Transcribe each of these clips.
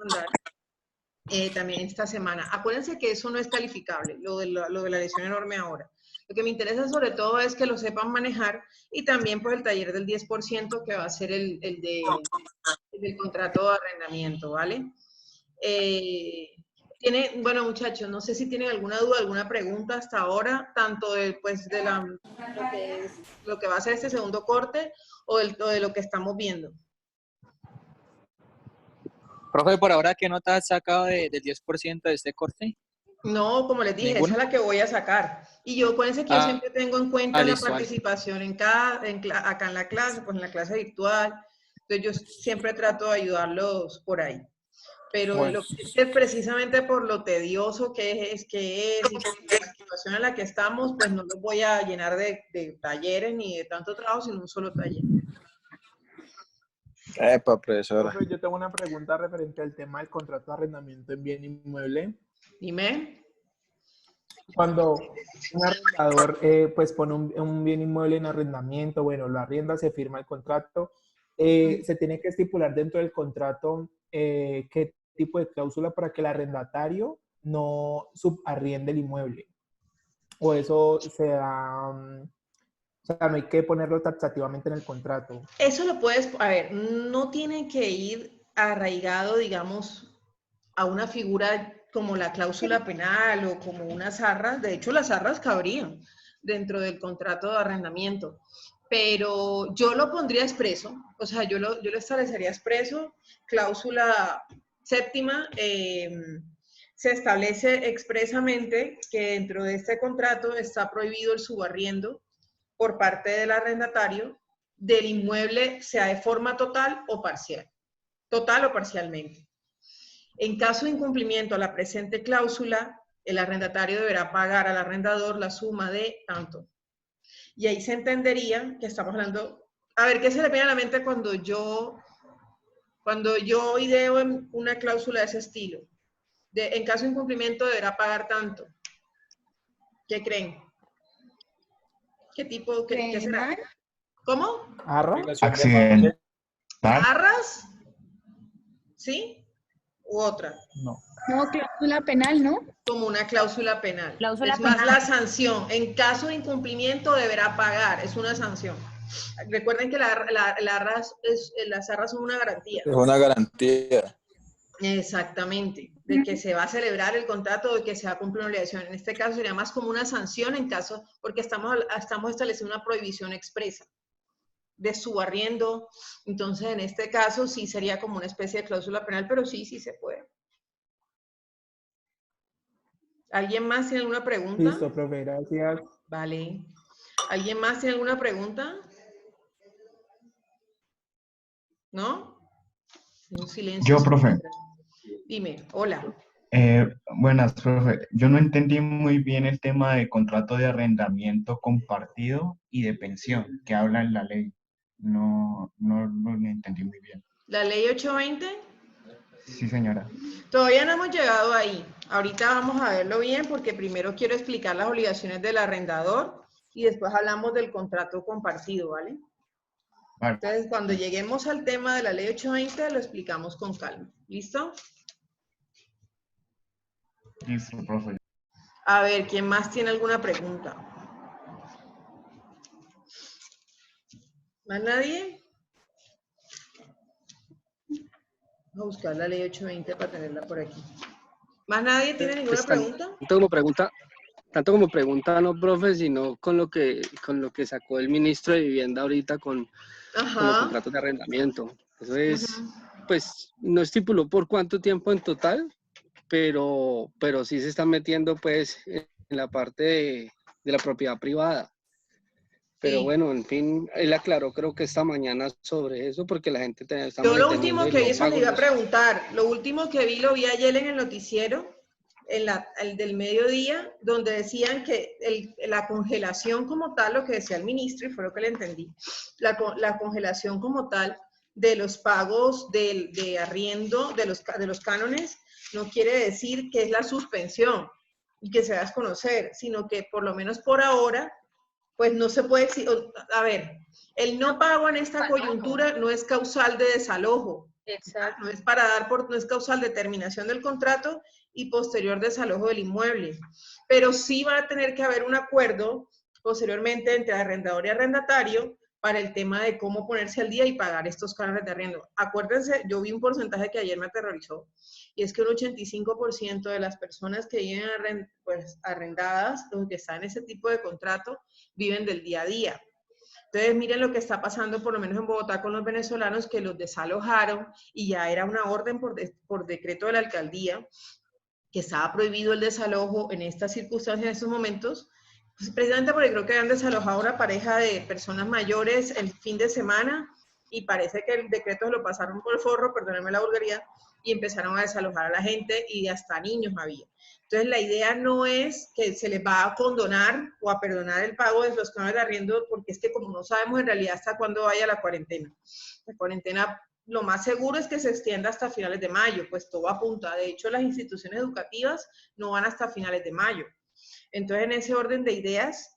mandar también esta semana. Acuérdense que eso no es calificable, lo de la lesión enorme ahora. Lo que me interesa sobre todo es que lo sepan manejar y también pues el taller del 10% que va a ser el del contrato de arrendamiento, ¿vale? Bueno, muchachos, no sé si tienen alguna duda, alguna pregunta hasta ahora, tanto de lo que va a ser este segundo corte o de lo que estamos viendo. Profe, por ahora, ¿qué nota has sacado del 10% de este corte? No, como les dije, ¿Ninguna? esa es la que voy a sacar. Y yo, acuérdense que yo siempre tengo en cuenta la listo, participación acá en la clase, pues en la clase virtual. Entonces yo siempre trato de ayudarlos por ahí. Pero bueno, precisamente por lo tedioso que es y por la situación en la que estamos, pues no los voy a llenar de talleres ni de tanto trabajo, sino un solo taller. Profesora. Profe, yo tengo una pregunta referente al tema del contrato de arrendamiento en bien inmueble. Dime. Cuando un arrendador pues pone un bien inmueble en arrendamiento, bueno, lo arrienda, se firma el contrato, se tiene que estipular dentro del contrato qué tipo de cláusula para que el arrendatario no subarriende el inmueble. O eso se da, o sea, no hay que ponerlo taxativamente en el contrato. Eso lo puedes, a ver, no tiene que ir arraigado, digamos, a una figura como la cláusula penal o como unas arras. De hecho, las arras cabrían dentro del contrato de arrendamiento. Pero yo lo pondría expreso, o sea, yo lo establecería expreso, cláusula séptima, se establece expresamente que dentro de este contrato está prohibido el subarriendo por parte del arrendatario del inmueble, sea de forma total o parcial, total o parcialmente. En caso de incumplimiento a la presente cláusula, el arrendatario deberá pagar al arrendador la suma de tanto. Y ahí se entendería que estamos hablando. A ver, ¿qué se le viene a la mente cuando yo ideo una cláusula de ese estilo? En caso de incumplimiento deberá pagar tanto. ¿Qué creen? ¿Qué tipo? ¿Qué será? ¿Cómo? ¿Arras? Accidental. ¿Arras? ¿Sí? ¿U otra? No. No, cláusula penal, ¿no? Como una cláusula penal. Cláusula es más penal. la sanción. En caso de incumplimiento deberá pagar. Es una sanción. Recuerden que las arras son una garantía. Es una garantía. Exactamente. De que se va a celebrar el contrato, de que se va a cumplir una obligación. En este caso sería más como una sanción en caso, porque estamos estableciendo una prohibición expresa de subarriendo. Entonces, en este caso sí sería como una especie de cláusula penal, pero sí se puede. ¿Alguien más tiene alguna pregunta? Listo, profe, gracias. Vale. ¿Alguien más tiene alguna pregunta? ¿No? Un silencio. Yo, profe. Dime, hola. Buenas, profe. Yo no entendí muy bien el tema de contrato de arrendamiento compartido y de pensión que habla en la ley. No lo entendí muy bien. ¿La ley 820? Sí, señora. Todavía no hemos llegado ahí. Ahorita vamos a verlo bien porque primero quiero explicar las obligaciones del arrendador y después hablamos del contrato compartido, ¿vale? Vale. Entonces, cuando lleguemos al tema de la ley 820, lo explicamos con calma. ¿Listo? Listo, profe. A ver, ¿quién más tiene alguna pregunta? ¿Más nadie? Vamos a buscar la ley 820 para tenerla por aquí. ¿Más nadie tiene ninguna pregunta? Tanto como pregunta, no, profe, sino con lo que sacó el ministro de Vivienda ahorita con los contratos de arrendamiento. Eso es, pues, no estipuló por cuánto tiempo en total, pero sí se está metiendo, pues, en la parte de la propiedad privada. Pero bueno, en fin, él aclaró creo que esta mañana sobre eso, porque la gente está Yo lo último que vi, eso le iba a preguntar, lo último que lo vi ayer en el noticiero, el del mediodía, donde decían que la congelación como tal, lo que decía el ministro, y fue lo que le entendí, la congelación como tal de los pagos de arriendo, de los cánones, no quiere decir que es la suspensión y que se va a desconocer, sino que por lo menos por ahora, pues no se puede, a ver, el no pago en esta coyuntura no es causal de desalojo. Exacto. No es para dar no es causal de terminación del contrato y posterior desalojo del inmueble. Pero sí va a tener que haber un acuerdo posteriormente entre arrendador y arrendatario para el tema de cómo ponerse al día y pagar estos cánones de arriendo. Acuérdense, yo vi un porcentaje que ayer me aterrorizó, y es que un 85% de las personas que viven arrendadas, los que están en ese tipo de contrato, viven del día a día. Entonces, miren lo que está pasando, por lo menos en Bogotá, con los venezolanos que los desalojaron y ya era una orden por decreto de la alcaldía que estaba prohibido el desalojo en estas circunstancias, en estos momentos, pues precisamente porque creo que habían desalojado a una pareja de personas mayores el fin de semana y parece que el decreto se lo pasaron por el forro, perdónenme la vulgaridad, y empezaron a desalojar a la gente y hasta niños había. Entonces, la idea no es que se les va a condonar o a perdonar el pago de los cánones de arriendo, porque es que como no sabemos en realidad hasta cuándo vaya la cuarentena. La cuarentena, lo más seguro es que se extienda hasta finales de mayo, pues todo apunta. De hecho, las instituciones educativas no van hasta finales de mayo. Entonces, en ese orden de ideas,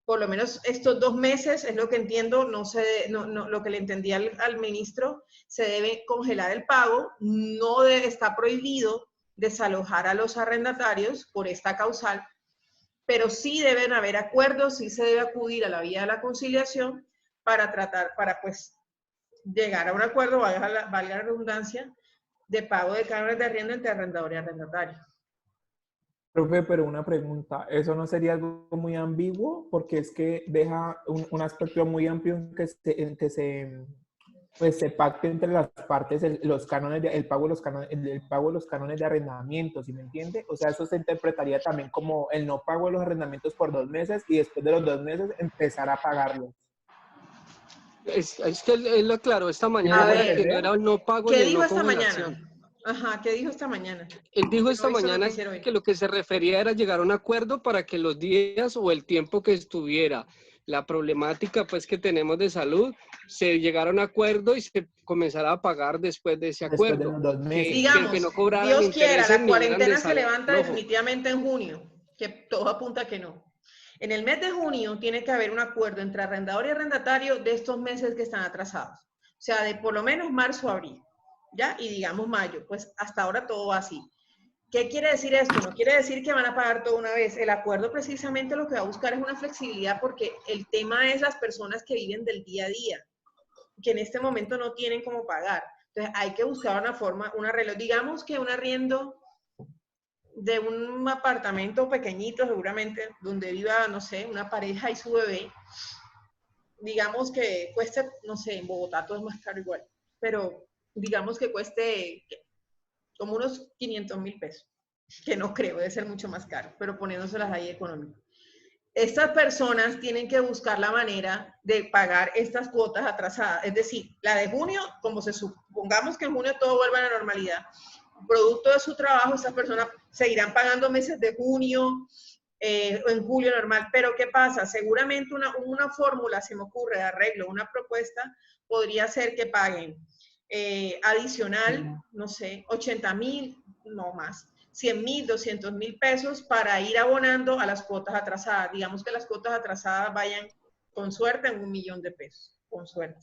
por lo menos estos 2 meses, es lo que entiendo, lo que le entendí al ministro, se debe congelar el pago, está prohibido desalojar a los arrendatarios por esta causal, pero sí deben haber acuerdos, sí se debe acudir a la vía de la conciliación para pues llegar a un acuerdo, valga la redundancia, de pago de cánones de arriendo entre arrendador y arrendatario. Profe, pero una pregunta, ¿eso no sería algo muy ambiguo? Porque es que deja un aspecto muy amplio en que se pacte entre las partes el pago de los cánones de arrendamiento, ¿sí me entiende? O sea, eso se interpretaría también como el no pago de los arrendamientos por 2 meses y después de los 2 meses empezar a pagarlos. Es que él lo aclaró esta mañana, A ver, que no era el no pago ¿qué ni el dijo no esta congelación. mañana? Ajá, ¿qué dijo esta mañana? Él dijo esta No hizo mañana noticiero hoy. que lo que se refería era llegar a un acuerdo para que los días o el tiempo que estuviera la problemática pues que tenemos de salud, se llegara a un acuerdo y se comenzara a pagar después de ese Después de acuerdo. los 2 meses. Digamos, Que no cobraran Dios quiera, intereses la ni hubieran cuarentena se desalojo. levanta definitivamente en junio, que todo apunta a que no. En el mes de junio tiene que haber un acuerdo entre arrendador y arrendatario de estos meses que están atrasados. O sea, de por lo menos marzo a abril, ¿ya? Y digamos mayo, pues hasta ahora todo va así. ¿Qué quiere decir esto? No quiere decir que van a pagar todo una vez. El acuerdo precisamente lo que va a buscar es una flexibilidad porque el tema es las personas que viven del día a día, que en este momento no tienen cómo pagar. Entonces hay que buscar una forma, un arreglo. Digamos que un arriendo de un apartamento pequeñito, seguramente, donde viva, no sé, una pareja y su bebé, digamos que cueste, no sé, en Bogotá todo es más caro igual, pero digamos que cueste como unos 500.000 pesos, que no creo, debe ser mucho más caro, pero poniéndoselas ahí económico. Estas personas tienen que buscar la manera de pagar estas cuotas atrasadas, es decir, la de junio, como supongamos que en junio todo vuelva a la normalidad, producto de su trabajo, estas personas seguirán pagando meses de junio o en julio normal, pero ¿qué pasa? Seguramente una fórmula, se me ocurre, de arreglo, una propuesta, podría ser que paguen adicional, no sé, 80.000, no más, 100.000, 200.000 pesos para ir abonando a las cuotas atrasadas. Digamos que las cuotas atrasadas vayan con suerte en 1.000.000 de pesos, con suerte.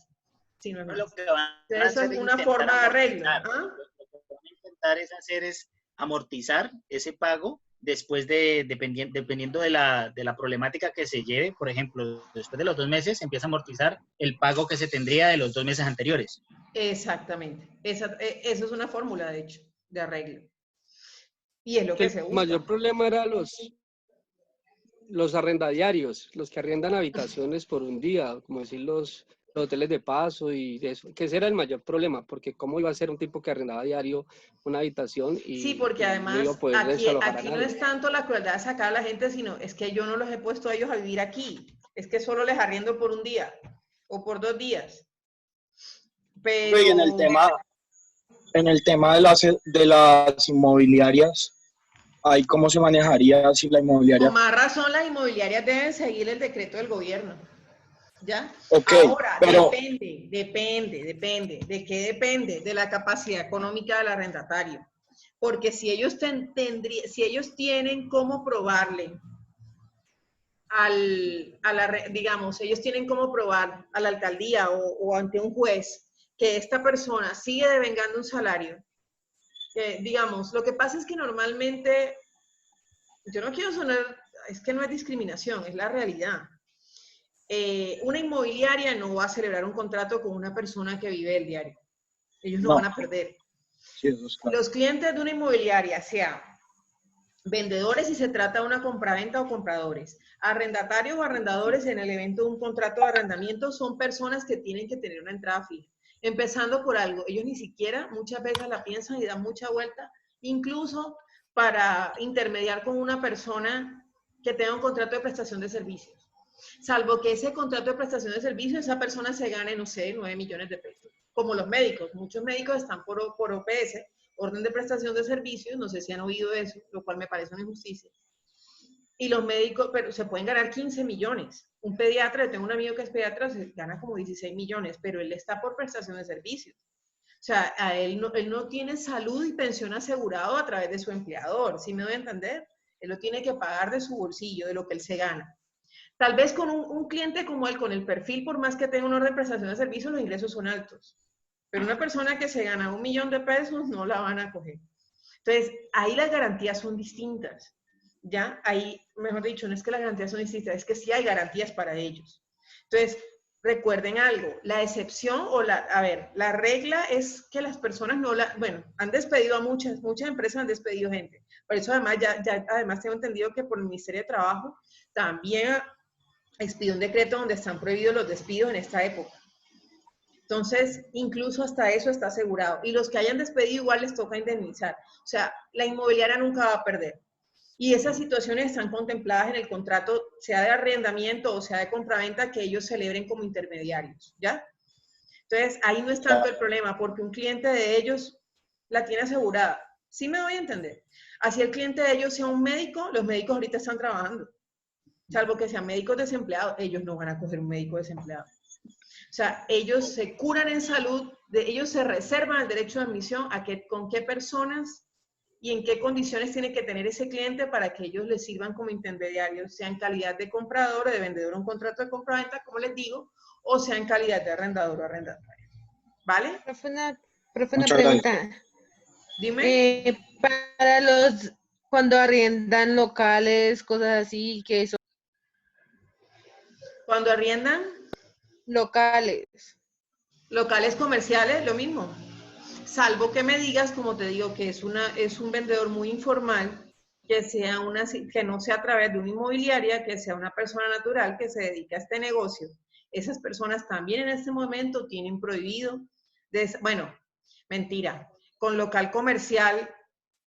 Si no es más. Lo que van a Esa hacer es una forma de arreglo. ¿Ah? Lo que van a intentar es amortizar ese pago después dependiendo de la problemática que se lleve. Por ejemplo, después de los 2 meses empieza a amortizar el pago que se tendría de los 2 meses anteriores. Exactamente. Eso es una fórmula, de hecho, de arreglo. Y es lo que se busca. El mayor problema era los arrendadiarios, los que arriendan habitaciones por un día, como decir los hoteles de paso y de eso, que ese era el mayor problema, porque cómo iba a ser un tipo que arrendaba diario una habitación y sí, porque además no iba a poder aquí no es tanto la crueldad de sacar a la gente, sino es que yo no los he puesto a ellos a vivir aquí, es que solo les arriendo por un día o por 2 días. Pero en el tema de las inmobiliarias, ¿ahí cómo se manejaría si la inmobiliaria? Con más razón, las inmobiliarias deben seguir el decreto del gobierno. ¿Ya? Okay, ahora, pero depende. ¿De qué depende? De la capacidad económica del arrendatario. Porque si ellos tienen cómo probarle digamos, ellos tienen cómo probar a la alcaldía o ante un juez que esta persona sigue devengando un salario, digamos, lo que pasa es que normalmente, yo no quiero sonar, es que no es discriminación, es la realidad. Una inmobiliaria no va a celebrar un contrato con una persona que vive el diario. Ellos no van a perder. Sí, eso es claro. Los clientes de una inmobiliaria, sea vendedores si se trata de una compraventa o compradores, arrendatarios o arrendadores en el evento de un contrato de arrendamiento, son personas que tienen que tener una entrada fija. Empezando por algo, ellos ni siquiera muchas veces la piensan y dan mucha vuelta, incluso para intermediar con una persona que tenga un contrato de prestación de servicios. Salvo que ese contrato de prestación de servicios, esa persona se gane, no sé, 9 millones de pesos. Como los médicos, muchos médicos están por OPS, orden de prestación de servicios, no sé si han oído eso, lo cual me parece una injusticia. Y los médicos, pero se pueden ganar 15 millones. Un pediatra, yo tengo un amigo que es pediatra, se gana como 16 millones, pero él está por prestación de servicios. O sea, a él no tiene salud y pensión asegurado a través de su empleador, ¿sí me doy a entender? Él lo tiene que pagar de su bolsillo, de lo que él se gana. Tal vez con un cliente como él, con el perfil, por más que tenga un orden de prestación de servicios, los ingresos son altos. Pero una persona que se gana 1 millón de pesos no la van a coger. Entonces, ahí las garantías son distintas. ¿Ya? Ahí, mejor dicho, no es que las garantías son distintas, es que sí hay garantías para ellos. Entonces, recuerden algo, la excepción o la regla es que las personas han despedido a muchas empresas han despedido gente. Por eso además, además tengo entendido que por el Ministerio de Trabajo también expidió un decreto donde están prohibidos los despidos en esta época. Entonces, incluso hasta eso está asegurado. Y los que hayan despedido igual les toca indemnizar. O sea, la inmobiliaria nunca va a perder. Y esas situaciones están contempladas en el contrato, sea de arrendamiento o sea de compraventa, que ellos celebren como intermediarios, ¿ya? Entonces, ahí no es tanto el problema, porque un cliente de ellos la tiene asegurada. ¿Sí me doy a entender? Así el cliente de ellos sea un médico, los médicos ahorita están trabajando. Salvo que sean médicos desempleados, ellos no van a coger un médico desempleado. O sea, ellos se curan en salud, ellos se reservan el derecho de admisión a con qué personas y en qué condiciones tiene que tener ese cliente para que ellos les sirvan como intermediarios, sea en calidad de comprador o de vendedor, un contrato de compraventa, como les digo, o sea en calidad de arrendador o arrendatario. ¿Vale? Profe, una pregunta. Dime. Para cuando arriendan locales, cosas así, que eso. ¿Cuando arriendan? Locales. Locales comerciales, lo mismo. Salvo que me digas, como te digo, que es un vendedor muy informal, que no sea a través de una inmobiliaria, que sea una persona natural que se dedica a este negocio. Esas personas también en este momento tienen prohibido, bueno, mentira, con local comercial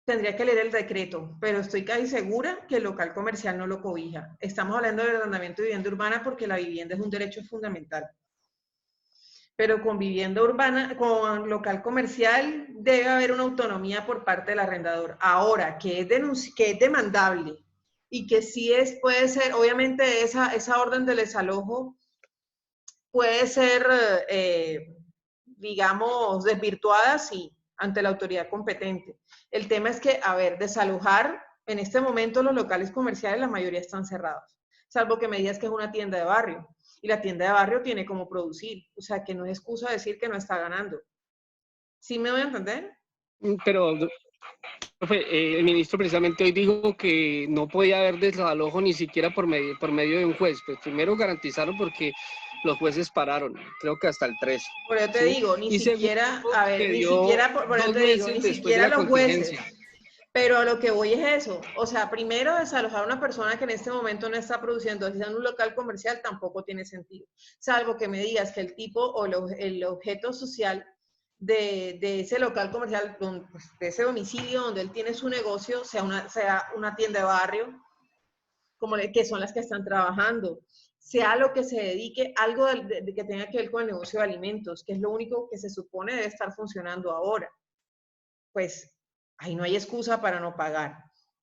tendría que leer el decreto, pero estoy casi segura que el local comercial no lo cobija. Estamos hablando del arrendamiento de vivienda urbana porque la vivienda es un derecho fundamental. Pero con vivienda urbana, con local comercial, debe haber una autonomía por parte del arrendador. Ahora, que es demandable y que sí puede ser, obviamente esa orden de desalojo puede ser, digamos, desvirtuada, sí, ante la autoridad competente. El tema es que, desalojar, en este momento los locales comerciales, la mayoría están cerrados, salvo que me digas que es una tienda de barrio. Y la tienda de barrio tiene como producir, o sea, que no es excusa decir que no está ganando. ¿Sí me voy a entender? Pero, profe, el ministro precisamente hoy dijo que no podía haber desalojo ni siquiera por medio de un juez. Pues primero garantizarlo porque los jueces pararon, creo que hasta el 3. Por eso te digo, ni siquiera los jueces. Pero a lo que voy es eso, o sea, primero desalojar a una persona que en este momento no está produciendo, si está en un local comercial tampoco tiene sentido, salvo que me digas que el tipo o el objeto social de ese local comercial, de ese domicilio donde él tiene su negocio, sea una tienda de barrio, que son las que están trabajando, sea lo que se dedique, algo que tenga que ver con el negocio de alimentos, que es lo único que se supone debe estar funcionando ahora. Pues ahí no hay excusa para no pagar.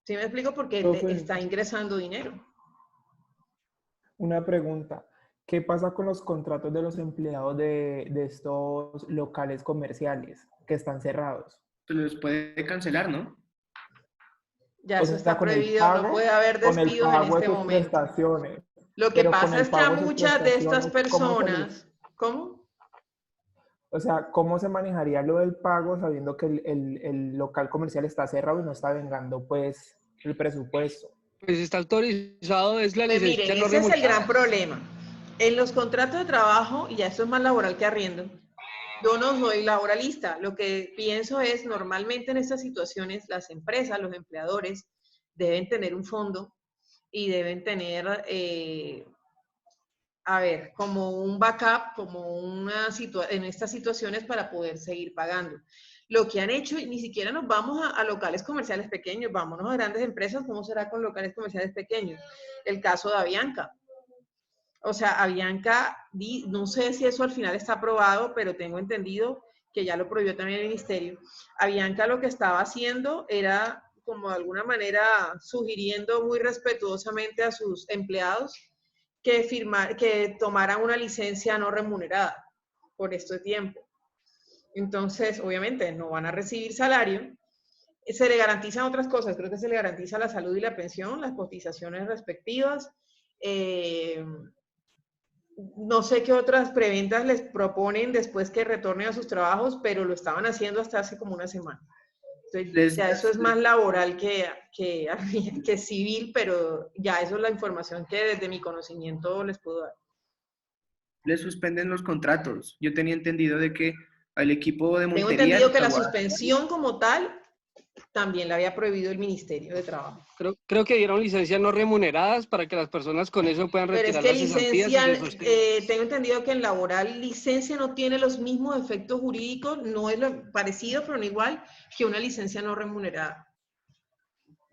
¿Sí me explico? Porque está ingresando dinero. Una pregunta. ¿Qué pasa con los contratos de los empleados de estos locales comerciales que están cerrados? Pues los puede cancelar, ¿no? Ya eso está prohibido, no puede haber despidos en este momento. Lo que pasa es que a muchas de estas personas... ¿Cómo? O sea, ¿cómo se manejaría lo del pago sabiendo que el local comercial está cerrado y no está vengando pues el presupuesto? Pues está autorizado, es la Pues licencia miren, no ese es el gran remunerada. problema. En los contratos de trabajo, y ya esto es más laboral que arriendo, yo no soy laboralista. Lo que pienso es, normalmente en estas situaciones, las empresas, los empleadores, deben tener un fondo y deben tener, como un backup, como en estas situaciones para poder seguir pagando. Lo que han hecho, y ni siquiera nos vamos a locales comerciales pequeños, vámonos a grandes empresas, ¿cómo será con locales comerciales pequeños? El caso de Avianca. O sea, Avianca, no sé si eso al final está aprobado, pero tengo entendido que ya lo prohibió también el ministerio. Avianca lo que estaba haciendo era, como de alguna manera, sugiriendo muy respetuosamente a sus empleados que tomaran una licencia no remunerada por este tiempo. Entonces, obviamente, no van a recibir salario. Se le garantizan otras cosas, creo que se le garantiza la salud y la pensión, las cotizaciones respectivas. No sé qué otras preventas les proponen después que retornen a sus trabajos, pero lo estaban haciendo hasta hace como una semana. Entonces, ya eso es más laboral que civil, pero ya eso es la información que desde mi conocimiento les puedo dar. Le suspenden los contratos. Yo tenía entendido de que al equipo de Tengo Montería... entendido que la suspensión como tal también la había prohibido el Ministerio de Trabajo. Creo que dieron licencias no remuneradas para que las personas con eso puedan retirar las cesantías. Tengo entendido que en laboral licencia no tiene los mismos efectos jurídicos, no es lo parecido, pero no igual que una licencia no remunerada.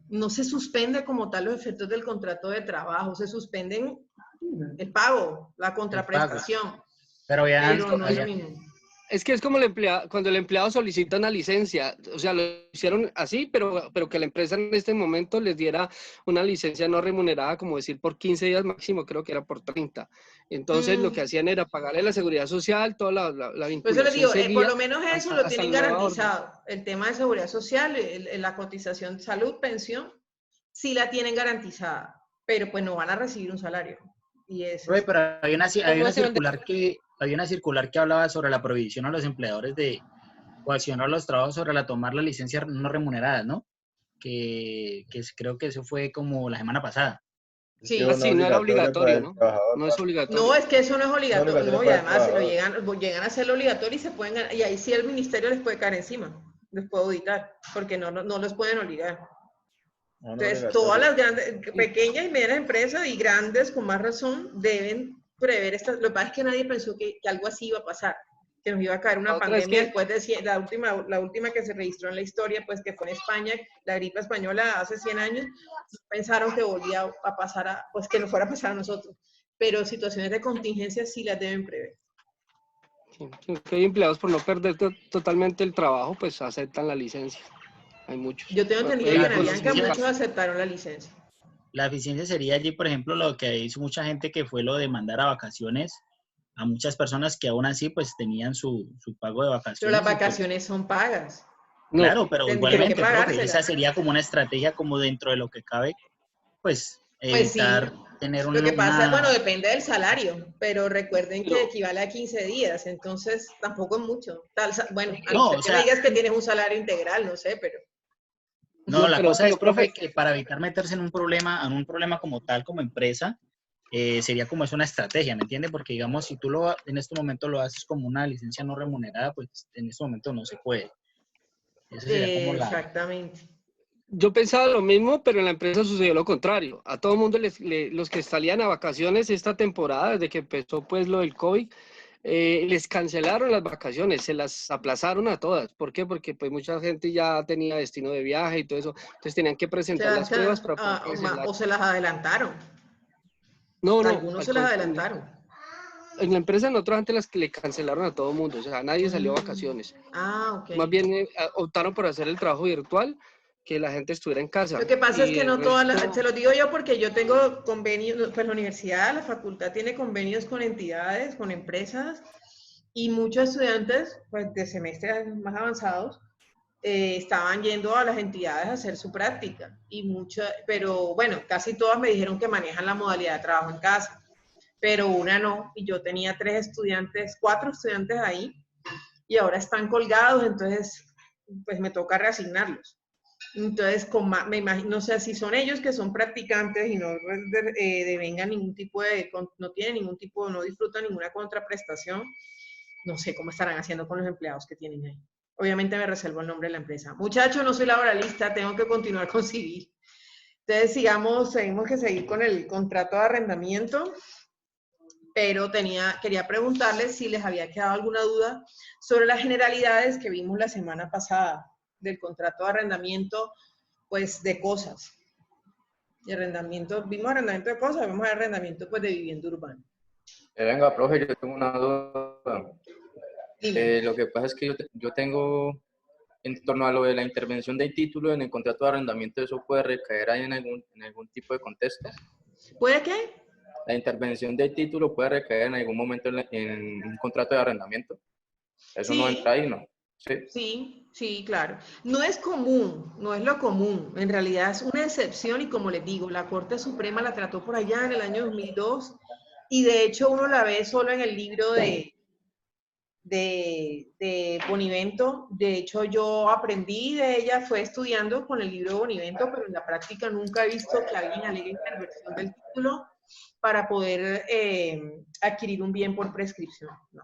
No se suspende como tal los efectos del contrato de trabajo, se suspenden el pago, la contraprestación. Pero ya no es lo mismo. Es que es como cuando el empleado solicita una licencia, o sea, lo hicieron así, pero que la empresa en este momento les diera una licencia no remunerada, como decir, por 15 días máximo, creo que era por 30. Entonces, lo que hacían era pagarle la seguridad social, toda la vinculación. Pues eso les digo, seguía, por lo menos eso lo tienen garantizado. El tema de seguridad social, la cotización salud, pensión, sí la tienen garantizada, pero pues no van a recibir un salario. Y eso pero hay una circular que hablaba sobre la prohibición a los empleadores de coaccionar a los trabajadores sobre tomar la licencia no remunerada, ¿no? Que creo que eso fue como la semana pasada. Sí, no era obligatorio, ¿no? No es obligatorio. No, es que eso no es obligatorio, no, y además si llegan a hacerlo obligatorio y se pueden ganar, y ahí sí el ministerio les puede caer encima, les puede auditar, porque no los pueden obligar. Entonces, todas las pequeñas y medianas empresas y grandes, con más razón, deben prever estas. Lo que pasa es que nadie pensó que algo así iba a pasar, que nos iba a caer una pandemia después de la última que se registró en la historia, pues que fue en España, la gripe española hace 100 años, pensaron que volvía a pasar, pues que no fuera a pasar a nosotros, pero situaciones de contingencia sí las deben prever. Sí, que hay empleados por no perder totalmente el trabajo, pues aceptan la licencia. Hay muchos. Yo tengo entendido que en Avianca muchos aceptaron la licencia. La eficiencia sería allí, por ejemplo, lo que hizo mucha gente, que fue lo de mandar a vacaciones a muchas personas que aún así pues tenían su pago de vacaciones. Pero las vacaciones son pagas. Claro, pero igualmente, profe, esa sería como una estrategia como dentro de lo que cabe, pues evitar tener Lo que pasa, bueno, depende del salario, pero recuerden que equivale a 15 días, entonces tampoco es mucho. Bueno, a no ser que me digas que tienes un salario integral, no sé, pero... No, la cosa es, profe, que para evitar meterse en un problema como tal, como empresa, sería como es una estrategia, ¿me entiende? Porque digamos, si tú en este momento lo haces como una licencia no remunerada, pues en este momento no se puede. Eso sería como Exactamente. Yo pensaba lo mismo, pero en la empresa sucedió lo contrario. A todo el mundo, los que salían a vacaciones esta temporada, desde que empezó pues lo del COVID, les cancelaron las vacaciones, se las aplazaron a todas. ¿Por qué? Porque pues mucha gente ya tenía destino de viaje y todo eso, entonces tenían que presentar las pruebas para poder o se las adelantaron. No. Algunos se las adelantaron. En la empresa nosotros antes las que le cancelaron a todo el mundo, o sea, nadie salió a vacaciones. Ok. Más bien optaron por hacer el trabajo virtual, que la gente estuviera en casa. Lo que pasa es que no todas se lo digo yo porque yo tengo convenios, pues la universidad, la facultad tiene convenios con entidades, con empresas, y muchos estudiantes, pues de semestres más avanzados, estaban yendo a las entidades a hacer su práctica, pero bueno, casi todas me dijeron que manejan la modalidad de trabajo en casa, pero una no, y yo tenía 4 estudiantes ahí, y ahora están colgados, entonces pues me toca reasignarlos. Entonces, me imagino, no sé si son ellos que son practicantes y no devengan ningún tipo de, no tienen ningún tipo, no disfrutan ninguna contraprestación, no sé cómo estarán haciendo con los empleados que tienen ahí. Obviamente me reservo el nombre de la empresa. Muchachos, no soy laboralista, tengo que continuar con civil. Entonces, seguimos que seguir con el contrato de arrendamiento, pero quería preguntarles si les había quedado alguna duda sobre las generalidades que vimos la semana pasada del contrato de arrendamiento, pues, de cosas. De arrendamiento, vimos arrendamiento de cosas, vimos arrendamiento, pues, de vivienda urbana. Venga, profe, yo tengo una duda. Lo que pasa es que yo tengo, en torno a lo de la intervención del título en el contrato de arrendamiento, ¿eso puede recaer ahí en algún tipo de contexto? ¿Puede qué? La intervención del título puede recaer en algún momento en un contrato de arrendamiento. Eso Sí. no entra ahí, ¿no? Sí, claro. No es común, no es lo común. En realidad es una excepción y como les digo, la Corte Suprema la trató por allá en el año 2002 y de hecho uno la ve solo en el libro de Bonivento. De hecho yo aprendí de ella, fue estudiando con el libro de Bonivento, pero en la práctica nunca he visto que alguien alegue intervención del título para poder adquirir un bien por prescripción, no.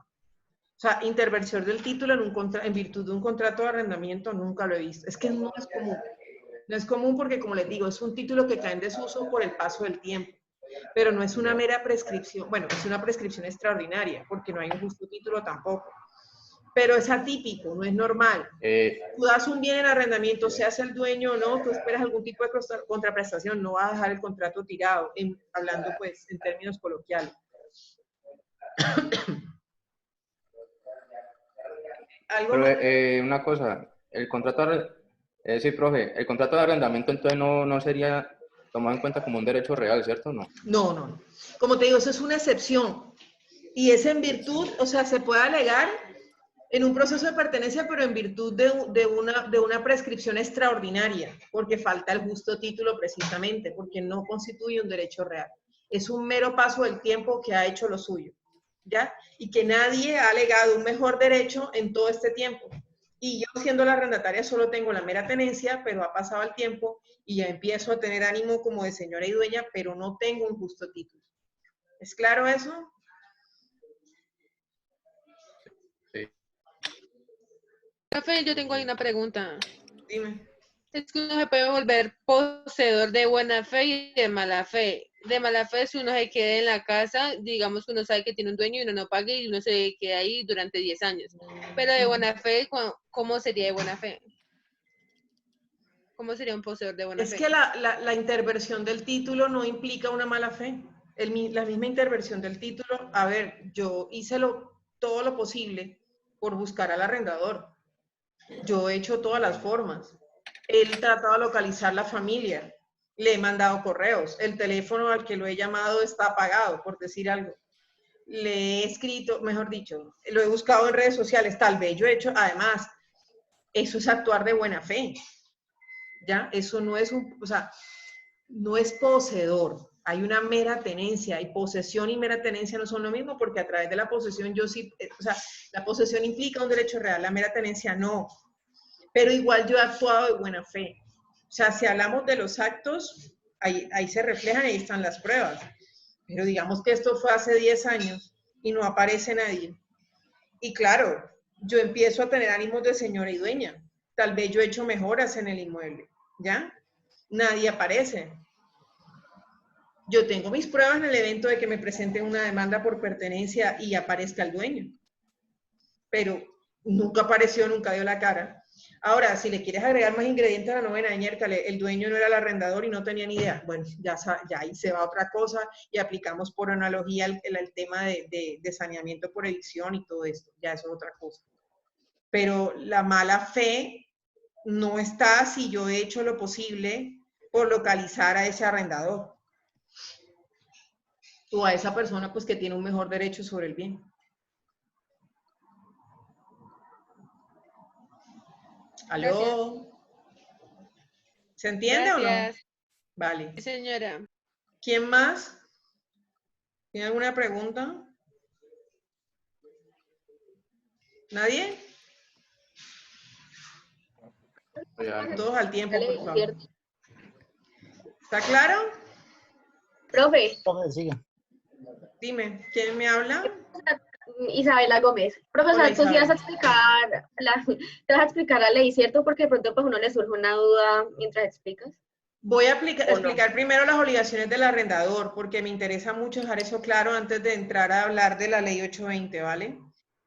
O sea, intervención del título en virtud de un contrato de arrendamiento nunca lo he visto. Es que no es común. No es común porque, como les digo, es un título que cae en desuso por el paso del tiempo. Pero no es una mera prescripción. Bueno, es una prescripción extraordinaria porque no hay un justo título tampoco. Pero es atípico, no es normal. Tú das un bien en arrendamiento, seas el dueño o no, tú esperas algún tipo de contraprestación, no vas a dejar el contrato tirado, hablando pues en términos coloquiales. Pero, una cosa, el contrato profe, el contrato de arrendamiento entonces no sería tomado en cuenta como un derecho real, ¿cierto? No. Como te digo, eso es una excepción. Y es en virtud, o sea, se puede alegar en un proceso de pertenencia, pero en virtud de una prescripción extraordinaria, porque falta el justo título precisamente, porque no constituye un derecho real. Es un mero paso del tiempo que ha hecho lo suyo, ¿ya? Y que nadie ha alegado un mejor derecho en todo este tiempo. Y yo, siendo la arrendataria, solo tengo la mera tenencia, pero ha pasado el tiempo y ya empiezo a tener ánimo como de señora y dueña, pero no tengo un justo título. ¿Es claro eso? Sí. Profe, yo tengo ahí una pregunta. Dime. Es que uno se puede volver poseedor de buena fe y de mala fe. De mala fe, si uno se queda en la casa, digamos que uno sabe que tiene un dueño y uno no pague y uno se queda ahí durante 10 años. Pero de buena fe, ¿cómo sería de buena fe? ¿Cómo sería un poseedor de buena fe? Es que la intervención del título no implica una mala fe. La misma intervención del título, a ver, yo hice todo lo posible por buscar al arrendador. Yo he hecho todas las formas. He tratado de localizar la familia. Le he mandado correos. El teléfono al que lo he llamado está apagado, por decir algo. Le he escrito, mejor dicho, lo he buscado en redes sociales. Tal vez yo he hecho, además, eso es actuar de buena fe. ¿Ya? Eso no es no es poseedor. Hay una mera tenencia, y posesión y mera tenencia no son lo mismo, porque a través de la posesión la posesión implica un derecho real, la mera tenencia no. Pero igual yo he actuado de buena fe. O sea, si hablamos de los actos, ahí se reflejan y ahí están las pruebas. Pero digamos que esto fue hace 10 años y no aparece nadie. Y claro, yo empiezo a tener ánimos de señora y dueña. Tal vez yo he hecho mejoras en el inmueble, ¿ya? Nadie aparece. Yo tengo mis pruebas en el evento de que me presenten una demanda por pertenencia y aparezca el dueño. Pero nunca apareció, nunca dio la cara. Ahora, si le quieres agregar más ingredientes a la novena de Ñércale, el dueño no era el arrendador y no tenía ni idea. Bueno, ya ahí se va otra cosa y aplicamos por analogía el tema de saneamiento por evicción y todo esto. Ya eso es otra cosa. Pero la mala fe no está si yo he hecho lo posible por localizar a ese arrendador o a esa persona pues que tiene un mejor derecho sobre el bien. ¿Aló? ¿Se entiende o no? Vale. Sí, señora. ¿Quién más? ¿Tiene alguna pregunta? ¿Nadie? Todos al tiempo, por favor. ¿Está claro? Profe. Profe, siga. Dime, ¿quién me habla? Isabela Gómez. Profesor, tú sí vas a explicar la ley, ¿cierto? Porque de pronto pues uno le surge una duda mientras explicas. Voy a explicar primero las obligaciones del arrendador, porque me interesa mucho dejar eso claro antes de entrar a hablar de la ley 820, ¿vale?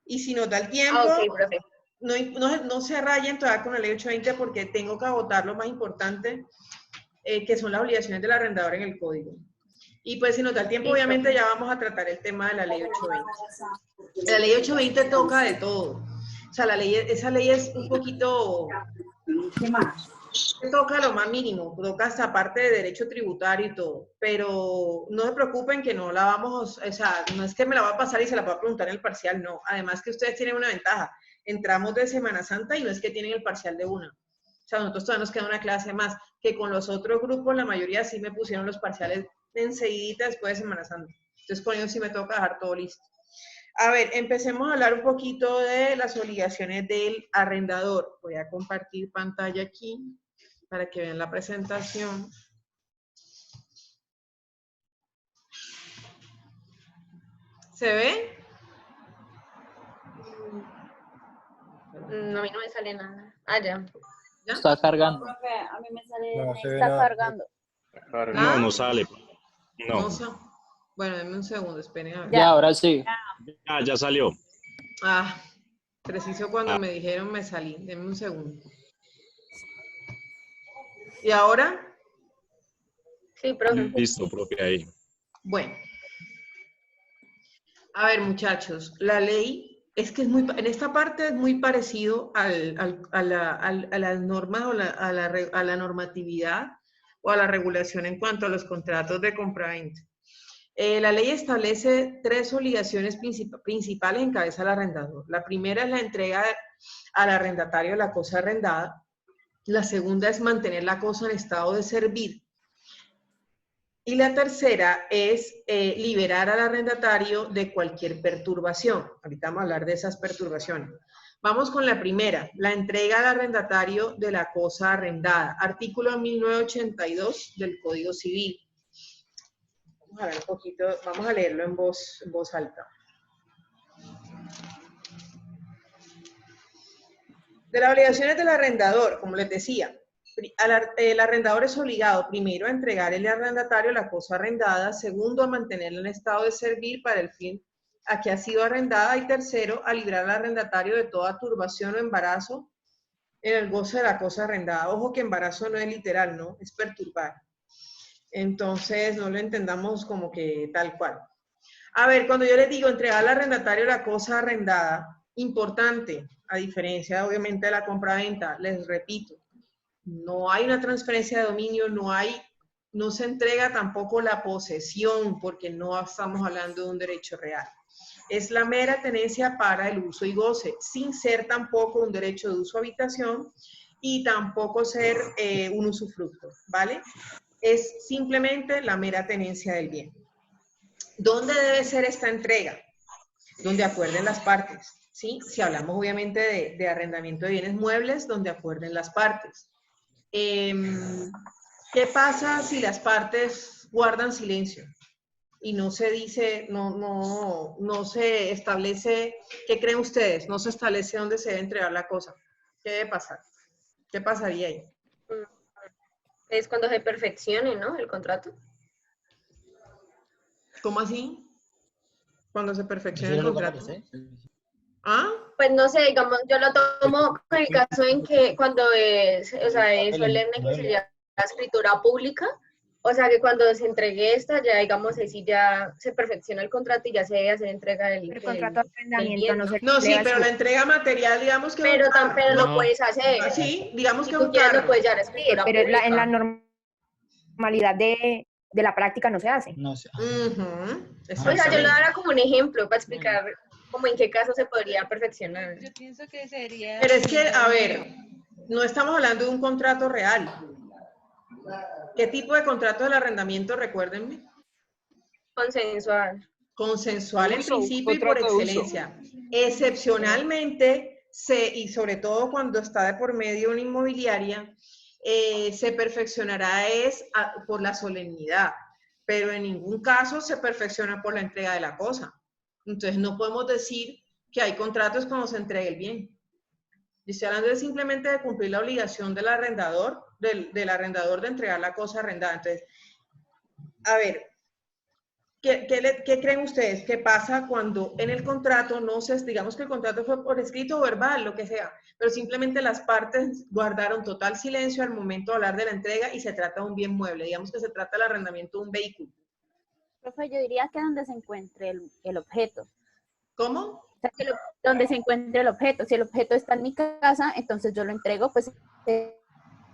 Y si nos da el tiempo, okay, profe. No se rayen todavía con la ley 820 porque tengo que agotar lo más importante, que son las obligaciones del arrendador en el código. Y pues si nos da el tiempo, obviamente ya vamos a tratar el tema de la ley 820. La ley 820 toca de todo. O sea, esa ley es un poquito... Toca lo más mínimo, toca hasta parte de derecho tributario y todo, pero no se preocupen que no la vamos, o sea, no es que me la va a pasar y se la va a preguntar en el parcial, no. Además que ustedes tienen una ventaja, entramos de Semana Santa y no es que tienen el parcial de una. O sea, nosotros todavía nos queda una clase más, que con los otros grupos la mayoría sí me pusieron los parciales enseguidita después de Semana Santa. Entonces con ellos sí me toca dejar todo listo. A ver, empecemos a hablar un poquito de las obligaciones del arrendador. Voy a compartir pantalla aquí para que vean la presentación. ¿Se ve? No, a mí no me sale nada. Ah, ya. ¿Ya? Está cargando. A mí me sale, No, me se ve está nada. cargando. No, no sale. No. Bueno, denme un segundo, esperen a ver. Ya, ahora sí. Ya salió. Ah, preciso cuando me dijeron me salí. Denme un segundo. ¿Y ahora? Sí, profe. Listo, profe, ahí. Bueno. A ver, muchachos, la ley es que en esta parte es muy parecido a las normas o a la normatividad o a la regulación en cuanto a los contratos de compraventa. La ley establece 3 obligaciones principales en cabeza del arrendador. La primera es la entrega al arrendatario de la cosa arrendada. La segunda es mantener la cosa en estado de servir. Y la tercera es liberar al arrendatario de cualquier perturbación. Ahorita vamos a hablar de esas perturbaciones. Vamos con la primera, la entrega al arrendatario de la cosa arrendada. Artículo 1982 del Código Civil. Vamos a ver un poquito, vamos a leerlo en voz alta. De las obligaciones del arrendador, como les decía, el arrendador es obligado primero a entregarle al arrendatario la cosa arrendada, segundo a mantenerla en estado de servir para el fin a que ha sido arrendada y tercero a librar al arrendatario de toda turbación o embarazo en el goce de la cosa arrendada. Ojo que embarazo no es literal, ¿no? Es perturbar. Entonces no lo entendamos como que tal cual. A ver, cuando yo les digo entregar al arrendatario la cosa arrendada, importante, a diferencia obviamente de la compraventa, les repito, no hay una transferencia de dominio, no se entrega tampoco la posesión, porque no estamos hablando de un derecho real. Es la mera tenencia para el uso y goce, sin ser tampoco un derecho de uso o habitación y tampoco ser un usufructo, ¿vale? Es simplemente la mera tenencia del bien. ¿Dónde debe ser esta entrega? Donde acuerden las partes, ¿sí? Si hablamos obviamente de arrendamiento de bienes muebles, donde acuerden las partes. ¿Qué pasa si las partes guardan silencio? Y no se dice, no se establece, ¿qué creen ustedes? No se establece dónde se debe entregar la cosa. ¿Qué debe pasar? ¿Qué pasaría ahí? Es cuando se perfeccione, ¿no? El contrato. ¿Cómo así? Cuando se perfeccione el contrato. ¿Ah? Pues no sé, digamos, yo lo tomo con el caso en que cuando es solemne que se lleva la escritura pública, o sea que cuando se entregue esta, ya digamos, así ya se perfecciona el contrato y ya se debe hacer entrega del contrato de arrendamiento no, sí, pero la entrega material, digamos que... Pero lo puedes hacer. Sí, digamos que tú quieres lo puedes llevar a escritura pero pública. en la normalidad de la práctica no se hace. No se hace. O sea, yo lo daré como un ejemplo para explicar como en qué caso se podría perfeccionar. Yo pienso que sería... Pero es que, a ver, no estamos hablando de un contrato real. ¿Qué tipo de contrato del arrendamiento, recuérdenme? Consensual. Consensual en principio y por excelencia. Excepcionalmente y sobre todo cuando está de por medio una inmobiliaria, se perfeccionará por la solemnidad, pero en ningún caso se perfecciona por la entrega de la cosa. Entonces no podemos decir que hay contratos cuando se entregue el bien. Yo estoy hablando simplemente de cumplir la obligación del arrendador, del arrendador de entregar la cosa arrendada. Entonces, a ver, ¿qué creen ustedes? ¿Qué pasa cuando en el contrato no se, digamos que el contrato fue por escrito o verbal, lo que sea, pero simplemente las partes guardaron total silencio al momento de hablar de la entrega y se trata de un bien mueble? Digamos que se trata del arrendamiento de un vehículo. Profe, yo diría que donde se encuentre el objeto. ¿Cómo? O sea, que donde se encuentre el objeto. Si el objeto está en mi casa, entonces yo lo entrego, pues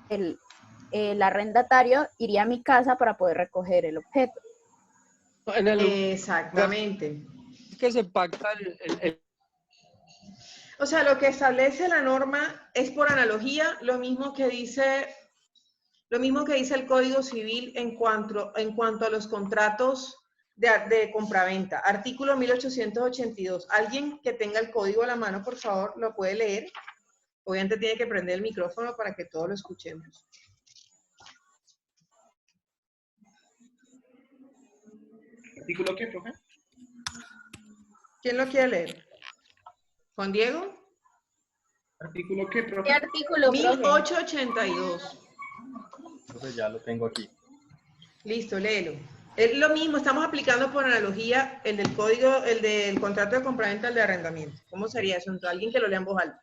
el arrendatario iría a mi casa para poder recoger el objeto. Exactamente. Que se pacta O sea, lo que establece la norma es por analogía lo mismo que dice el Código Civil en cuanto a los contratos de compraventa. Artículo 1882. Alguien que tenga el código a la mano, por favor, lo puede leer. Obviamente tiene que prender el micrófono para que todos lo escuchemos. ¿Artículo qué, profe? ¿Quién lo quiere leer? ¿Juan Diego? ¿Artículo qué, profe? ¿Qué artículo, profe? 1882. Entonces ya lo tengo aquí. Listo, léelo. Es lo mismo, estamos aplicando por analogía el del código, el del contrato de compraventa, el de arrendamiento. ¿Cómo sería eso? Entonces, alguien que lo lea en voz alta.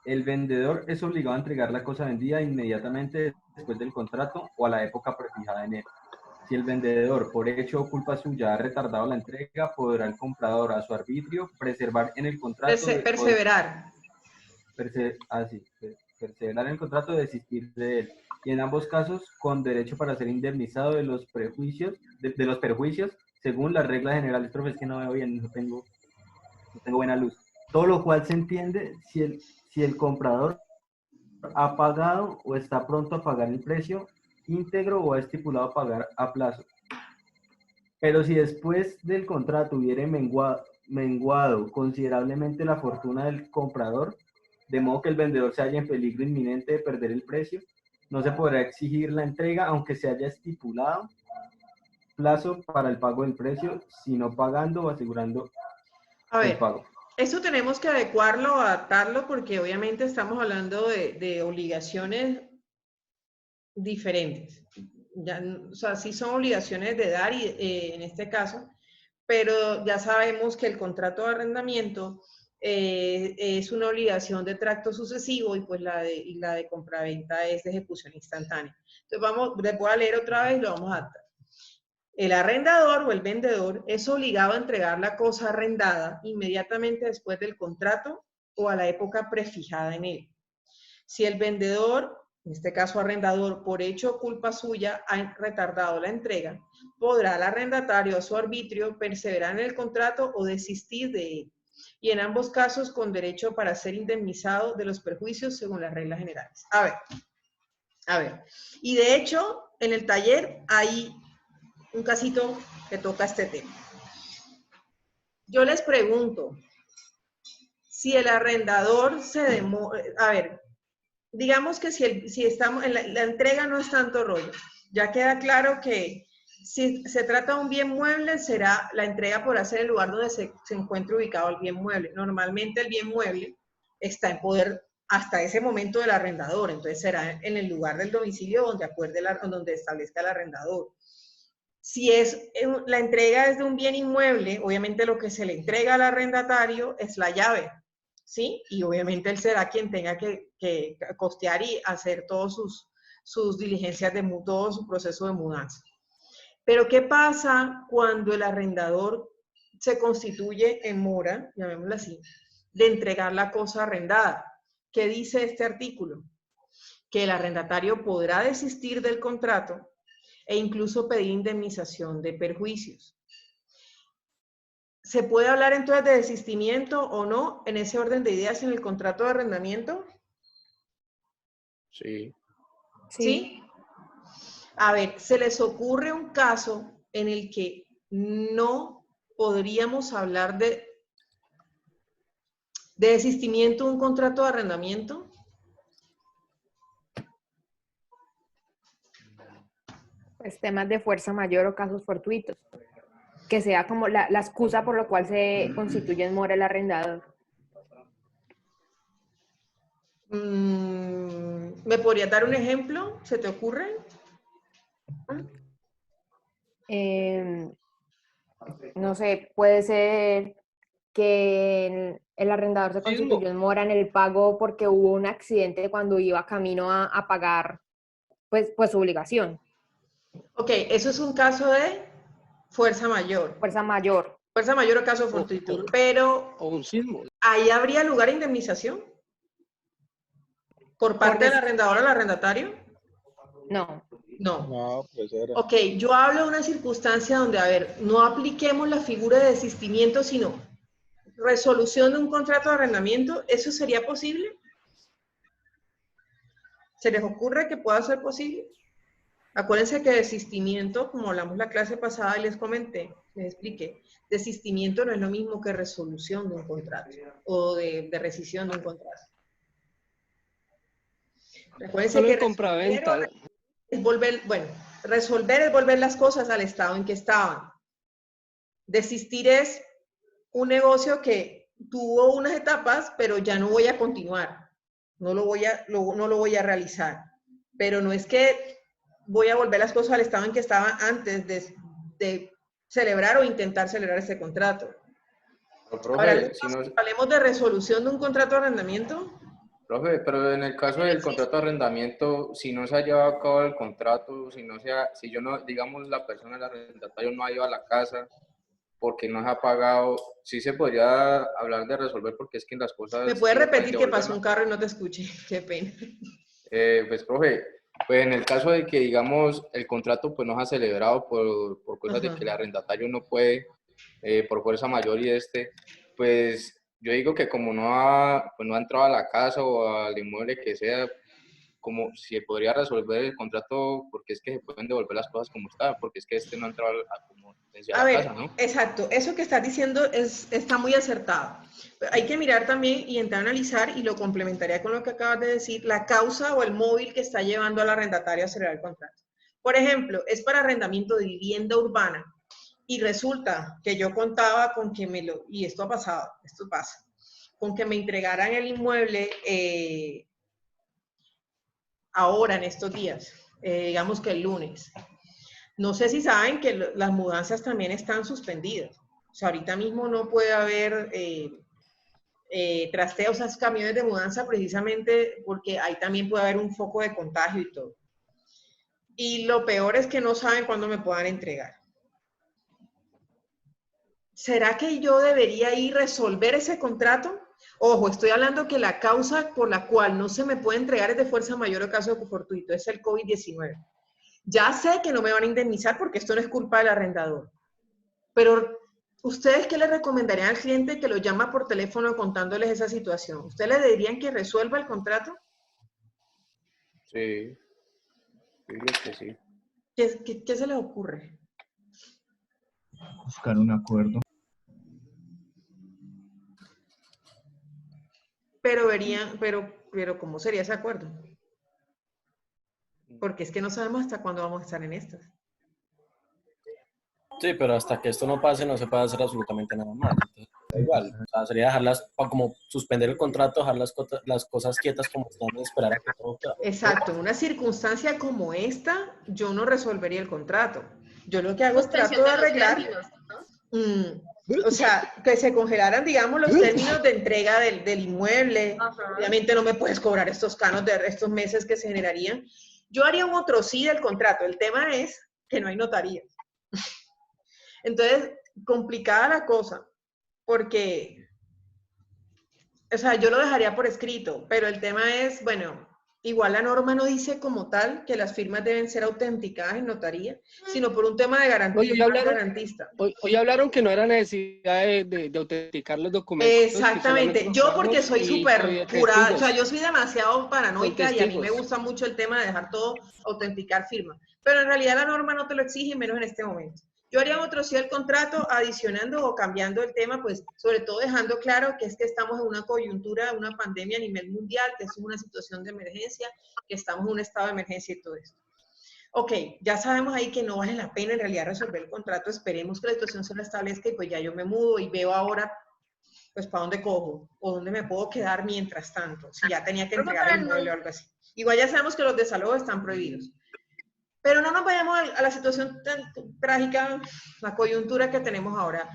El vendedor es obligado a entregar la cosa vendida inmediatamente después del contrato o a la época prefijada en él. Si el vendedor, por hecho o culpa suya, ha retardado la entrega, podrá el comprador, a su arbitrio, preservar en el contrato... Perseverar. Perseverar en el contrato de desistir de él. Y en ambos casos, con derecho para ser indemnizado de los perjuicios, según las reglas generales. Profe, es que no veo bien, no tengo buena luz. Todo lo cual se entiende si el comprador ha pagado o está pronto a pagar el precio íntegro o ha estipulado pagar a plazo. Pero si después del contrato hubiere menguado considerablemente la fortuna del comprador, de modo que el vendedor se halla en peligro inminente de perder el precio, no se podrá exigir la entrega aunque se haya estipulado plazo para el pago del precio, sino pagando o asegurando el pago. Eso tenemos que adecuarlo, adaptarlo, porque obviamente estamos hablando de obligaciones diferentes. Ya, o sea, sí son obligaciones de dar en este caso, pero ya sabemos que el contrato de arrendamiento es una obligación de tracto sucesivo y pues la de compraventa es de ejecución instantánea. Entonces les voy a leer otra vez y lo vamos a adaptar. El arrendador o el vendedor es obligado a entregar la cosa arrendada inmediatamente después del contrato o a la época prefijada en él. Si el vendedor, en este caso arrendador, por hecho o culpa suya ha retardado la entrega, podrá el arrendatario a su arbitrio perseverar en el contrato o desistir de él, y en ambos casos con derecho para ser indemnizado de los perjuicios según las reglas generales. A ver. Y de hecho, en el taller hay un casito que toca este tema. Yo les pregunto, si el arrendador se demora, a ver, digamos que si estamos en la entrega no es tanto rollo, ya queda claro que si se trata de un bien mueble, será la entrega por hacer el lugar donde se encuentra ubicado el bien mueble. Normalmente el bien mueble está en poder hasta ese momento del arrendador, entonces será en el lugar del domicilio donde establezca el arrendador. Si la entrega es de un bien inmueble, obviamente lo que se le entrega al arrendatario es la llave, ¿sí? Y obviamente él será quien tenga que costear y hacer todas sus diligencias, todo su proceso de mudanza. Pero ¿qué pasa cuando el arrendador se constituye en mora, llamémoslo así, de entregar la cosa arrendada? ¿Qué dice este artículo? Que el arrendatario podrá desistir del contrato e incluso pedir indemnización de perjuicios. ¿Se puede hablar entonces de desistimiento o no en ese orden de ideas en el contrato de arrendamiento? Sí. ¿Sí? A ver, ¿se les ocurre un caso en el que no podríamos hablar de ¿De desistimiento un contrato de arrendamiento? Pues temas de fuerza mayor o casos fortuitos. Que sea como la excusa por la cual se constituye en mora el arrendador. ¿Me podrías dar un ejemplo? ¿Se te ocurre? No sé, puede ser que el arrendador se constituyó en mora en el pago porque hubo un accidente cuando iba camino a pagar pues su obligación. Ok, eso es un caso de fuerza mayor. Fuerza mayor. Fuerza mayor o caso fortuito. Pero o un sismo. ¿ahí habría lugar a indemnización? ¿Por parte del arrendador al arrendatario? No. No. No, pues era. Ok, yo hablo de una circunstancia donde, a ver, no apliquemos la figura de desistimiento, sino resolución de un contrato de arrendamiento. ¿Eso sería posible? ¿Se les ocurre que pueda ser posible? Acuérdense que desistimiento, como hablamos la clase pasada y les comenté, les expliqué, desistimiento no es lo mismo que resolución de un contrato o de rescisión de un contrato. Recuérdense que compraventa. Es volver, bueno, resolver es volver las cosas al estado en que estaban. Desistir es un negocio que tuvo unas etapas, pero ya no voy a continuar. No lo voy a realizar. Pero no es que voy a volver las cosas al estado en que estaban antes de celebrar o intentar celebrar ese contrato. Pero, profe, ahora, hablemos de resolución de un contrato de arrendamiento. Profe, pero en el caso del contrato de arrendamiento, si no se ha llevado a cabo el contrato, si yo no, digamos, la persona, el arrendatario no ha ido a la casa porque no se ha pagado, sí se podría hablar de resolver porque es que las cosas... ¿Me puedes repetir que pasó un carro y no te escuché? Qué pena. Pues, profe, pues en el caso de que, digamos, el contrato pues no se ha celebrado por cosas de que el arrendatario no puede, por fuerza mayor y pues yo digo que como no ha entrado a la casa o al inmueble que sea, como si podría resolver el contrato porque es que se pueden devolver las cosas como está, porque es que no ha entrado como a la casa, ¿no? Exacto, eso que estás diciendo está muy acertado. Hay que mirar también y entrar a analizar, y lo complementaría con lo que acabas de decir, la causa o el móvil que está llevando al arrendatario a celebrar el contrato. Por ejemplo, es para arrendamiento de vivienda urbana y resulta que yo contaba con que y esto ha pasado, esto pasa, con que me entregaran el inmueble ahora en estos días, digamos que el lunes. No sé si saben que las mudanzas también están suspendidas. O sea, ahorita mismo no puede haber trasteos, o sea, camiones de mudanza precisamente porque ahí también puede haber un foco de contagio y todo. Y lo peor es que no saben cuándo me puedan entregar. ¿Será que yo debería ir a resolver ese contrato? Ojo, estoy hablando que la causa por la cual no se me puede entregar es de fuerza mayor o caso fortuito, es el COVID-19. Ya sé que no me van a indemnizar porque esto no es culpa del arrendador. Pero, ¿ustedes qué le recomendarían al cliente que lo llama por teléfono contándoles esa situación? ¿Ustedes le dirían que resuelva el contrato? Sí, yo creo que sí. ¿Qué se les ocurre? Buscar un acuerdo. Pero ¿cómo sería ese acuerdo? Porque es que no sabemos hasta cuándo vamos a estar en estas. Sí, pero hasta que esto no pase no se puede hacer absolutamente nada más. Entonces, da igual, o sea, sería dejarlas, como suspender el contrato, dejar las cosas quietas como están y esperar a que todo quede. Exacto, en una circunstancia como esta, yo no resolvería el contrato. Yo lo que hago es trato de arreglar... o sea, que se congelaran, digamos, los términos de entrega del inmueble. Obviamente no me puedes cobrar estos canos de estos meses que se generarían. Yo haría un otro sí del contrato. El tema es que no hay notarías. Entonces, complicada la cosa, porque, o sea, yo lo dejaría por escrito, pero el tema es, bueno, igual la norma no dice como tal que las firmas deben ser autenticadas en notaría, sino por un tema de garantista. Hoy hablaron que no era necesidad de autenticar los documentos. Exactamente. Yo porque soy súper pura, o sea, yo soy demasiado paranoica y a mí me gusta mucho el tema de dejar todo autenticar firma. Pero en realidad la norma no te lo exige, menos en este momento. Yo haría otro sí el contrato, adicionando o cambiando el tema, pues sobre todo dejando claro que es que estamos en una coyuntura, una pandemia a nivel mundial, que es una situación de emergencia, que estamos en un estado de emergencia y todo esto. Ok, ya sabemos ahí que no vale la pena en realidad resolver el contrato, esperemos que la situación se restablezca y pues ya yo me mudo y veo ahora pues para dónde cojo o dónde me puedo quedar mientras tanto, si ya tenía que entregar el inmueble o algo así. Igual ya sabemos que los desalojos están prohibidos. Pero no nos vayamos a la situación tan trágica, la coyuntura que tenemos ahora.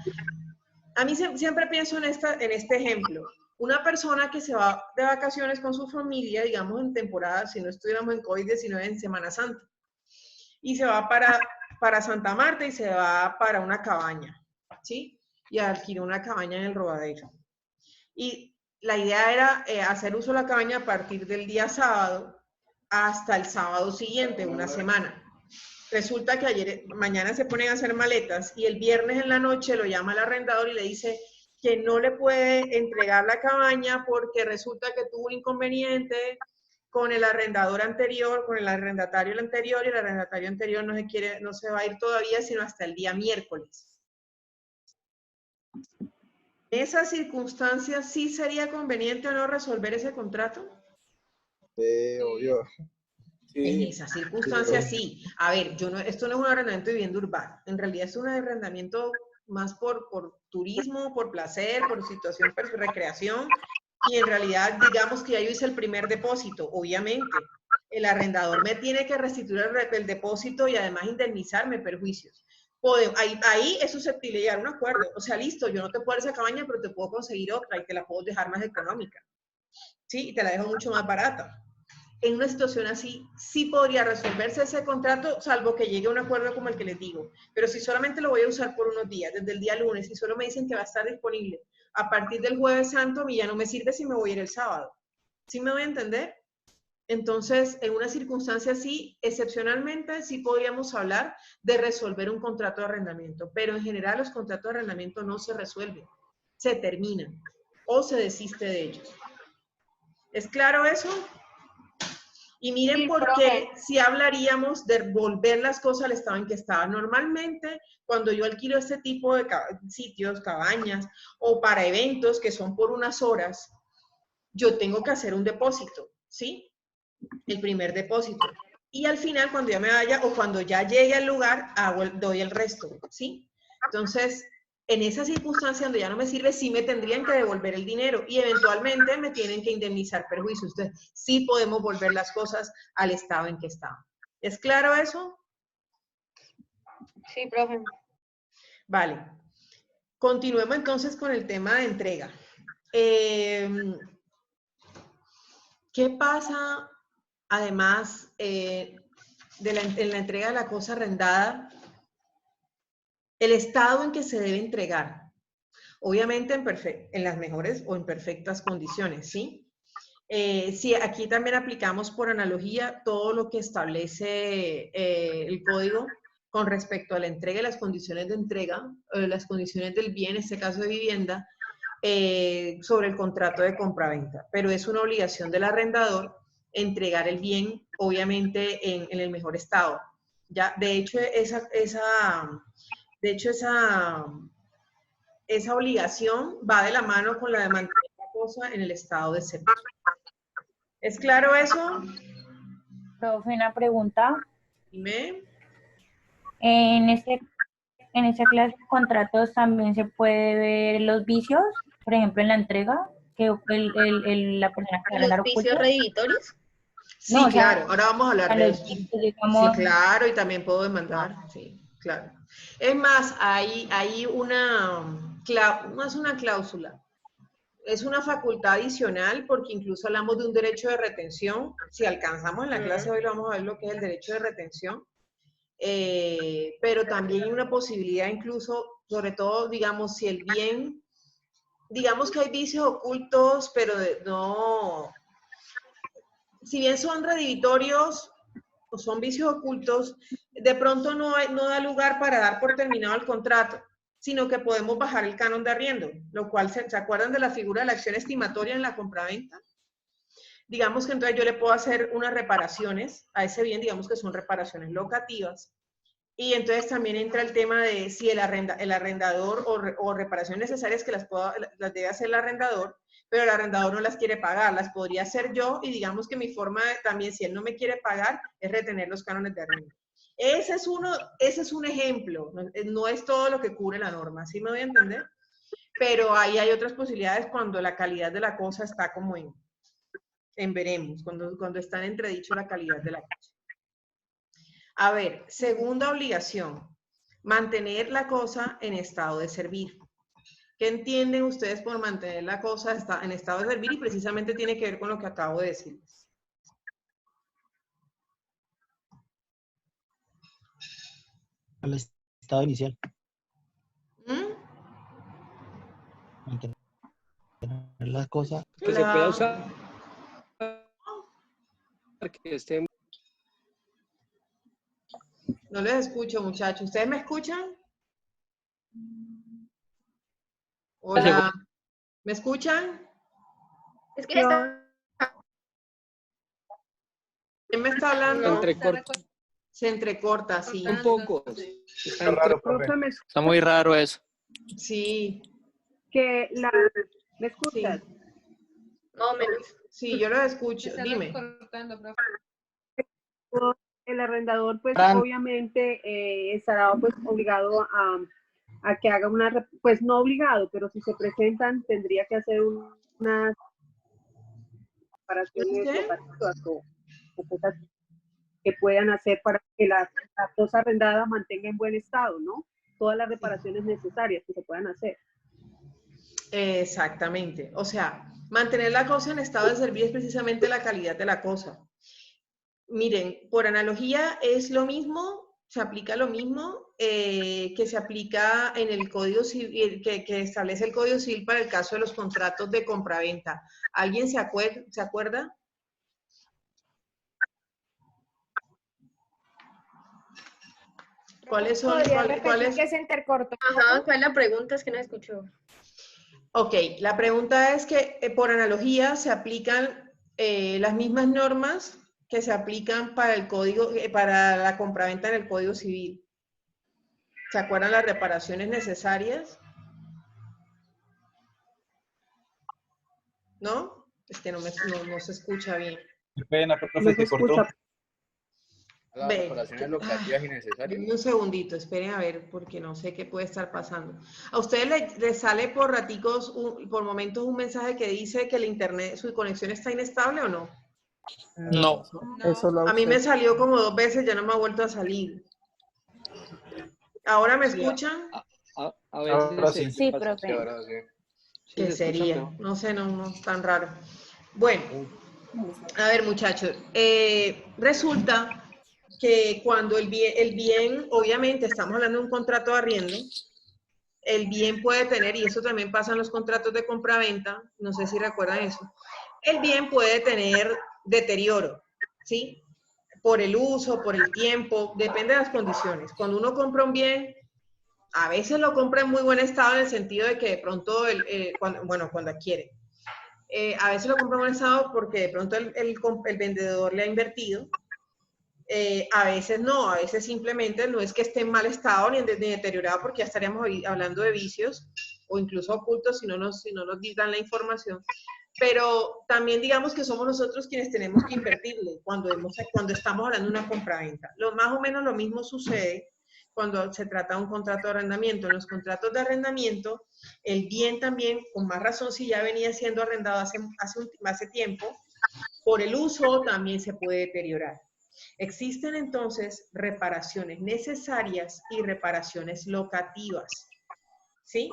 A mí siempre pienso en este ejemplo. Una persona que se va de vacaciones con su familia, digamos en temporada, si no estuviéramos en COVID-19, en Semana Santa, y se va para Santa Marta y se va para una cabaña, ¿sí? Y alquiló una cabaña en el Rodadero. Y la idea era hacer uso de la cabaña a partir del día sábado hasta el sábado siguiente, una semana. Resulta que mañana se ponen a hacer maletas y el viernes en la noche lo llama el arrendador y le dice que no le puede entregar la cabaña porque resulta que tuvo un inconveniente con el arrendador anterior, con el arrendatario anterior, y el arrendatario anterior no se va a ir todavía sino hasta el día miércoles. ¿En esas circunstancias sí sería conveniente o no resolver ese contrato? Obvio. En esas circunstancias sí. A ver, esto no es un arrendamiento de vivienda urbana. En realidad es un arrendamiento más por turismo, por placer, por situación, por recreación. Y en realidad, digamos que ya yo hice el primer depósito, obviamente. El arrendador me tiene que restituir el depósito y además indemnizarme perjuicios. Ahí es susceptible de llegar a un acuerdo. O sea, listo, yo no te puedo dar esa cabaña, pero te puedo conseguir otra y te la puedo dejar más económica. ¿Sí? Y te la dejo mucho más barata. En una situación así, sí podría resolverse ese contrato, salvo que llegue a un acuerdo como el que les digo. Pero si solamente lo voy a usar por unos días, desde el día lunes, y solo me dicen que va a estar disponible a partir del Jueves Santo, a mí ya no me sirve si me voy a ir el sábado. ¿Sí me voy a entender? Entonces, en una circunstancia así, excepcionalmente, sí podríamos hablar de resolver un contrato de arrendamiento. Pero en general, los contratos de arrendamiento no se resuelven, se terminan o se desiste de ellos. ¿Es claro eso? Y miren sí, por qué si hablaríamos de volver las cosas al estado en que estaban. Normalmente, cuando yo alquilo este tipo de sitios, cabañas, o para eventos que son por unas horas, yo tengo que hacer un depósito, ¿sí? El primer depósito. Y al final, cuando ya me vaya, o cuando ya llegue al lugar, doy el resto, ¿sí? Entonces, en esa circunstancia donde ya no me sirve, sí me tendrían que devolver el dinero y eventualmente me tienen que indemnizar perjuicios. Entonces, sí podemos volver las cosas al estado en que estaban. ¿Es claro eso? Sí, profe. Vale. Continuemos entonces con el tema de entrega. ¿Qué pasa, además, en la entrega de la cosa arrendada? El estado en que se debe entregar. Obviamente en las mejores o en perfectas condiciones, ¿sí? Sí, aquí también aplicamos por analogía todo lo que establece el código con respecto a la entrega y las condiciones de entrega, las condiciones del bien, en este caso de vivienda, sobre el contrato de compraventa. Pero es una obligación del arrendador entregar el bien, obviamente, en el mejor estado. Ya, de hecho, esa obligación va de la mano con la de mantener la cosa en el estado de servicio. ¿Es claro eso? Profe, una pregunta. Dime. En esta clase de contratos también se puede ver los vicios, por ejemplo, en la entrega, que la persona que ¿Los vicios redivitorios? Sí, no, claro, o sea, ahora vamos a hablar de eso. Digamos, sí, claro, y también puedo demandar, sí, claro. Es más, hay no es una cláusula, es una facultad adicional porque incluso hablamos de un derecho de retención. Si alcanzamos en la clase hoy vamos a ver lo que es el derecho de retención, pero también hay una posibilidad incluso, sobre todo, digamos, si el bien, digamos que hay vicios ocultos, pero no, si bien son redivitorios o son vicios ocultos, de pronto no da lugar para dar por terminado el contrato, sino que podemos bajar el canon de arriendo, lo cual, ¿se acuerdan de la figura de la acción estimatoria en la compraventa? Digamos que entonces yo le puedo hacer unas reparaciones a ese bien, digamos que son reparaciones locativas, Y entonces también entra el tema de si el arrendador o reparaciones necesarias que las debe hacer el arrendador, pero el arrendador no las quiere pagar, las podría hacer yo y digamos que mi forma también, si él no me quiere pagar, es retener los cánones de arriendo. Ese es un ejemplo, no es todo lo que cubre la norma, ¿sí me voy a entender? Pero ahí hay otras posibilidades cuando la calidad de la cosa está como en veremos, cuando está en entredicho la calidad de la cosa. A ver, segunda obligación, mantener la cosa en estado de servir. ¿Qué entienden ustedes por mantener la cosa en estado de servir? Y precisamente tiene que ver con lo que acabo de decirles. Al estado inicial. Mantener la cosa. Que se pueda usar. Que esté... No les escucho, muchachos. ¿Ustedes me escuchan? Hola. ¿Me escuchan? Es que ¿Quién me está hablando? Se entrecorta, sí. Un poco. Está muy raro eso. Sí. ¿Me escuchas? Sí. No, menos. Sí, yo lo escucho. Dime. El arrendador, pues, obviamente estará, pues, obligado a que haga una, pues, no obligado, pero si se presentan, tendría que hacer unas reparaciones que puedan hacer para que la cosa arrendada mantenga en buen estado, ¿no? Todas las reparaciones necesarias que se puedan hacer. Exactamente. O sea, mantener la cosa en estado de servir es precisamente la calidad de la cosa. Miren, por analogía es lo mismo, se aplica lo mismo que se aplica en el Código Civil, que establece el Código Civil para el caso de los contratos de compraventa. ¿Alguien se acuerda? ¿Cuáles son? ¿Cuáles? Que se intercortó. Ajá, ¿cuál es la pregunta? Es que no escuchó. Ok, la pregunta es que por analogía se aplican las mismas normas que se aplican para el código, para la compraventa en el Código Civil. ¿Se acuerdan las reparaciones necesarias? ¿No? Es que no se escucha bien. Qué pena, profe, se cortó. Las reparaciones locativas y necesarias. Un segundito, esperen a ver, porque no sé qué puede estar pasando. ¿A ustedes les sale por raticos, por momentos, un mensaje que dice que el internet, su conexión está inestable o no? No. A mí me salió como 2 veces, ya no me ha vuelto a salir. ¿Ahora me escuchan? A veces sí, profe. ¿Qué sería? No sé, no es tan raro. Bueno, a ver, muchachos, resulta que cuando el bien, obviamente estamos hablando de un contrato de arriendo, el bien puede tener, y eso también pasa en los contratos de compraventa, no sé si recuerdan eso, el bien puede tener deterioro, ¿sí? Por el uso, por el tiempo, depende de las condiciones. Cuando uno compra un bien, a veces lo compra en muy buen estado en el sentido de que de pronto, cuando adquiere. A veces lo compra en buen estado porque de pronto el vendedor le ha invertido. A veces no, a veces simplemente no es que esté en mal estado ni deteriorado, porque ya estaríamos hablando de vicios o incluso ocultos si no nos dan la información. Pero también digamos que somos nosotros quienes tenemos que invertirle cuando estamos hablando de una compraventa. Más o menos lo mismo sucede cuando se trata de un contrato de arrendamiento. En los contratos de arrendamiento, el bien también, con más razón si ya venía siendo arrendado hace tiempo, por el uso también se puede deteriorar. Existen entonces reparaciones necesarias y reparaciones locativas. ¿Sí?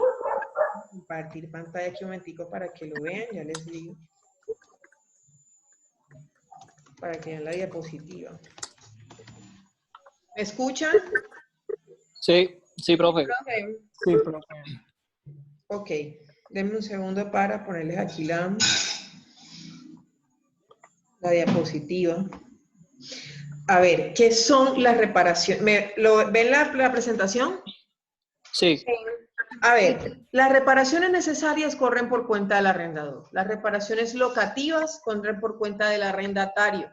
Compartir pantalla aquí un momentico para que lo vean, ya les digo. Para que vean la diapositiva. ¿Me escuchan? Sí, profe. Sí, profe. Ok, denme un segundo para ponerles aquí la diapositiva. A ver, ¿qué son las reparaciones? ¿Ven la presentación? Sí. A ver, las reparaciones necesarias corren por cuenta del arrendador. Las reparaciones locativas corren por cuenta del arrendatario.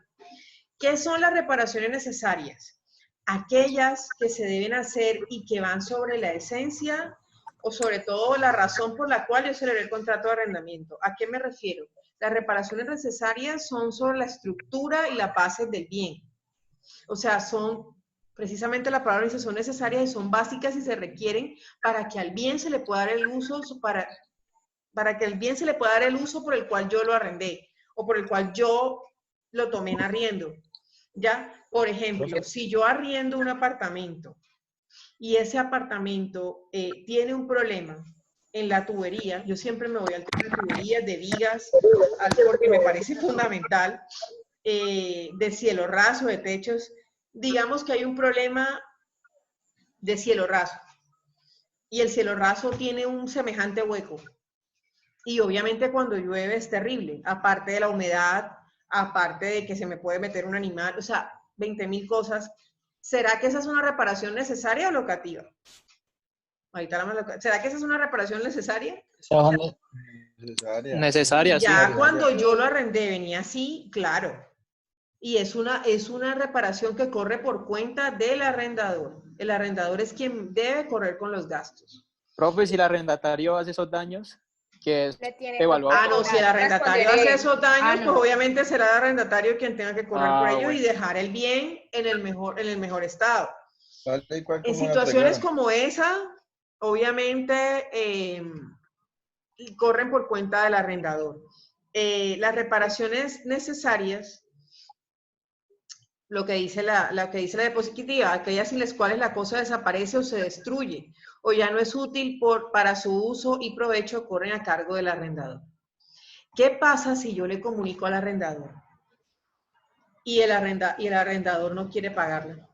¿Qué son las reparaciones necesarias? aquellas que se deben hacer y que van sobre la esencia o sobre todo la razón por la cual yo celebré el contrato de arrendamiento. ¿A qué me refiero? Las reparaciones necesarias son sobre la estructura y las bases del bien. O sea, son, precisamente la palabra dice, son necesarias y son básicas y se requieren para que al bien se le pueda dar el uso, para que el bien se le pueda dar el uso por el cual yo lo arrendé o por el cual yo lo tomé en arriendo. ¿Ya? Por ejemplo, si yo arriendo un apartamento y ese apartamento tiene un problema en la tubería, yo siempre me voy al tema de tuberías, de vigas, porque me parece fundamental, de cielo raso, de techos. Digamos que hay un problema de cielo raso y el cielo raso tiene un semejante hueco. Y obviamente cuando llueve es terrible, aparte de la humedad, aparte de que se me puede meter un animal, o sea, 20.000 cosas. ¿Será que esa es una reparación necesaria o locativa? ¿Será que esa es una reparación necesaria? Necesaria, ya sí. Cuando yo lo arrendé venía así, claro. Y es una reparación que corre por cuenta del arrendador. El arrendador es quien debe correr con los gastos. Profe, si el arrendatario hace esos daños, que es evaluado. No, si el arrendatario hace esos daños, pues obviamente será el arrendatario quien tenga que correr por ello y dejar el bien en el mejor estado. En situaciones como esa, obviamente corren por cuenta del arrendador. Las reparaciones necesarias, lo que dice la diapositiva, aquellas sin las cuales la cosa desaparece o se destruye, o ya no es útil para su uso y provecho, corren a cargo del arrendador. ¿Qué pasa si yo le comunico al arrendador y el arrendador no quiere pagarla?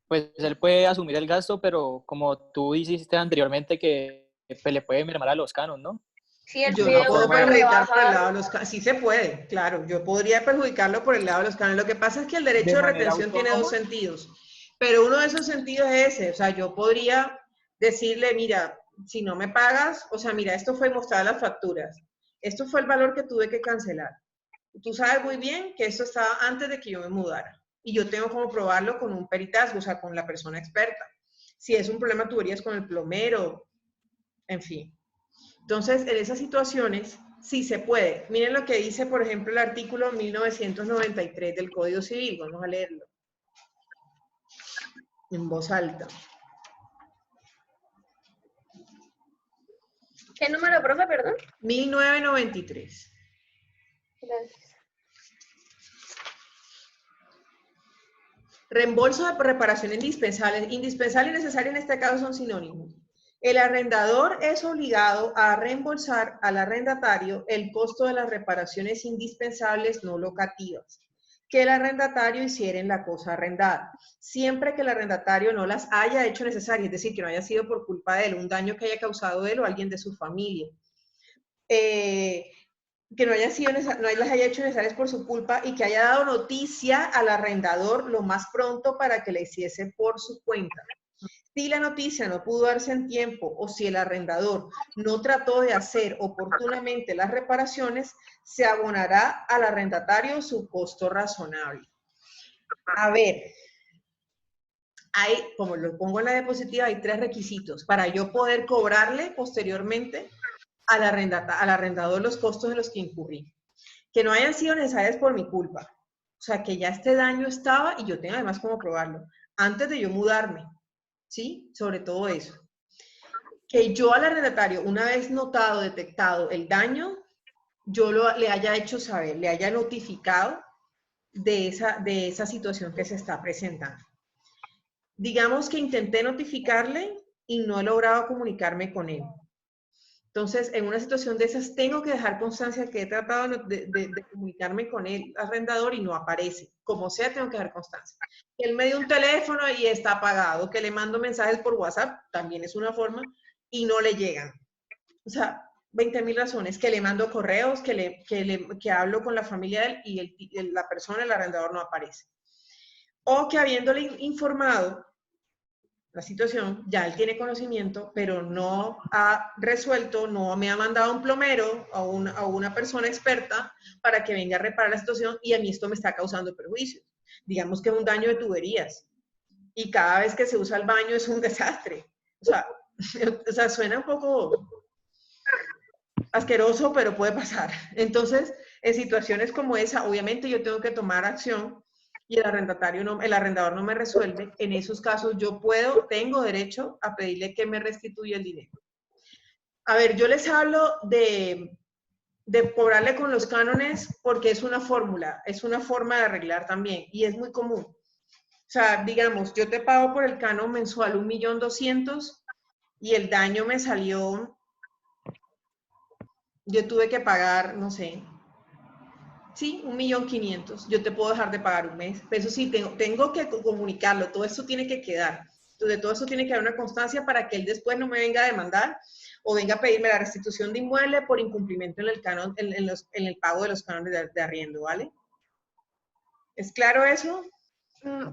Pues él puede asumir el gasto, pero como tú dijiste anteriormente que pues, le puede mermar a los canos, ¿no? Sí, yo no puedo perjudicar por el lado de los canos. Sí se puede, claro. Yo podría perjudicarlo por el lado de los canos. Lo que pasa es que el derecho de retención tiene dos sentidos. Pero uno de esos sentidos es ese. O sea, yo podría decirle, mira, si no me pagas, o sea, mira, esto fue mostrar las facturas. Esto fue el valor que tuve que cancelar. Tú sabes muy bien que esto estaba antes de que yo me mudara. Y yo tengo como probarlo con un peritazgo, o sea, con la persona experta. Si es un problema de tuberías con el plomero, en fin. Entonces, en esas situaciones, sí se puede. Miren lo que dice, por ejemplo, el artículo 1993 del Código Civil. Vamos a leerlo en voz alta. ¿Qué número, profe, perdón? 1993. Gracias. Reembolso de reparaciones indispensables. Indispensable y necesario en este caso son sinónimos. El arrendador es obligado a reembolsar al arrendatario el costo de las reparaciones indispensables no locativas que el arrendatario hiciera en la cosa arrendada, siempre que el arrendatario no las haya hecho necesarias, es decir, que no haya sido por culpa de él, un daño que haya causado él o alguien de su familia. Que no las haya hecho necesarias por su culpa y que haya dado noticia al arrendador lo más pronto para que la hiciese por su cuenta. Si la noticia no pudo darse en tiempo o si el arrendador no trató de hacer oportunamente las reparaciones, se abonará al arrendatario su costo razonable. A ver, como lo pongo en la diapositiva, hay 3 requisitos para yo poder cobrarle posteriormente al arrendador los costos de los que incurrí. Que no hayan sido necesarias por mi culpa. O sea, que ya este daño estaba y yo tengo además cómo probarlo. Antes de yo mudarme. ¿Sí? Sobre todo eso. Que yo al arrendatario, una vez notado, detectado el daño, yo le haya hecho saber, le haya notificado de esa situación que se está presentando. Digamos que intenté notificarle y no he logrado comunicarme con él. Entonces, en una situación de esas, tengo que dejar constancia que he tratado de comunicarme con el arrendador y no aparece. Como sea, tengo que dejar constancia. Que él me dio un teléfono y está apagado, que le mando mensajes por WhatsApp, también es una forma, y no le llegan. O sea, 20.000 razones. Que le mando correos, que hablo con la familia de él y la persona, el arrendador, no aparece. O que habiéndole informado la situación, ya él tiene conocimiento, pero no ha resuelto, no me ha mandado un plomero o una persona experta para que venga a reparar la situación y a mí esto me está causando perjuicios. digamos que es un daño de tuberías. Y cada vez que se usa el baño es un desastre. O sea, suena un poco asqueroso, pero puede pasar. Entonces, en situaciones como esa, obviamente yo tengo que tomar acción y el arrendador no me resuelve. En esos casos yo tengo derecho a pedirle que me restituya el dinero. A ver, yo les hablo de cobrarle con los cánones porque es una fórmula, es una forma de arreglar también y es muy común. O sea, digamos, yo te pago por el canon mensual 1.200.000 y el daño me salió, yo tuve que pagar, no sé, sí, 1.500.000. Yo te puedo dejar de pagar un mes. Pero eso sí, tengo que comunicarlo, todo eso tiene que quedar. Entonces, de todo eso tiene que haber una constancia para que él después no me venga a demandar o venga a pedirme la restitución de inmueble por incumplimiento en el canon, en el pago de los cánones de arriendo, ¿vale? ¿Es claro eso?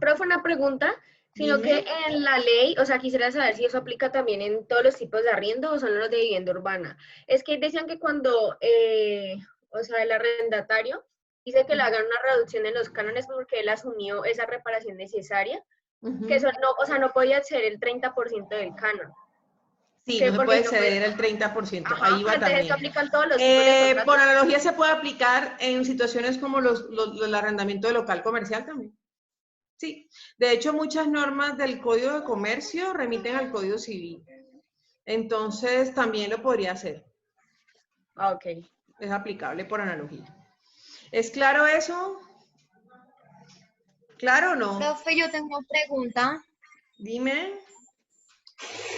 Profe, una pregunta, sino Dime. que en la ley, o sea, quisiera saber si eso aplica también en todos los tipos de arriendo o solo los de vivienda urbana. Es que decían que cuando, o sea, el arrendatario dice que le hagan una reducción en los cánones porque él asumió esa reparación necesaria, que eso no, o sea, no podía ser el 30% del canon. Sí, no se puede exceder el 30%. Ajá, ahí va también. ¿eso aplican todos los tipos de contratos? Por analogía se puede aplicar en situaciones como el arrendamiento de local comercial también. Sí, de hecho muchas normas del Código de Comercio remiten al Código Civil. Entonces también lo podría hacer. Ok. Es aplicable por analogía. ¿Es claro eso? ¿Claro o no? Profe, yo tengo una pregunta. Dime.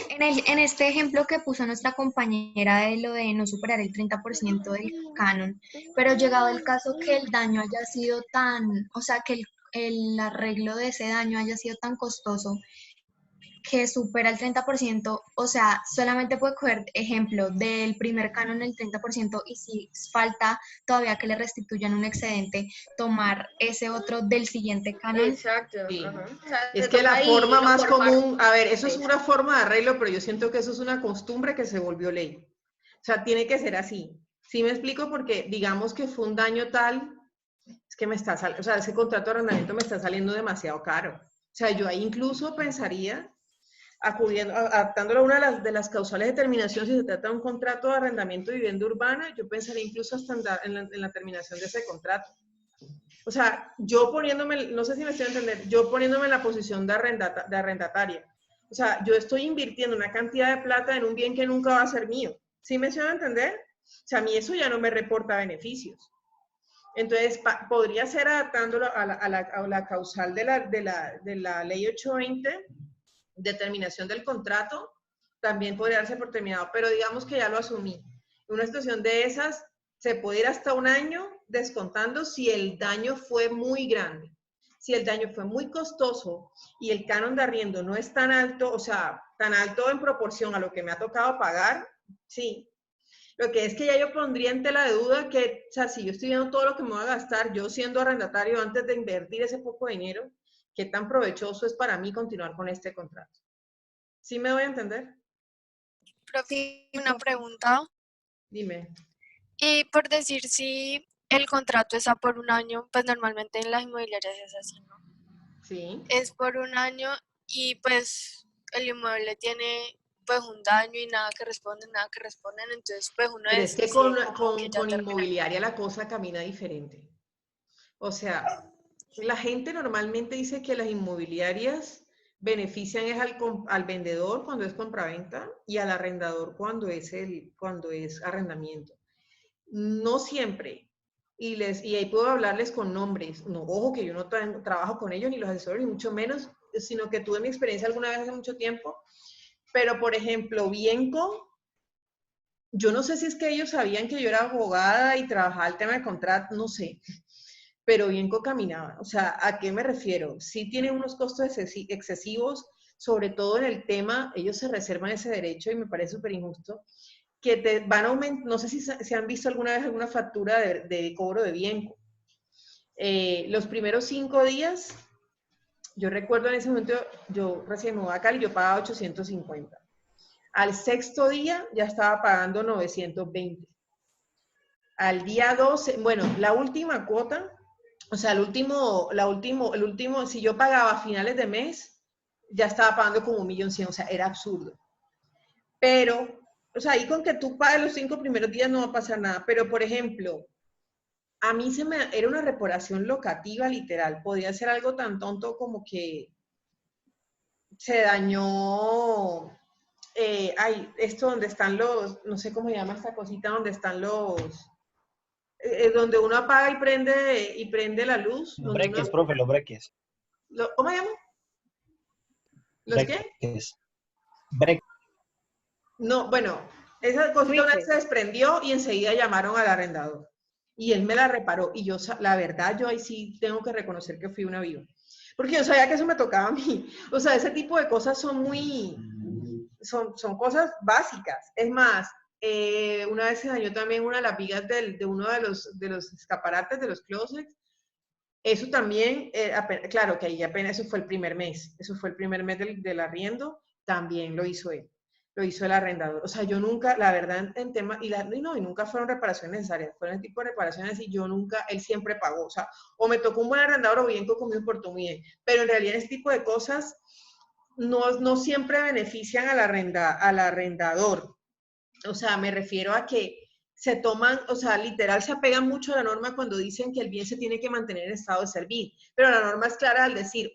En este ejemplo que puso nuestra compañera de lo de no superar el 30% del canon, pero llegado el caso que el daño haya sido tan, o sea, que el arreglo de ese daño haya sido tan costoso que supera el 30%, o sea, solamente puede coger ejemplo del primer canon el 30% y si falta todavía que le restituyan un excedente, tomar ese otro del siguiente canon. Exacto. Sí. Ajá. O sea, Es que la forma más común, a ver, eso es Sí. una forma de arreglo, pero yo siento que eso es una costumbre que se volvió ley. O sea, tiene que ser así. ¿Sí me explico? Porque digamos que fue un daño tal, es que o sea, ese contrato de arrendamiento me está saliendo demasiado caro. O sea, yo ahí incluso pensaría adaptándolo a una de las causales de terminación, si se trata de un contrato de arrendamiento de vivienda urbana, yo pensaría incluso hasta en la terminación de ese contrato. O sea, yo poniéndome, no sé si me estoy entendiendo, yo poniéndome en la posición de arrendataria. O sea, yo estoy invirtiendo una cantidad de plata en un bien que nunca va a ser mío. ¿Sí me estoy a entender? O sea, a mí eso ya no me reporta beneficios. Entonces, podría ser adaptándolo a la causal de la ley 820, determinación del contrato, también podría darse por terminado, pero digamos que ya lo asumí. En una situación de esas, se puede ir hasta un año descontando si el daño fue muy grande. Si el daño fue muy costoso y el canon de arriendo no es tan alto, o sea, tan alto en proporción a lo que me ha tocado pagar, sí. Lo que es que ya yo pondría en tela de duda que, o sea, si yo estoy viendo todo lo que me voy a gastar, yo siendo arrendatario, antes de invertir ese poco dinero, ¿qué tan provechoso es para mí continuar con este contrato? ¿Sí me doy a entender? Profe, una pregunta. Dime. Y por decir, si el contrato está por un año, pues normalmente en las inmobiliarias es así, ¿no? Sí. Es por un año y pues el inmueble tiene pues un daño y nada que responden, entonces pues uno Pero es que con ya inmobiliaria la cosa camina diferente. O sea, la gente normalmente dice que las inmobiliarias benefician es al vendedor cuando es compraventa y al arrendador cuando es arrendamiento. No siempre. Y ahí puedo hablarles con nombres. No, ojo que yo no trabajo con ellos, ni los asesores, ni mucho menos, sino que tuve mi experiencia alguna vez hace mucho tiempo. Pero, por ejemplo, Bienco, yo no sé si es que ellos sabían que yo era abogada y trabajaba el tema de contrato, no sé. Pero Bienco caminaba. O sea, ¿a qué me refiero? Sí tienen unos costos excesivos, sobre todo en el tema, ellos se reservan ese derecho y me parece súper injusto, que te van a aumentar, no sé si han visto alguna vez alguna factura de cobro de Bienco. Los primeros 5 días, yo recuerdo en ese momento, yo recién me mudé a Cali, yo pagaba 850. Al 6º día ya estaba pagando 920. Al día 12, bueno, la última cuota O sea, el último, si yo pagaba a finales de mes, ya estaba pagando como 1.100.000, o sea, era absurdo. Pero, o sea, ahí con que tú pagues los 5 primeros días no va a pasar nada. Pero, por ejemplo, a mí era una reparación locativa literal. Podía ser algo tan tonto como que se dañó, esto donde están los, no sé cómo se llama esta cosita, donde están los... donde uno apaga y prende la luz. Los breques, profe, los breques. ¿Cómo se llama? ¿Los qué? Breques. No, bueno, esa cosita una vez se desprendió y enseguida llamaron al arrendador. Y él me la reparó. Y yo, la verdad, yo ahí sí tengo que reconocer que fui una viva. Porque yo sabía que eso me tocaba a mí. O sea, ese tipo de cosas son son cosas básicas. Es más, una vez se dañó también una de las vigas de uno de los escaparates, de los closets. Eso también, claro que ahí apenas, eso fue el primer mes. Eso fue el primer mes del arriendo, también lo hizo él. Lo hizo el arrendador. O sea, yo nunca, la verdad, en tema, y nunca fueron reparaciones necesarias, fueron el tipo de reparaciones y yo nunca, él siempre pagó. O sea, o me tocó un buen arrendador o bien que conmigo portó muy bien. Pero en realidad ese tipo de cosas no siempre benefician al arrendador. O sea, me refiero a que se toman, o sea, literal se apegan mucho a la norma cuando dicen que el bien se tiene que mantener en estado de servir, pero la norma es clara al decir,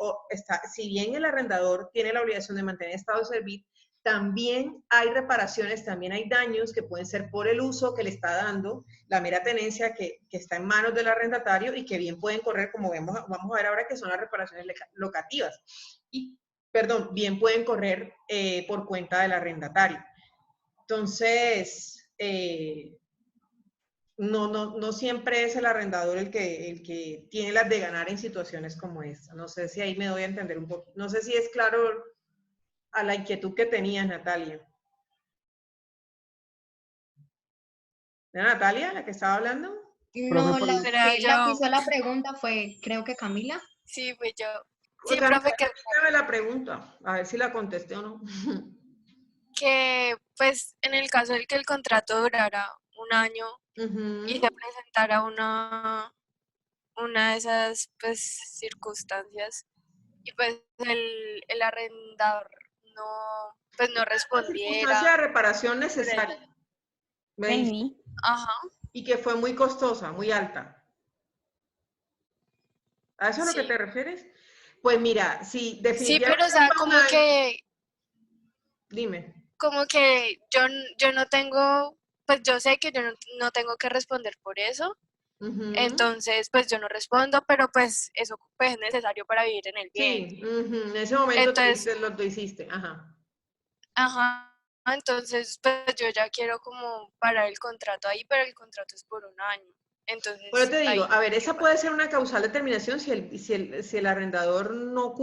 si bien el arrendador tiene la obligación de mantener en estado de servir, también hay reparaciones, también hay daños que pueden ser por el uso que le está dando, la mera tenencia que está en manos del arrendatario y que bien pueden correr, como vamos a ver ahora, que son las reparaciones locativas. Y, perdón, bien pueden correr por cuenta del arrendatario. Entonces, no siempre es el arrendador el que tiene las de ganar en situaciones como esta. No sé si ahí me doy a entender un poco. No sé si es claro a la inquietud que tenías, Natalia. ¿Era Natalia la que estaba hablando? No, la que hizo la pregunta fue, creo que Camila. Sí, fue yo. Sí, Oiga, profe, que... la pregunta, a ver si la contesté o no. Que, pues, en el caso de que el contrato durara un año y se presentara una de esas, pues, circunstancias y, pues, el arrendador no respondiera. Circunstancia de reparación necesaria. Ajá. Y que fue muy costosa, muy alta. ¿A eso es lo que te refieres? Pues mira, sí, definitivamente. Sí, pero o sea, como que... Dime. Como que yo no tengo, pues yo sé que yo no tengo que responder por eso. Entonces, pues yo no respondo, pero pues eso pues, es necesario para vivir en el bien. Sí, en ese momento entonces, lo hiciste, Ajá, entonces pues yo ya quiero como parar el contrato ahí, pero el contrato es por un año. Entonces, pero te digo, a ver, esa puede ser una causal de terminación si el arrendador no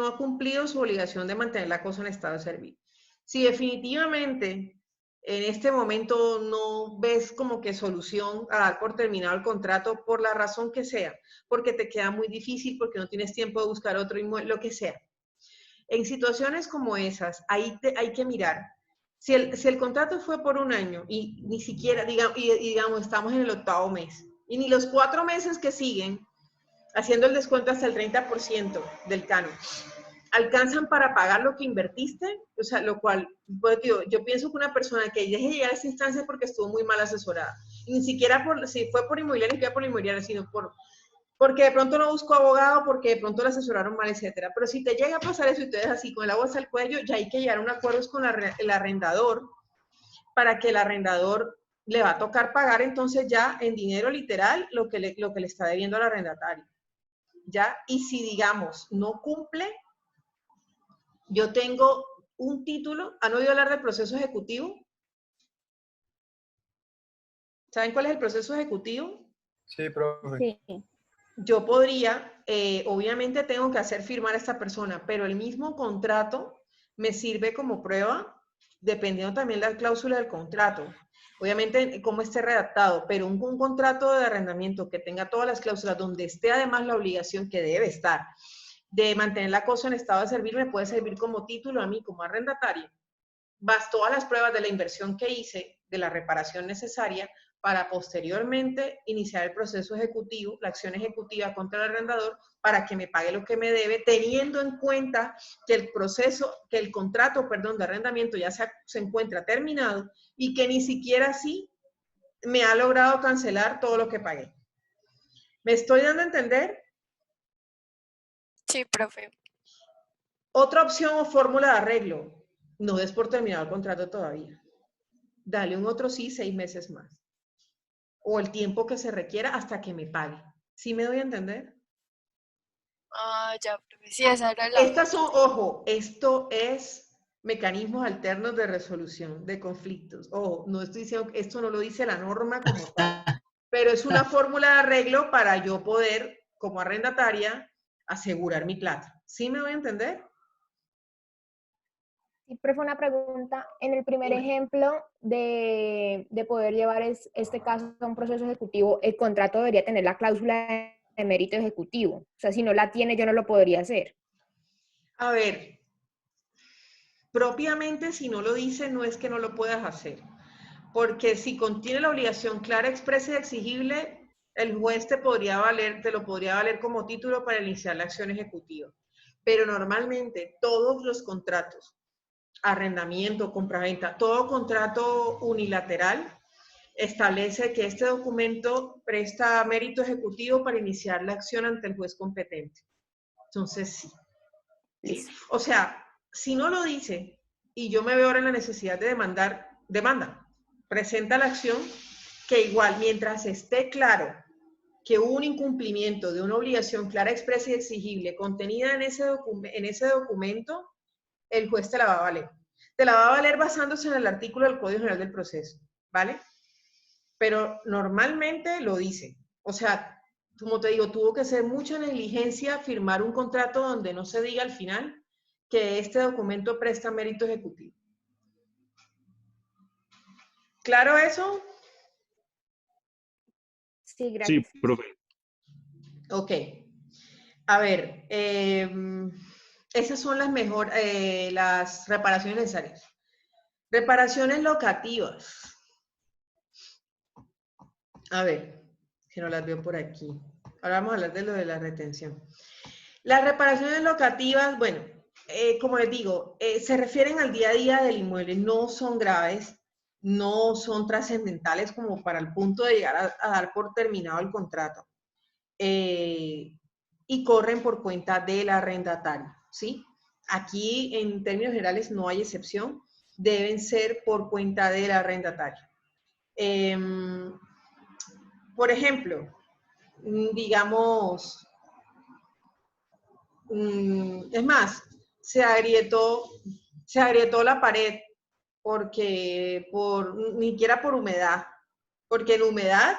ha cumplido su obligación de mantener la cosa en estado de servicio. Si definitivamente en este momento no ves como que solución a dar por terminado el contrato por la razón que sea, porque te queda muy difícil, porque no tienes tiempo de buscar otro inmueble, lo que sea. En situaciones como esas, ahí hay que mirar. Si el contrato fue por un año y ni siquiera, digamos, estamos en el 8º mes, y ni los 4 meses que siguen, haciendo el descuento hasta el 30% del canon, alcanzan para pagar lo que invertiste, o sea, lo cual, pues, yo pienso que una persona que deje llegar a esa instancia es porque estuvo muy mal asesorada, y ni siquiera si fue por inmobiliaria, ni siquiera por inmobiliaria, sino porque de pronto no buscó abogado, porque de pronto le asesoraron mal, etcétera. Pero si te llega a pasar eso y te dejas así con el agua hasta el cuello, ya hay que llegar a un acuerdo con el arrendador, para que el arrendador le va a tocar pagar entonces ya en dinero literal lo que le está debiendo al arrendatario. ¿Ya? Y si, digamos, no cumple, yo tengo un título. ¿Han oído hablar del proceso ejecutivo? ¿Saben cuál es el proceso ejecutivo? Sí, profe. Sí. Yo podría, obviamente tengo que hacer firmar a esta persona, pero el mismo contrato me sirve como prueba, dependiendo también de la cláusula del contrato. Obviamente, cómo esté redactado, pero un contrato de arrendamiento que tenga todas las cláusulas, donde esté además la obligación que debe estar de mantener la cosa en estado de servir, me puede servir como título a mí, como arrendatario. Más todas las pruebas de la inversión que hice, de la reparación necesaria, para posteriormente iniciar el proceso ejecutivo, la acción ejecutiva contra el arrendador para que me pague lo que me debe, teniendo en cuenta que el contrato, perdón, de arrendamiento ya se encuentra terminado y que ni siquiera así me ha logrado cancelar todo lo que pagué. ¿Me estoy dando a entender? Sí, profe. Otra opción o fórmula de arreglo, no des por terminado el contrato todavía. Dale un otro sí 6 meses más. O el tiempo que se requiera hasta que me pague. ¿Sí me doy a entender? Ah, ya, profe. Sí, esa era la... Estas son, ojo, esto es mecanismos alternos de resolución de conflictos. Ojo, no estoy diciendo que esto no lo dice la norma como tal, pero es una fórmula de arreglo para yo poder, como arrendataria, asegurar mi plata. ¿Sí me doy a entender? Sí, profe, una pregunta. En el primer ejemplo de poder llevar este caso a un proceso ejecutivo, el contrato debería tener la cláusula de mérito ejecutivo. O sea, si no la tiene, yo no lo podría hacer. A ver, propiamente si no lo dice, no es que no lo puedas hacer. Porque si contiene la obligación clara, expresa y exigible, el juez te lo podría valer como título para iniciar la acción ejecutiva. Pero normalmente todos los contratos, arrendamiento, compraventa, todo contrato unilateral establece que este documento presta mérito ejecutivo para iniciar la acción ante el juez competente. Entonces, sí. O sea, si no lo dice y yo me veo ahora en la necesidad de demanda, presenta la acción que igual, mientras esté claro que hubo un incumplimiento de una obligación clara, expresa y exigible contenida en ese documento, el juez te la va a valer. Te la va a valer basándose en el artículo del Código General del Proceso, ¿vale? Pero normalmente lo dice. O sea, como te digo, tuvo que ser mucha negligencia firmar un contrato donde no se diga al final que este documento presta mérito ejecutivo. ¿Claro eso? Sí, gracias. Sí, profe. Ok. A ver, esas son las reparaciones necesarias. Reparaciones locativas. A ver, que no las veo por aquí. Ahora vamos a hablar de lo de la retención. Las reparaciones locativas, bueno, como les digo, se refieren al día a día del inmueble, no son graves, no son trascendentales como para el punto de llegar a dar por terminado el contrato. Y corren por cuenta del arrendatario, ¿sí? Aquí, en términos generales, no hay excepción, deben ser por cuenta del arrendatario. Por ejemplo, digamos, es más, se agrietó la pared porque ni siquiera por humedad, porque en humedad,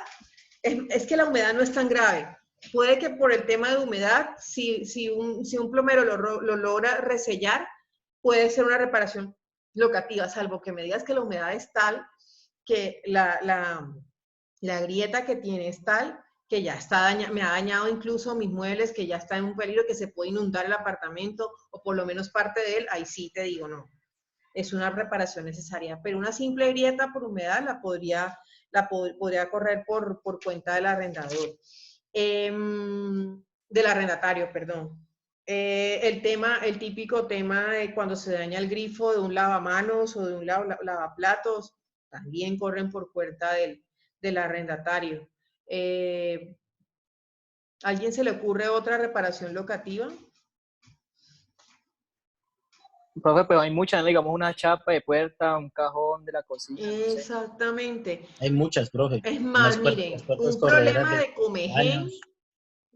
es que la humedad no es tan grave. Puede que por el tema de humedad, si un plomero lo logra resellar, puede ser una reparación locativa, salvo que me digas que la humedad es tal, que la grieta que tiene es tal, que ya está me ha dañado incluso mis muebles, que ya está en un peligro, que se puede inundar el apartamento, o por lo menos parte de él, ahí sí te digo no. Es una reparación necesaria, pero una simple grieta por humedad podría correr por cuenta del arrendador. Del arrendatario, perdón. El típico tema de cuando se daña el grifo de un lavamanos o de un lavaplatos, también corren por cuenta del arrendatario. ¿Alguien se le ocurre otra reparación locativa? Profe, pero hay muchas, digamos una chapa de puerta, un cajón de la cocina. Exactamente. No sé. Hay muchas, profe. Es más, miren, un problema de comején.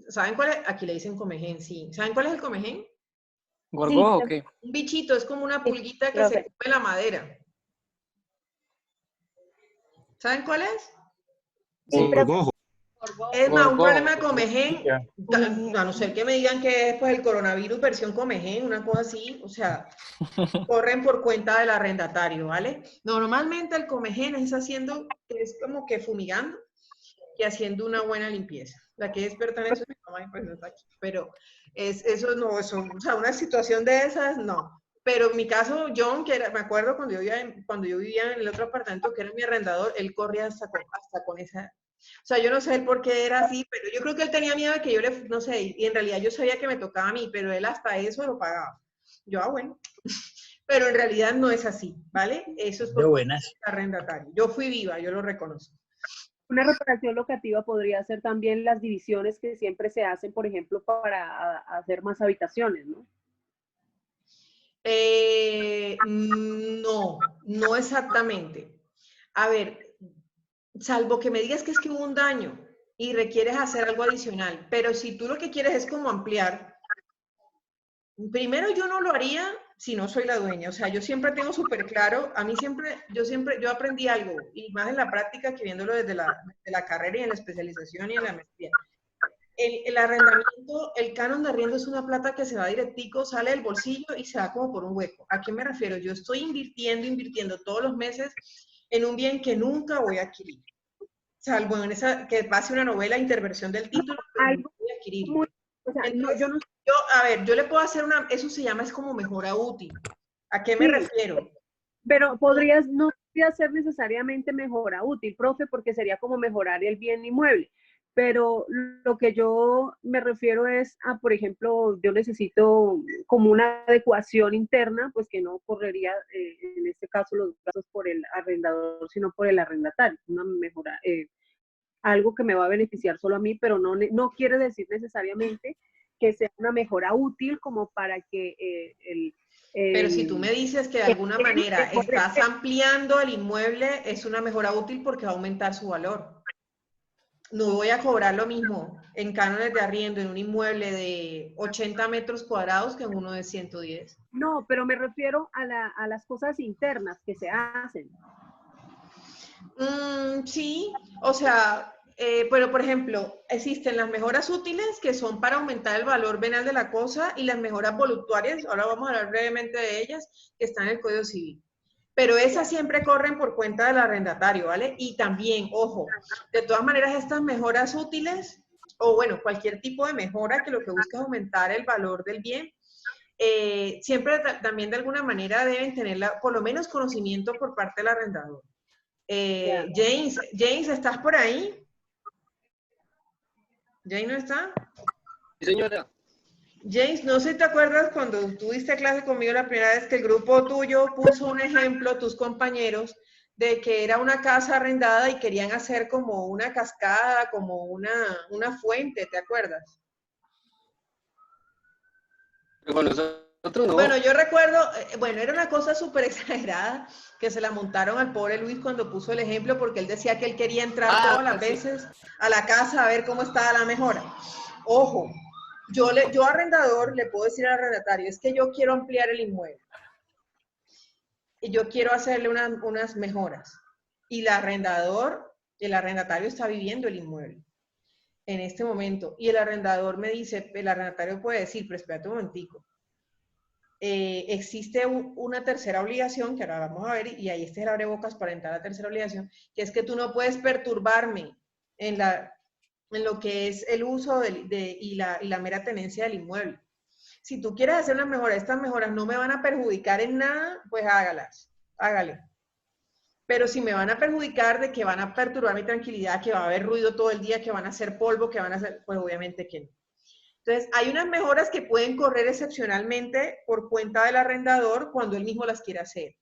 ¿Saben cuál es? Aquí le dicen comején, sí. ¿Saben cuál es el comején? ¿Gorgojo o qué? Un bichito, es como una pulguita que se come la madera. ¿Saben cuál es? Sí, gorgojo. Es más, un problema de comején, a no ser que me digan que es pues el coronavirus versión comején, una cosa así, o sea, corren por cuenta del arrendatario, ¿vale? Normalmente el comején es como que fumigando y haciendo una buena limpieza. La que es experta en eso es mi mamá, pues no está aquí, pero o sea, una situación de esas, no. pero en mi caso, John, que era, me acuerdo cuando yo vivía en el otro apartamento, que era mi arrendador, él corría hasta con esa... O sea, yo no sé por qué era así, pero yo creo que él tenía miedo de que yo le, no sé, y en realidad yo sabía que me tocaba a mí, pero él hasta eso lo pagaba. Yo, bueno, pero en realidad no es así, ¿vale? Eso es por arrendatario. Yo fui viva, yo lo reconozco. Una reparación locativa podría ser también las divisiones que siempre se hacen, por ejemplo, para hacer más habitaciones, ¿no? No exactamente. A ver, salvo que me digas que es que hubo un daño y requieres hacer algo adicional, pero si tú lo que quieres es como ampliar, primero yo no lo haría si no soy la dueña, o sea, yo siempre tengo súper claro, yo aprendí algo, y más en la práctica que viéndolo desde la carrera y en la especialización y en la maestría. El arrendamiento, el canon de arriendo es una plata que se va directico, sale del bolsillo y se va como por un hueco. ¿A qué me refiero? Yo estoy invirtiendo todos los meses en un bien que nunca voy a adquirir. Salvo en esa, que pase una novela, interversión del título, pero no voy a adquirir. Entonces, yo le puedo hacer eso se llama, es como mejora útil. ¿A qué me refiero? Pero no podría ser necesariamente mejora útil, profe, porque sería como mejorar el bien inmueble. Pero lo que yo me refiero es a, por ejemplo, yo necesito como una adecuación interna, pues que no correría en este caso los gastos por el arrendador, sino por el arrendatario. Una mejora, algo que me va a beneficiar solo a mí, pero no quiere decir necesariamente que sea una mejora útil como para que pero si tú me dices que de alguna manera estás ampliando el inmueble, es una mejora útil porque va a aumentar su valor. No voy a cobrar lo mismo en cánones de arriendo en un inmueble de 80 metros cuadrados que en uno de 110. No, pero me refiero a las cosas internas que se hacen. Sí, o sea, pero por ejemplo, existen las mejoras útiles que son para aumentar el valor venal de la cosa y las mejoras voluntuarias, ahora vamos a hablar brevemente de ellas, que están en el Código Civil. Pero esas siempre corren por cuenta del arrendatario, ¿vale? Y también, ojo, de todas maneras estas mejoras útiles, o bueno, cualquier tipo de mejora que lo que busca es aumentar el valor del bien, siempre también de alguna manera deben tener por lo menos conocimiento por parte del arrendador. James, ¿estás por ahí? ¿James no está? Sí, señora. James, no sé si te acuerdas cuando tú diste clase conmigo la primera vez que el grupo tuyo puso un ejemplo, tus compañeros, de que era una casa arrendada y querían hacer como una cascada, como una fuente, ¿te acuerdas? Pero con nosotros no. Bueno, yo recuerdo, era una cosa súper exagerada que se la montaron al pobre Luis cuando puso el ejemplo porque él decía que él quería entrar todas las veces a la casa a ver cómo estaba la mejora. Ojo, yo arrendador le puedo decir al arrendatario, es que yo quiero ampliar el inmueble y yo quiero hacerle unas mejoras. Y el arrendatario está viviendo el inmueble en este momento. Y el arrendador me dice, el arrendatario puede decir, pero espérate un momentico, existe una tercera obligación, que ahora vamos a ver, y ahí está el abrebocas para entrar a la tercera obligación, que es que tú no puedes perturbarme en lo que es el uso y la mera tenencia del inmueble. Si tú quieres hacer una mejora, estas mejoras no me van a perjudicar en nada, pues hágale. Pero si me van a perjudicar de que van a perturbar mi tranquilidad, que va a haber ruido todo el día, que van a hacer polvo, que van a hacer, pues obviamente que no. Entonces, hay unas mejoras que pueden correr excepcionalmente por cuenta del arrendador cuando él mismo las quiere hacer.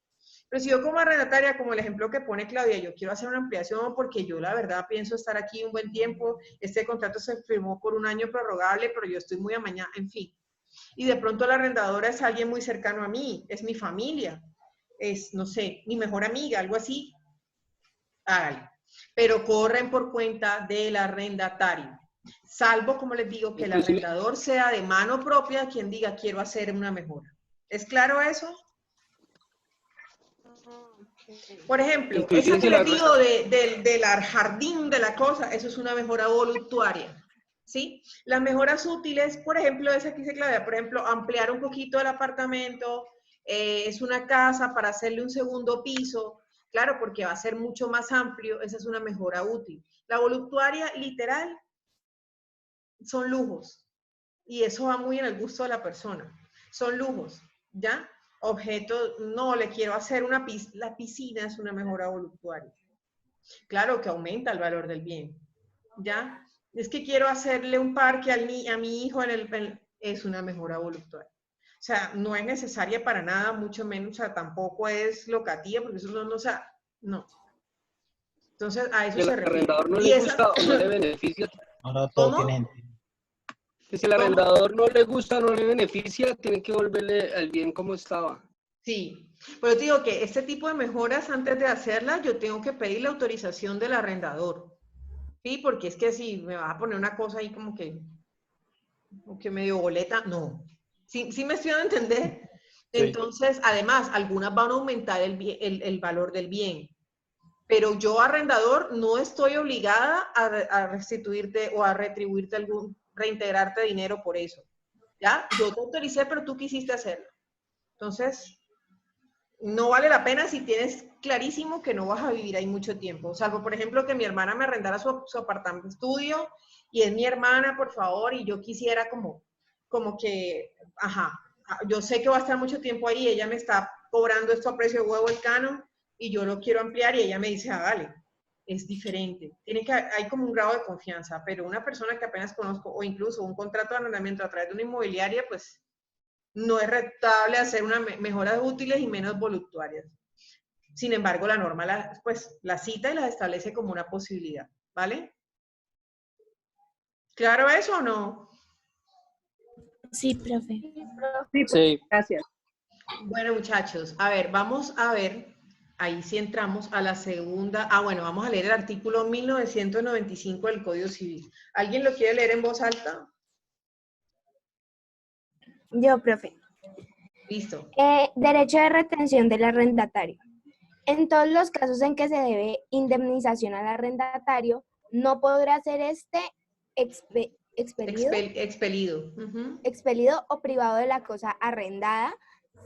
Pero si yo como arrendataria, como el ejemplo que pone Claudia, yo quiero hacer una ampliación porque yo la verdad pienso estar aquí un buen tiempo, este contrato se firmó por un año prorrogable, pero yo estoy muy amañada, en fin. Y de pronto la arrendadora es alguien muy cercano a mí, es mi familia, es, no sé, mi mejor amiga, algo así, hágale. Pero corren por cuenta del arrendatario. Salvo, como les digo, que el arrendador sea de mano propia quien diga quiero hacer una mejora. ¿Es claro eso? Por ejemplo, eso que les digo del jardín de la cosa, eso es una mejora voluntaria. ¿Sí? Las mejoras útiles, por ejemplo, esa que dice Claudia, por ejemplo, ampliar un poquito el apartamento, es una casa para hacerle un segundo piso, claro, porque va a ser mucho más amplio, esa es una mejora útil. La voluntaria, literal, son lujos, y eso va muy en el gusto de la persona, son lujos, ¿ya? objeto, no, le quiero hacer la piscina es una mejora voluptuaria. Claro que aumenta el valor del bien, ¿ya? Es que quiero hacerle un parque a mi hijo es una mejora voluptuaria. O sea, no es necesaria para nada, mucho menos, o sea, tampoco es locativa, porque eso no, o sea, no. Entonces, a eso se refiere. ¿El arrendador no le gusta o no le beneficia? Ahora todo tiene gente. Si el arrendador no le gusta, no le beneficia, tiene que volverle al bien como estaba. Sí, pero te digo que este tipo de mejoras, antes de hacerlas, yo tengo que pedir la autorización del arrendador. Sí, porque es que si me vas a poner una cosa ahí como que medio boleta, no. ¿Sí me estoy dando a entender? Sí. Entonces, además, algunas van a aumentar el valor del bien. Pero yo, arrendador, no estoy obligada a restituirte o a retribuirte reintegrarte dinero por eso. ¿Ya? Yo te autoricé, pero tú quisiste hacerlo. Entonces, no vale la pena si tienes clarísimo que no vas a vivir ahí mucho tiempo. Salvo, por ejemplo, que mi hermana me arrendara su apartamento estudio y es mi hermana, por favor, y yo quisiera como que, ajá, yo sé que va a estar mucho tiempo ahí, ella me está cobrando esto a precio de huevo el canon y yo lo quiero ampliar y ella me dice, vale, es diferente. Hay como un grado de confianza, pero una persona que apenas conozco o incluso un contrato de arrendamiento a través de una inmobiliaria, pues no es rentable hacer unas mejoras útiles y menos voluptuarias. Sin embargo, la norma la cita y las establece como una posibilidad, ¿vale? ¿Claro eso o no? Sí, profe. Sí, gracias. Bueno, muchachos, a ver, vamos a ver, ahí sí entramos a la segunda, bueno, vamos a leer el artículo 1995 del Código Civil. ¿Alguien lo quiere leer en voz alta? Yo, profe. Listo. Derecho de retención del arrendatario. En todos los casos en que se debe indemnización al arrendatario, no podrá ser expelido o privado de la cosa arrendada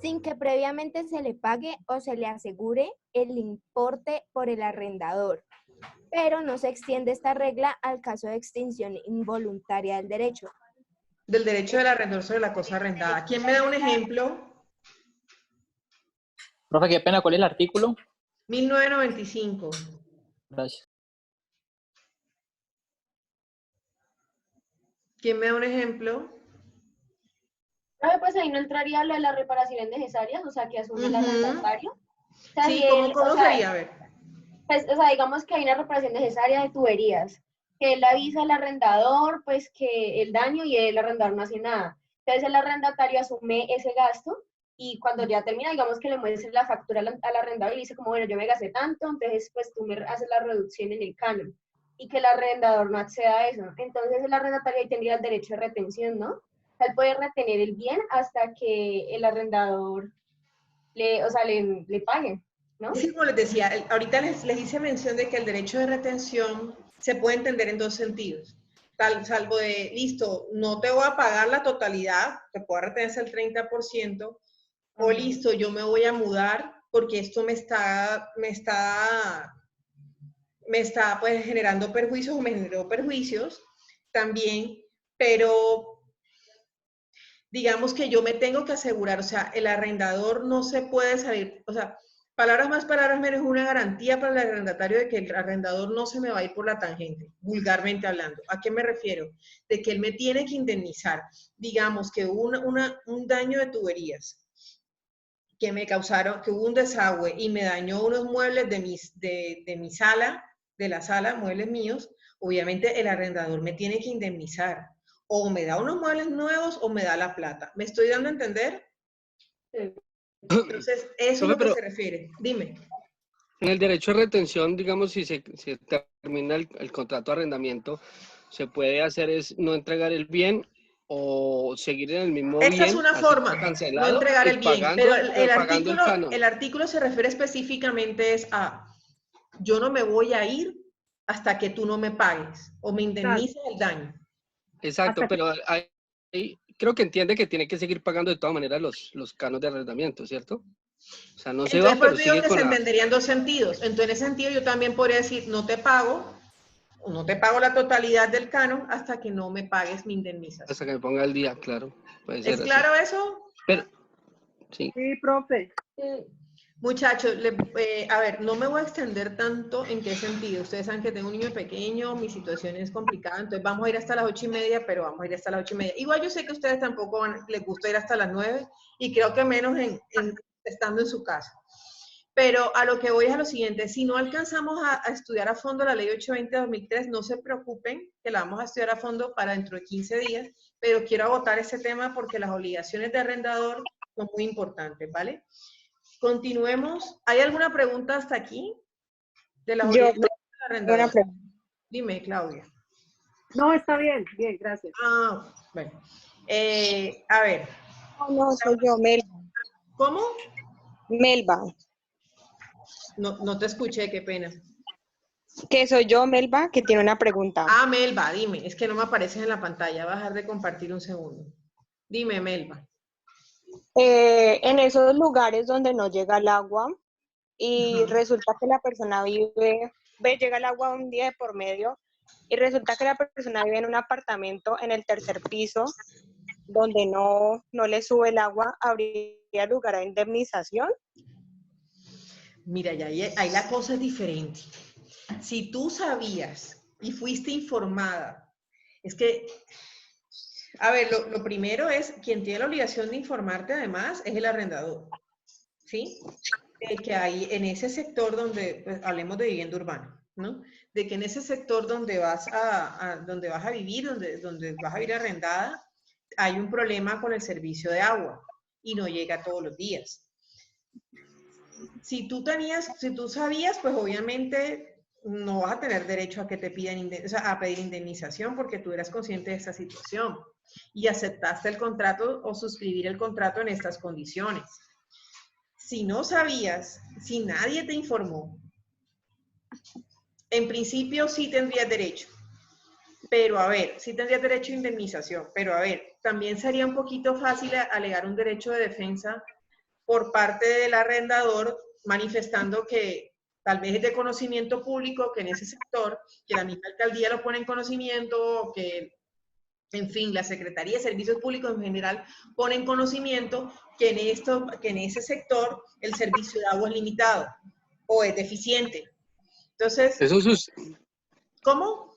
sin que previamente se le pague o se le asegure el importe por el arrendador. Pero no se extiende esta regla al caso de extinción involuntaria del derecho. Del derecho del arrendador sobre la cosa arrendada. ¿Quién me da un ejemplo? Profe, qué pena, ¿cuál es el artículo? 1995. Gracias. ¿Quién me da un ejemplo? Pues ahí no entraría lo de las reparaciones necesarias, o sea, que asume el arrendatario. O sea, sí, ¿cómo sería? A ver. Pues, o sea, digamos que hay una reparación necesaria de tuberías, que él avisa al arrendador, pues, que el daño y el arrendador no hace nada. Entonces, el arrendatario asume ese gasto y cuando ya termina, digamos que le muestre la factura al arrendador y le dice como, bueno, yo me gasté tanto, entonces, pues, tú me haces la reducción en el canon y que el arrendador no acceda a eso. Entonces, el arrendatario ahí tendría el derecho de retención, ¿no? O sea, él puede retener el bien hasta que el arrendador le pague, ¿no? Sí, como les decía, ahorita les hice mención de que el derecho de retención se puede entender en dos sentidos. Salvo de, listo, no te voy a pagar la totalidad, te puedo retener hasta el 30%, o listo, yo me voy a mudar porque esto me está pues generando perjuicios o me generó perjuicios también, pero digamos que yo me tengo que asegurar, o sea, el arrendador no se puede salir, o sea, palabras más, palabras menos, una garantía para el arrendatario de que el arrendador no se me va a ir por la tangente, vulgarmente hablando. ¿A qué me refiero? De que él me tiene que indemnizar. Digamos que hubo un daño de tuberías, que me causaron, que hubo un desagüe y me dañó unos muebles de mi sala, de la sala, muebles míos, obviamente el arrendador me tiene que indemnizar. O me da unos muebles nuevos o me da la plata. ¿Me estoy dando a entender? Sí. Entonces, eso es lo que se refiere. Dime. En el derecho de retención, digamos, si se termina el contrato de arrendamiento, se puede hacer es no entregar el bien o seguir en el mismo bien. Esa es una forma, no entregar el bien. Pero el artículo se refiere específicamente a yo no me voy a ir hasta que tú no me pagues o me indemnices el daño. Exacto, pero ahí creo que entiende que tiene que seguir pagando de todas maneras los canos de arrendamiento, ¿cierto? O sea, no se va, pero sigue con se entenderían dos sentidos. Entonces, en ese sentido, yo también podría decir, no te pago, o no te pago la totalidad del canon hasta que no me pagues mi indemnización. Hasta que me ponga al día, claro. ¿Es claro eso? Pero, Sí. Sí, profe. Muchachos, a ver, no me voy a extender tanto en qué sentido. Ustedes saben que tengo un niño pequeño, mi situación es complicada, entonces vamos a ir hasta las 8:30, pero vamos a ir hasta las 8:30. Igual yo sé que a ustedes tampoco les gusta ir hasta las 9 y creo que menos estando en su casa. Pero a lo que voy es a lo siguiente, si no alcanzamos a estudiar a fondo la ley 820-2003, no se preocupen que la vamos a estudiar a fondo para dentro de 15 días, pero quiero agotar ese tema porque las obligaciones de arrendador son muy importantes, ¿vale? Continuemos. ¿Hay alguna pregunta hasta aquí? De las obligaciones del arrendador. Dime, Claudia. No, está bien, bien, gracias. Ah, bueno. A ver. No, soy yo, Melba. ¿Cómo? Melba. No te escuché, qué pena. Que soy yo, Melba, que tiene una pregunta. Ah, Melba, dime. Es que no me apareces en la pantalla. Voy a dejar de compartir un segundo. Dime, Melba. En esos lugares donde no llega el agua y resulta que la persona llega el agua un día de por medio y resulta que la persona vive en un apartamento en el 3er piso donde no le sube el agua, ¿habría lugar a indemnización? Mira, ya ahí la cosa es diferente. Si tú sabías y fuiste informada, es que, a ver, lo primero es, quien tiene la obligación de informarte además es el arrendador, ¿sí? Que hay en ese sector donde, pues, hablemos de vivienda urbana, ¿no? De que en ese sector donde vas a vivir, donde vas a vivir arrendada, hay un problema con el servicio de agua y no llega todos los días. Si tú sabías, pues obviamente no vas a tener derecho a que te pidan, a pedir indemnización porque tú eras consciente de esta situación y aceptaste el contrato o suscribir el contrato en estas condiciones. Si no sabías, si nadie te informó, en principio sí tendrías derecho. Pero a ver, sí tendrías derecho a indemnización, pero a ver, también sería un poquito fácil alegar un derecho de defensa por parte del arrendador manifestando que tal vez es de conocimiento público que en ese sector, que la misma alcaldía lo pone en conocimiento, que, en fin, la Secretaría de Servicios Públicos en general pone en conocimiento que en ese sector el servicio de agua es limitado o es deficiente. Entonces, ¿cómo?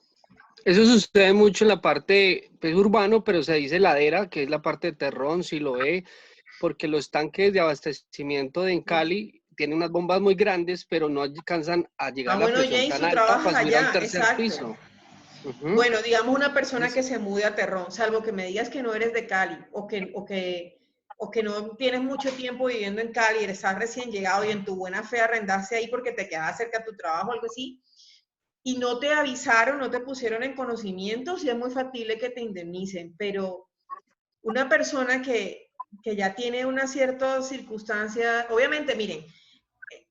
Eso sucede mucho en la parte pues, urbano, pero se dice ladera, que es la parte de Terrón, Siloé, porque los tanques de abastecimiento de Cali tienen unas bombas muy grandes, pero no alcanzan a llegar a la presión tan alta para subir al tercer piso. Bueno, digamos una persona que se mude a Terrón, salvo que me digas que no eres de Cali o que no tienes mucho tiempo viviendo en Cali, estás recién llegado y en tu buena fe arrendarse ahí porque te quedaba cerca de tu trabajo o algo así, y no te avisaron, no te pusieron en conocimiento, sí es muy factible que te indemnicen, pero una persona que ya tiene una cierta circunstancia, obviamente, miren,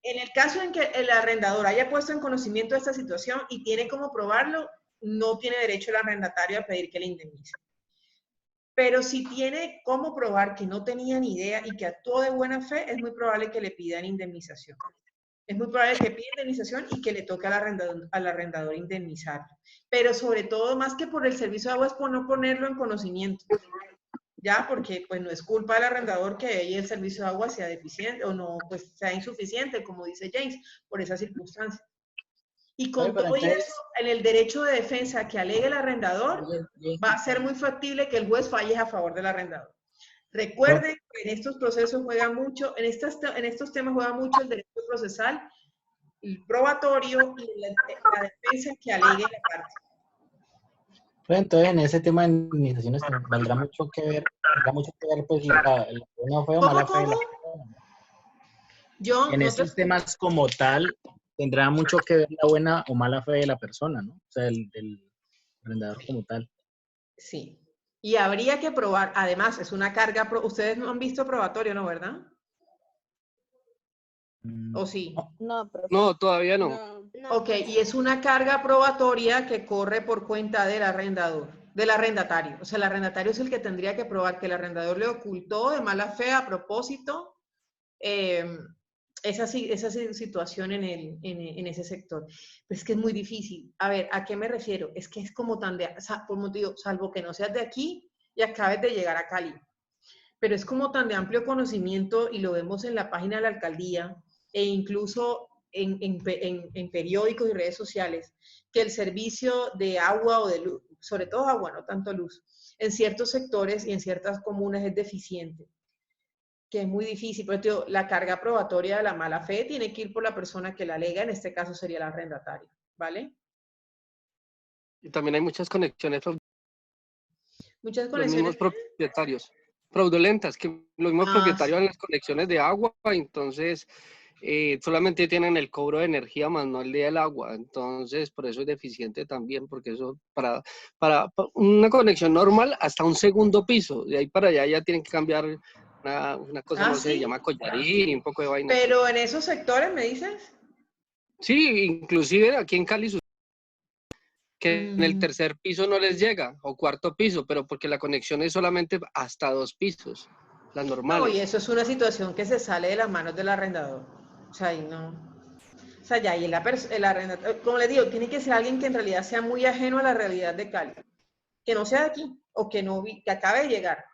en el caso en que el arrendador haya puesto en conocimiento de esta situación y tiene cómo probarlo, no tiene derecho el arrendatario a pedir que le indemnice. Pero si tiene cómo probar que no tenía ni idea y que actuó de buena fe, es muy probable que le pidan indemnización. Es muy probable que pida indemnización y que le toque al arrendador indemnizar. Pero sobre todo, más que por el servicio de agua, es por no ponerlo en conocimiento. Ya, porque pues no es culpa del arrendador que ahí el servicio de agua sea deficiente o no, pues sea insuficiente, como dice James, por esa circunstancia. Y con todo eso, en el derecho de defensa que alegue el arrendador, va a ser muy factible que el juez falle a favor del arrendador. Recuerden que en estos procesos juega mucho, en estos temas juega mucho el derecho procesal, el probatorio y la defensa que alegue la parte. Entonces, en ese tema de indemnizaciones valdrá mucho que ver pues la buena fe o mala fe de la persona. En estos temas como tal, tendrá mucho que ver la buena o mala fe de la persona, ¿no? O sea, del arrendador como tal. Sí. Y habría que probar, además, es una carga, ustedes no han visto probatorio, ¿no? ¿Verdad? ¿O sí? No, todavía no. Ok, y es una carga probatoria que corre por cuenta del arrendador, del arrendatario. O sea, el arrendatario es el que tendría que probar que el arrendador le ocultó de mala fe a propósito esa situación en ese sector. Pero es que es muy difícil. A ver, ¿a qué me refiero? Es que es como por motivo, salvo que no seas de aquí y acabes de llegar a Cali. pero es como tan de amplio conocimiento y lo vemos en la página de la alcaldía e incluso en periódicos y redes sociales, que el servicio de agua o de luz, sobre todo agua, no tanto luz, en ciertos sectores y en ciertas comunas es deficiente, que es muy difícil. Por ejemplo, la carga probatoria de la mala fe tiene que ir por la persona que la alega, en este caso sería el arrendatario, ¿vale? Y también hay muchas conexiones, muchas los mismos propietarios fraudulentas, que los mismos propietarios sí. en las conexiones de agua, entonces solamente tienen el cobro de energía más no el día del agua, entonces por eso es deficiente también, porque eso para una conexión normal hasta un segundo piso, de ahí para allá ya tienen que cambiar una cosa, no sé, se llama collarín y un poco de vaina. Pero en esos sectores, ¿me dices? Sí, inclusive aquí en Cali que en el tercer piso no les llega, o cuarto piso, pero porque la conexión es solamente hasta 2 pisos, las normales. No, y eso es una situación que se sale de las manos del arrendador. O sea, ahí no. O sea, ya ahí el arrendador, como les digo, tiene que ser alguien que en realidad sea muy ajeno a la realidad de Cali. Que no sea de aquí, o que que acabe de llegar.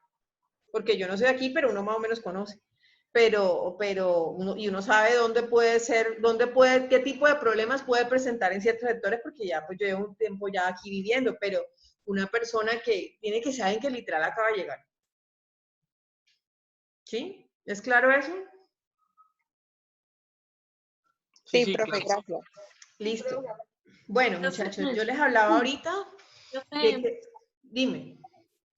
Porque yo no soy de aquí, pero uno más o menos conoce. Pero uno sabe dónde puede ser, qué tipo de problemas puede presentar en ciertos sectores, porque ya pues yo llevo un tiempo ya aquí viviendo, pero una persona que tiene que ser alguien que literal acaba de llegar. ¿Sí? ¿Es claro eso? Sí, profe, gracias. Listo. Bueno, muchachos, yo les hablaba ahorita dime.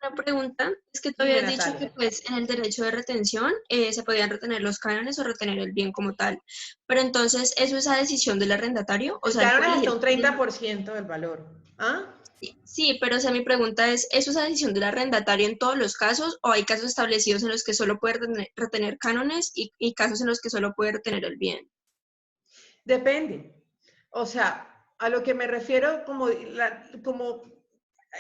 Una pregunta, es que tú habías dicho que pues en el derecho de retención se podían retener los cánones o retener el bien como tal, pero entonces, ¿eso es a decisión del arrendatario? O sea, el cánon es hasta un 30% del valor. ¿Ah? Sí, pero o sea, mi pregunta es, ¿eso es a decisión del arrendatario en todos los casos o hay casos establecidos en los que solo puede retener cánones y casos en los que solo puede retener el bien? Depende. O sea, a lo que me refiero como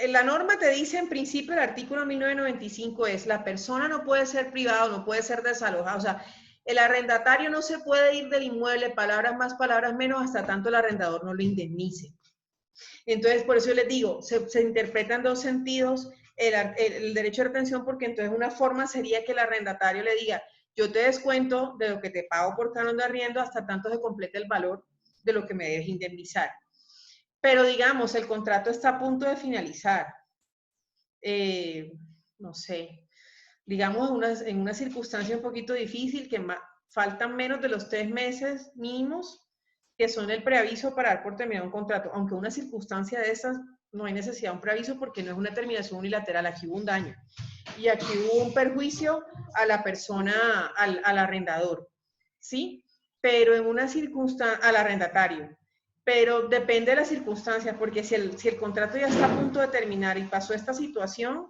la norma te dice en principio, el artículo 1995 es, la persona no puede ser privada, no puede ser desalojada, o sea, el arrendatario no se puede ir del inmueble, palabras más, palabras menos, hasta tanto el arrendador no lo indemnice. Entonces, por eso yo les digo, se interpreta en dos sentidos el derecho de retención, porque entonces una forma sería que el arrendatario le diga, yo te descuento de lo que te pago por canon de arriendo hasta tanto se complete el valor de lo que me debes indemnizar. Pero digamos, el contrato está a punto de finalizar. No sé, digamos en una circunstancia un poquito difícil, que faltan menos de los 3 meses mínimos, que son el preaviso para dar por terminado un contrato. Aunque una circunstancia de esas no hay necesidad de un preaviso porque no es una terminación unilateral, aquí hubo un daño. Y aquí hubo un perjuicio a la persona, al arrendador, ¿sí? Pero en una circunstancia, al arrendatario. Pero depende de las circunstancias, porque si el contrato ya está a punto de terminar y pasó esta situación,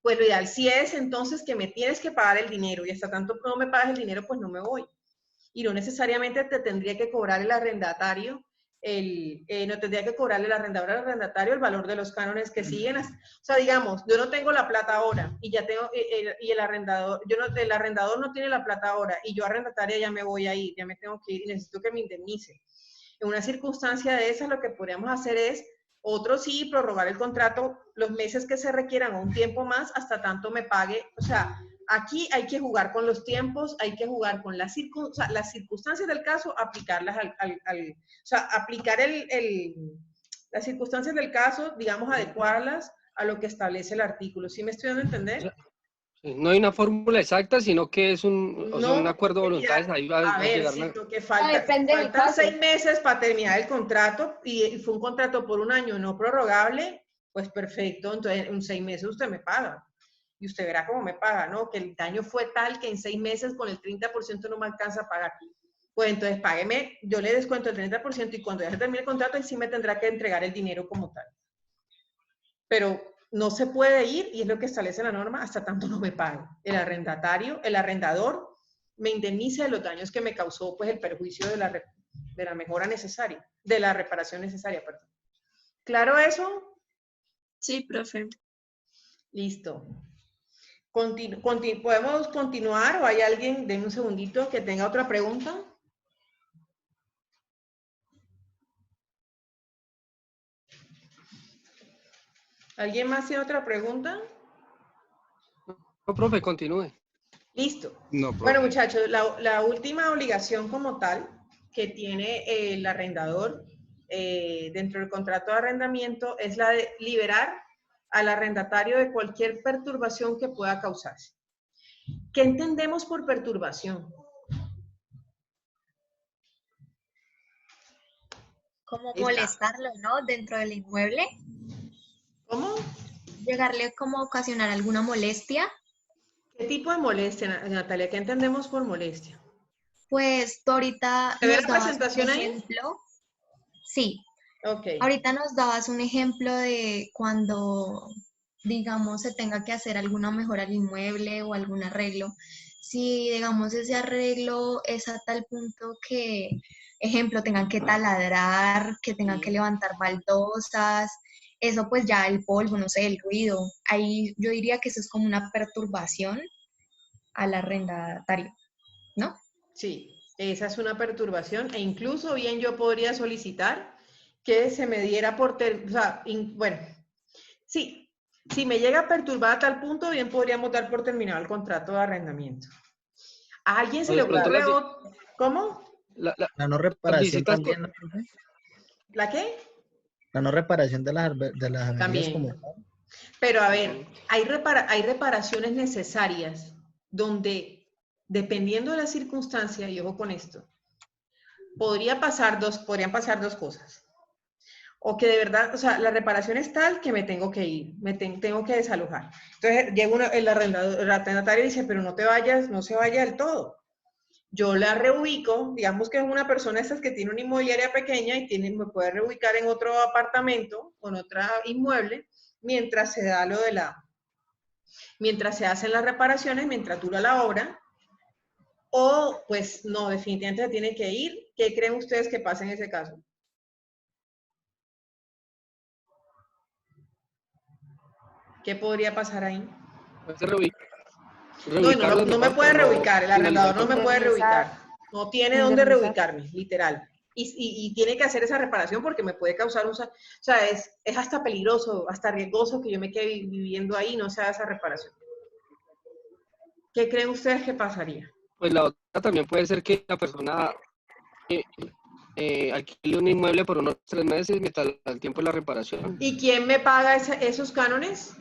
pues lo ideal sí es entonces que me tienes que pagar el dinero y hasta tanto no me pagas el dinero, pues no me voy. Y no necesariamente te tendría que cobrar el arrendatario, no tendría que cobrarle el arrendador al arrendatario el valor de los cánones que siguen. O sea, digamos, yo no tengo la plata ahora y ya tengo, y el arrendador, el arrendador no tiene la plata ahora y yo arrendataria ya me voy a ir, ya me tengo que ir y necesito que me indemnice. En una circunstancia de esas, lo que podríamos hacer es, sí, prorrogar el contrato los meses que se requieran o un tiempo más hasta tanto me pague. O sea, aquí hay que jugar con los tiempos, hay que jugar con las circunstancias del caso, aplicarlas o sea, aplicar las circunstancias del caso, digamos, adecuarlas a lo que establece el artículo. ¿Sí me estoy dando a entender? No hay una fórmula exacta, sino que es un acuerdo de voluntades. Ahí va a llegar que faltan 6 meses para terminar el contrato y fue un contrato por un año no prorrogable, pues perfecto, entonces en 6 meses usted me paga. Y usted verá cómo me paga, ¿no? Que el daño fue tal que en 6 meses con el 30% no me alcanza a pagar. Pues entonces págueme, yo le descuento el 30% y cuando ya se termine el contrato, él sí me tendrá que entregar el dinero como tal. Pero no se puede ir, y es lo que establece la norma, hasta tanto no me pague. El arrendador, me indemniza de los daños que me causó pues el perjuicio de la mejora necesaria, de la reparación necesaria, perdón. ¿Claro eso? Sí, profe. Listo. ¿Podemos continuar o hay alguien, denme un segundito, que tenga otra pregunta? ¿Alguien más tiene otra pregunta? No, profe, continúe. Listo. No, profe. Bueno, muchachos, la última obligación como tal que tiene el arrendador dentro del contrato de arrendamiento es la de liberar al arrendatario de cualquier perturbación que pueda causarse. ¿Qué entendemos por perturbación? Como molestarlo, ¿no? Dentro del inmueble. ¿Cómo? Llegarle como a ocasionar alguna molestia. ¿Qué tipo de molestia, Natalia? ¿Qué entendemos por molestia? Pues tú ahorita ¿Se ve nos la dabas presentación un ahí? ejemplo. Sí. Ok. Ahorita nos dabas un ejemplo de cuando, digamos, se tenga que hacer alguna mejora al inmueble o algún arreglo. Si, digamos, ese arreglo es a tal punto que, ejemplo, tengan que taladrar, que tengan que levantar baldosas, eso pues ya el polvo, no sé, el ruido. Ahí yo diría que eso es como una perturbación al arrendatario, ¿no? Sí, esa es una perturbación e incluso bien yo podría solicitar que se me diera por, o sea, bueno, sí, si me llega a perturbar a tal punto, bien podríamos dar por terminado el contrato de arrendamiento. ¿A alguien se le ocurre otro? ¿Cómo? La no reparación también, ¿no, profe? ¿La qué? La no reparación de las averías También. como tal. Pero a ver, hay reparaciones necesarias donde, dependiendo de la circunstancia, y ojo con esto, podrían pasar dos cosas. O que de verdad, o sea, la reparación es tal que me tengo que ir, tengo que desalojar. Entonces llega el arrendatario y dice, pero no te vayas, no se vaya del todo. Yo la reubico, digamos que es una persona esas que tiene una inmobiliaria pequeña y me puede reubicar en otro apartamento o en otro inmueble mientras se da mientras se hacen las reparaciones, mientras dura la obra. O pues no, definitivamente se tiene que ir. ¿Qué creen ustedes que pasa en ese caso? ¿Qué podría pasar ahí? No me puede reubicar, el arrendador no me puede reubicar. No tiene dónde reubicarme, literal. Y tiene que hacer esa reparación porque me puede causar o sea, es hasta peligroso, hasta riesgoso que yo me quede viviendo ahí y no se haga esa reparación. ¿Qué creen ustedes que pasaría? Pues la otra también puede ser que la persona alquile un inmueble por unos 3 meses mientras el tiempo de la reparación. ¿Y quién me paga esos cánones?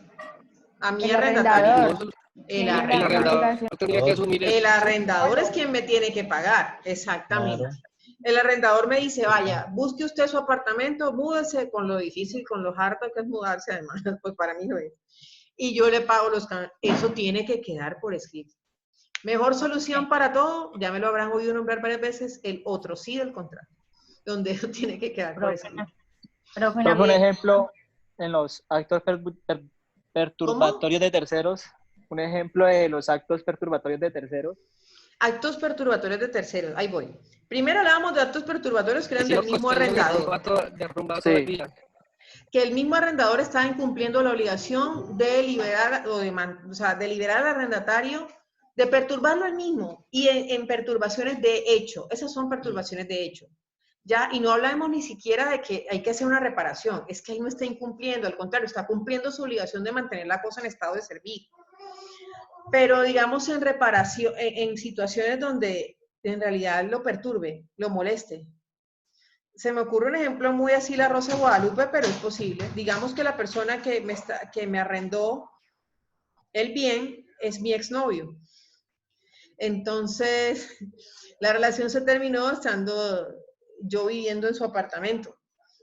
A mí El arrendatario. arrendador. El arrendador tendría que asumir eso. El arrendador es quien me tiene que pagar, exactamente. Claro. El arrendador me dice, vaya, busque usted su apartamento, múdese, con lo difícil, con lo harto que es mudarse además, pues para mí no es. Y yo le pago los cánones. Eso tiene que quedar por escrito. Mejor solución para todo, ya me lo habrán oído nombrar varias veces, el otro sí del contrato, donde eso tiene que quedar por escrito. Por un ejemplo, en los actos perturbatorios de terceros, un ejemplo de los actos perturbatorios de terceros. Actos perturbatorios de terceros, ahí voy. Primero hablábamos de actos perturbatorios que eran del mismo arrendador. Sí. Que el mismo arrendador estaba incumpliendo la obligación de liberar, de liberar al arrendatario, de perturbarlo al mismo, y en perturbaciones de hecho. Esas son perturbaciones de hecho. ¿Ya? Y no hablamos ni siquiera de que hay que hacer una reparación, es que ahí no está incumpliendo, al contrario, está cumpliendo su obligación de mantener la cosa en estado de servir. Pero digamos en reparación, en situaciones donde en realidad lo perturbe, lo moleste. Se me ocurre un ejemplo muy así, la Rosa de Guadalupe, pero es posible. Digamos que la persona que me arrendó el bien es mi exnovio. Entonces, la relación se terminó estando yo viviendo en su apartamento.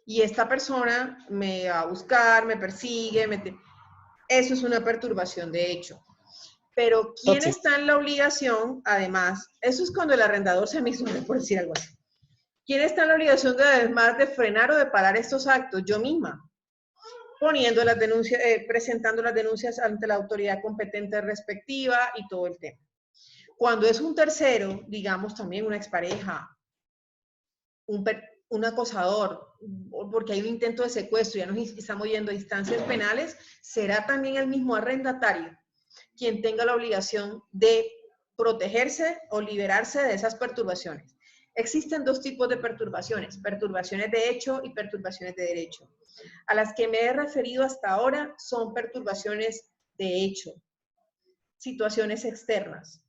Y esta persona me va a buscar, me persigue, eso es una perturbación de hecho. Pero ¿quién está en la obligación? Además, eso es cuando el arrendador se amisura, por decir algo así. ¿Quién está en la obligación además de frenar o de parar estos actos? Yo misma, poniendo las denuncias, presentando las denuncias ante la autoridad competente respectiva y todo el tema. Cuando es un tercero, digamos también una expareja, un acosador, porque hay un intento de secuestro, ya nos estamos yendo a instancias penales, será también el mismo arrendatario quien tenga la obligación de protegerse o liberarse de esas perturbaciones. Existen dos tipos de perturbaciones de hecho y perturbaciones de derecho. A las que me he referido hasta ahora son perturbaciones de hecho. situaciones externas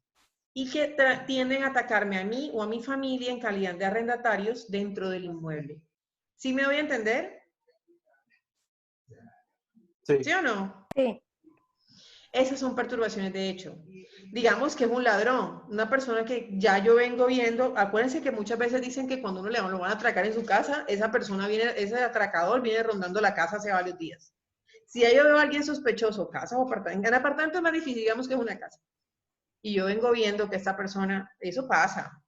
y que tienden a atacarme a mí o a mi familia en calidad de arrendatarios dentro del inmueble. ¿Sí me voy a entender? Sí. ¿Sí o no? Sí. Esas son perturbaciones de hecho. Digamos que es un ladrón, una persona que ya yo vengo viendo. Acuérdense que muchas veces dicen que cuando uno lo van a atracar en su casa, esa persona viene, ese atracador viene rondando la casa hace varios días. Si yo veo a alguien sospechoso, casa o apartamento, en apartamento es más difícil, digamos que es una casa, y yo vengo viendo que esta persona, eso pasa.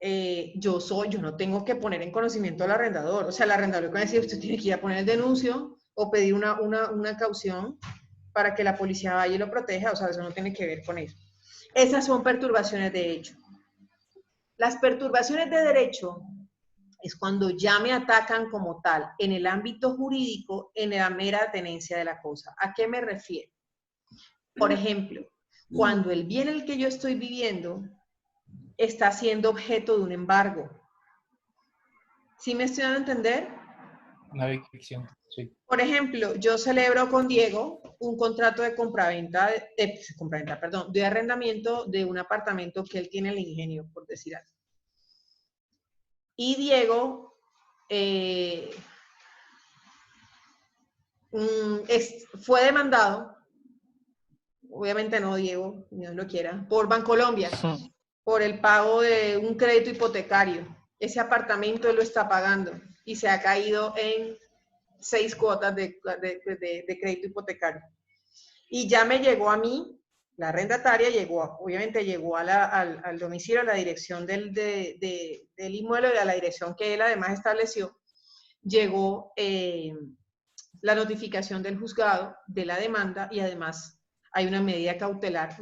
Yo no tengo que poner en conocimiento al arrendador. O sea, el arrendador puede decir, usted tiene que ir a poner el denuncio o pedir una caución para que la policía vaya y lo proteja. O sea, eso no tiene que ver con eso. Esas son perturbaciones de hecho. Las perturbaciones de derecho es cuando ya me atacan como tal en el ámbito jurídico, en la mera tenencia de la cosa. ¿A qué me refiero? Por ejemplo, cuando el bien en el que yo estoy viviendo está siendo objeto de un embargo. ¿Sí me estoy dando a entender? Una evicción, sí. Por ejemplo, yo celebro con Diego un contrato de compraventa, de arrendamiento de un apartamento que él tiene en el Ingenio, por decir algo. Y Diego fue demandado, obviamente no Diego, Dios lo quiera, por Bancolombia, por el pago de un crédito hipotecario. Ese apartamento él lo está pagando y se ha caído en 6 cuotas de crédito hipotecario. Y ya me llegó a mí, la arrendataria obviamente llegó al domicilio, a la dirección del inmueble, a la dirección que él además estableció, llegó la notificación del juzgado de la demanda y además hay una medida cautelar.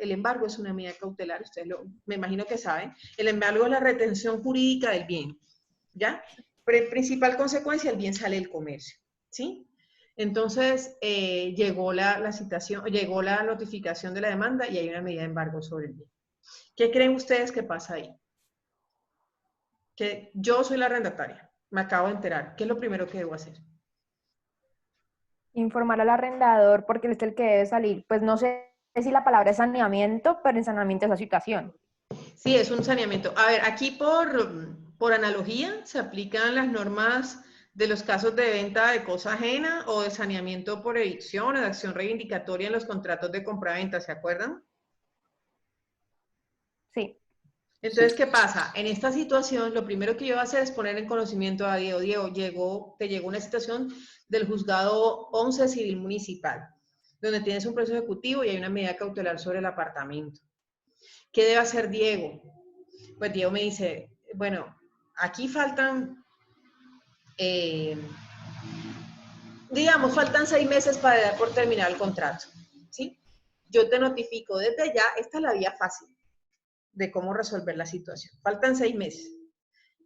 El embargo es una medida cautelar, ustedes me imagino que saben. El embargo es la retención jurídica del bien, ¿ya? Principal consecuencia, el bien sale del comercio, ¿sí? Entonces, llegó la notificación de la demanda y hay una medida de embargo sobre el bien. ¿Qué creen ustedes que pasa ahí? Que yo soy la arrendataria, me acabo de enterar. ¿Qué es lo primero que debo hacer? Informar al arrendador porque él es el que debe salir. Pues no sé si la palabra es saneamiento, pero en saneamiento es la situación. Sí, es un saneamiento. A ver, aquí por analogía se aplican las normas de los casos de venta de cosa ajena o de saneamiento por evicción o de acción reivindicatoria en los contratos de compraventa, ¿se acuerdan? Sí. Entonces, ¿qué pasa? En esta situación, lo primero que yo voy a hacer es poner en conocimiento a Diego. Diego, te llegó una situación del juzgado 11 civil municipal, donde tienes un proceso ejecutivo y hay una medida cautelar sobre el apartamento. ¿Qué debe hacer Diego? Pues Diego me dice, bueno, aquí faltan, faltan 6 meses para dar por terminar el contrato, ¿sí? Yo te notifico desde ya, esta es la vía fácil de cómo resolver la situación. Faltan 6 meses.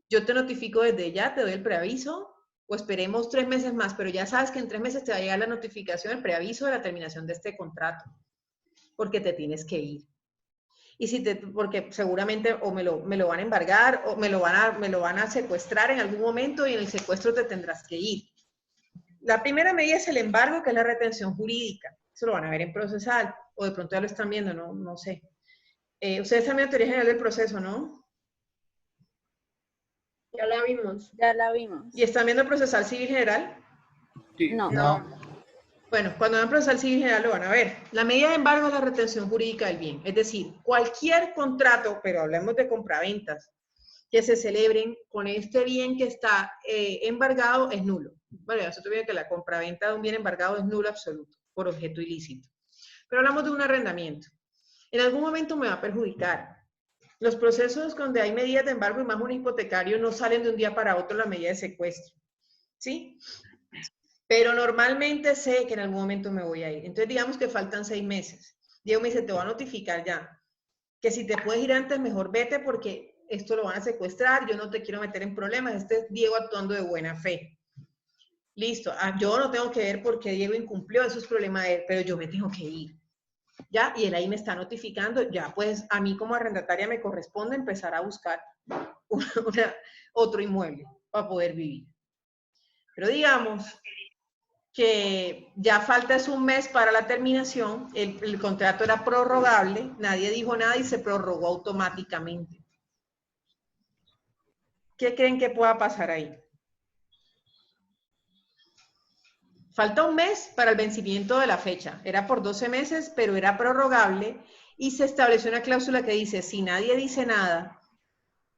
Yo te notifico desde ya, te doy el preaviso, o esperemos 3 meses más, pero ya sabes que en 3 meses te va a llegar la notificación, el preaviso de la terminación de este contrato, porque te tienes que ir. Y porque seguramente o me lo van a embargar o me lo van a secuestrar en algún momento y en el secuestro te tendrás que ir. La primera medida es el embargo, que es la retención jurídica. Eso lo van a ver en procesal, o de pronto ya lo están viendo, no sé. Ustedes también la teoría general del proceso, ¿no? Ya la vimos. Ya la vimos. ¿Y están viendo el procesal civil general? Sí. No. Bueno, cuando vean procesal civil general lo van a ver. La medida de embargo es la retención jurídica del bien. Es decir, cualquier contrato, pero hablemos de compraventas, que se celebren con este bien que está embargado es nulo. Bueno, nosotros vimos que la compraventa de un bien embargado es nulo absoluto, por objeto ilícito. Pero hablamos de un arrendamiento. En algún momento me va a perjudicar. Los procesos donde hay medidas de embargo y más un hipotecario no salen de un día para otro la medida de secuestro, ¿sí? Pero normalmente sé que en algún momento me voy a ir. Entonces digamos que faltan 6 meses. Diego me dice, te voy a notificar ya, que si te puedes ir antes, mejor vete porque esto lo van a secuestrar, yo no te quiero meter en problemas. Este es Diego actuando de buena fe. Listo, yo no tengo que ver porque Diego incumplió, eso es problema de él, pero yo me tengo que ir. ¿Ya? Y él ahí me está notificando, ya pues a mí como arrendataria me corresponde empezar a buscar otro inmueble para poder vivir. Pero digamos que ya falta es un mes para la terminación, el contrato era prorrogable, nadie dijo nada y se prorrogó automáticamente. ¿Qué creen que pueda pasar ahí? Falta un mes para el vencimiento de la fecha. Era por 12 meses, pero era prorrogable y se estableció una cláusula que dice, si nadie dice nada,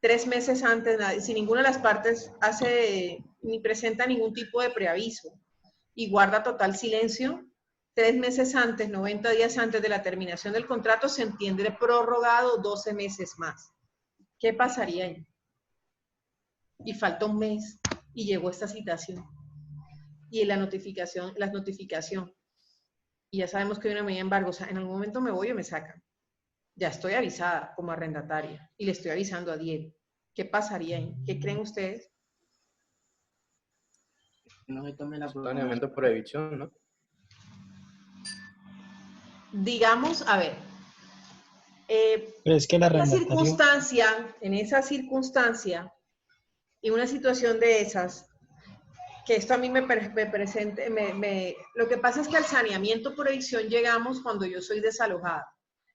3 meses antes, si ninguna de las partes hace ni presenta ningún tipo de preaviso y guarda total silencio, 3 meses antes, 90 días antes de la terminación del contrato, se entiende prorrogado 12 meses más. ¿Qué pasaría ahí? Y falta un mes y llegó esta citación. Y la notificación, y ya sabemos que hay una medida de embargo, o sea, en algún momento me voy o me sacan. Ya estoy avisada como arrendataria y le estoy avisando a Diego. ¿Qué pasaría ahí? ¿Qué creen ustedes? No se tome la saneamiento por evicción, ¿no? Digamos, a ver, pero es que el en esa circunstancia, en una situación de esas, que esto a mí me presente, lo que pasa es que al saneamiento por evicción llegamos cuando yo soy desalojada,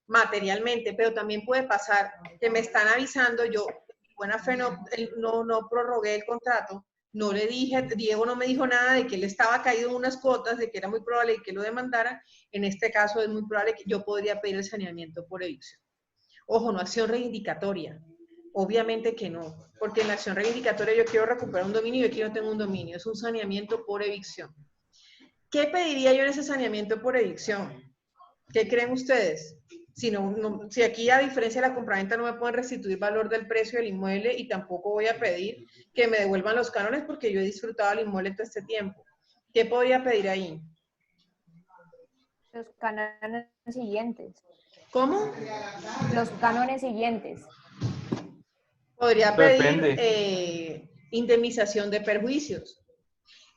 materialmente, pero también puede pasar que me están avisando, yo, buena fe, no prorrogué el contrato, no le dije, Diego no me dijo nada de que él estaba caído en unas cuotas, de que era muy probable que lo demandara, en este caso es muy probable que yo podría pedir el saneamiento por evicción. Ojo, no acción reivindicatoria. Obviamente que no, porque en la acción reivindicatoria yo quiero recuperar un dominio y yo aquí no tengo un dominio, es un saneamiento por evicción. ¿Qué pediría yo en ese saneamiento por evicción? ¿Qué creen ustedes? Si aquí a diferencia de la compraventa no me pueden restituir valor del precio del inmueble y tampoco voy a pedir que me devuelvan los cánones porque yo he disfrutado el inmueble todo este tiempo. ¿Qué podría pedir ahí? Los cánones siguientes. ¿Cómo? Los cánones siguientes. Podría pedir indemnización de perjuicios.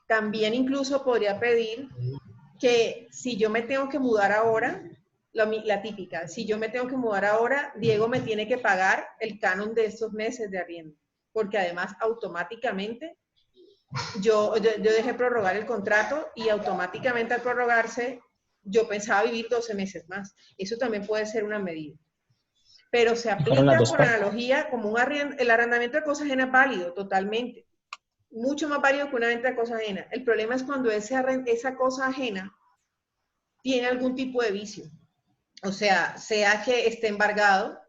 También incluso podría pedir que si yo me tengo que mudar ahora, la típica, si yo me tengo que mudar ahora, Diego me tiene que pagar el canon de estos meses de arriendo, porque además automáticamente yo dejé prorrogar el contrato y automáticamente al prorrogarse yo pensaba vivir 12 meses más. Eso también puede ser una medida. Pero se aplica por analogía como el arrendamiento de cosa ajena es válido totalmente. Mucho más válido que una venta de cosa ajena. El problema es cuando esa cosa ajena tiene algún tipo de vicio. O sea que esté embargado,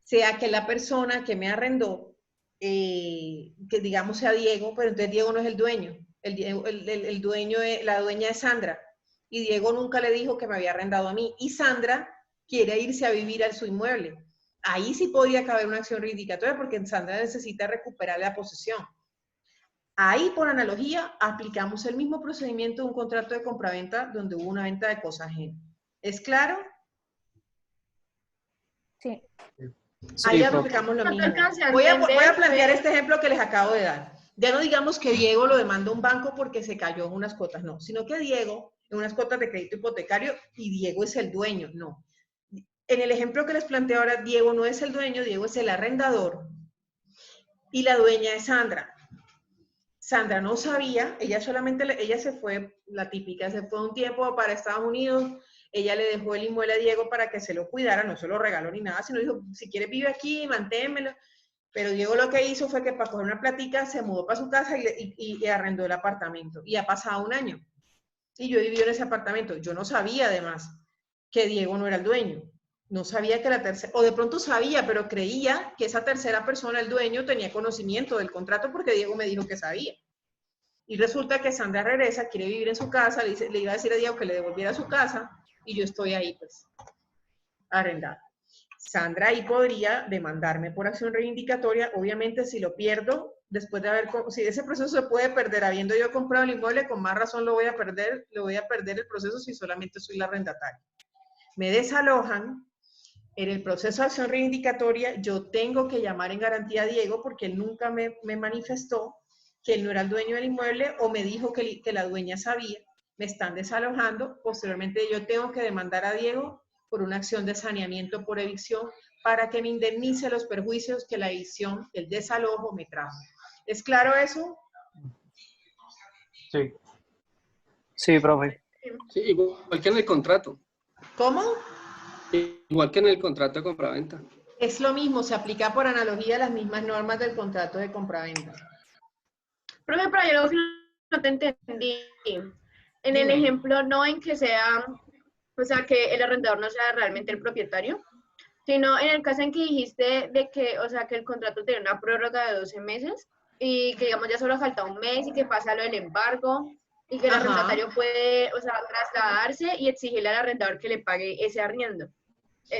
sea que la persona que me arrendó, que digamos sea Diego, pero entonces Diego no es el dueño. El dueño, la dueña es Sandra. Y Diego nunca le dijo que me había arrendado a mí. Y Sandra quiere irse a vivir a su inmueble. Ahí sí podría caber una acción reivindicatoria porque Sandra necesita recuperar la posesión. Ahí, por analogía, aplicamos el mismo procedimiento de un contrato de compraventa donde hubo una venta de cosa ajena. ¿Es claro? Sí. Ahí aplicamos lo mismo. Voy a plantear este ejemplo que les acabo de dar. Ya no digamos que Diego lo demanda un banco porque se cayó en unas cuotas, no, sino que Diego, en unas cuotas de crédito hipotecario, y Diego es el dueño, no. En el ejemplo que les planteo ahora, Diego no es el dueño, Diego es el arrendador y la dueña es Sandra. Sandra no sabía, ella se fue, la típica, se fue un tiempo para Estados Unidos, ella le dejó el inmueble a Diego para que se lo cuidara, no se lo regaló ni nada, sino dijo, si quieres vive aquí, manténmelo. Pero Diego lo que hizo fue que para coger una platica se mudó para su casa y arrendó el apartamento. Y ha pasado un año. Y yo he vivido en ese apartamento. Yo no sabía además que Diego no era el dueño. No sabía que la tercera, o de pronto sabía, pero creía que esa tercera persona, el dueño, tenía conocimiento del contrato porque Diego me dijo que sabía. Y resulta que Sandra regresa, quiere vivir en su casa, le iba a decir a Diego que le devolviera su casa y yo estoy ahí, pues, arrendada. Sandra ahí podría demandarme por acción reivindicatoria, obviamente si lo pierdo, después de si ese proceso se puede perder habiendo yo comprado el inmueble, con más razón lo voy a perder el proceso si solamente soy la arrendataria. Me desalojan, en el proceso de acción reivindicatoria yo tengo que llamar en garantía a Diego porque él nunca me manifestó que él no era el dueño del inmueble o me dijo que la dueña sabía, me están desalojando, posteriormente yo tengo que demandar a Diego por una acción de saneamiento por evicción para que me indemnice los perjuicios que la evicción, el desalojo me trajo. ¿Es claro eso? Sí. Sí, profe. Sí, igual que en el contrato. ¿Cómo? Igual que en el contrato de compraventa. Es lo mismo, se aplica por analogía a las mismas normas del contrato de compraventa. Profe, pero yo no te entendí. En el ejemplo, no en que sea, o sea, que el arrendador no sea realmente el propietario, sino en el caso en que dijiste de que, o sea, que el contrato tiene una prórroga de 12 meses y que, digamos, ya solo falta un mes y que pasa lo del embargo y que el arrendatario puede, o sea, trasladarse y exigirle al arrendador que le pague ese arriendo.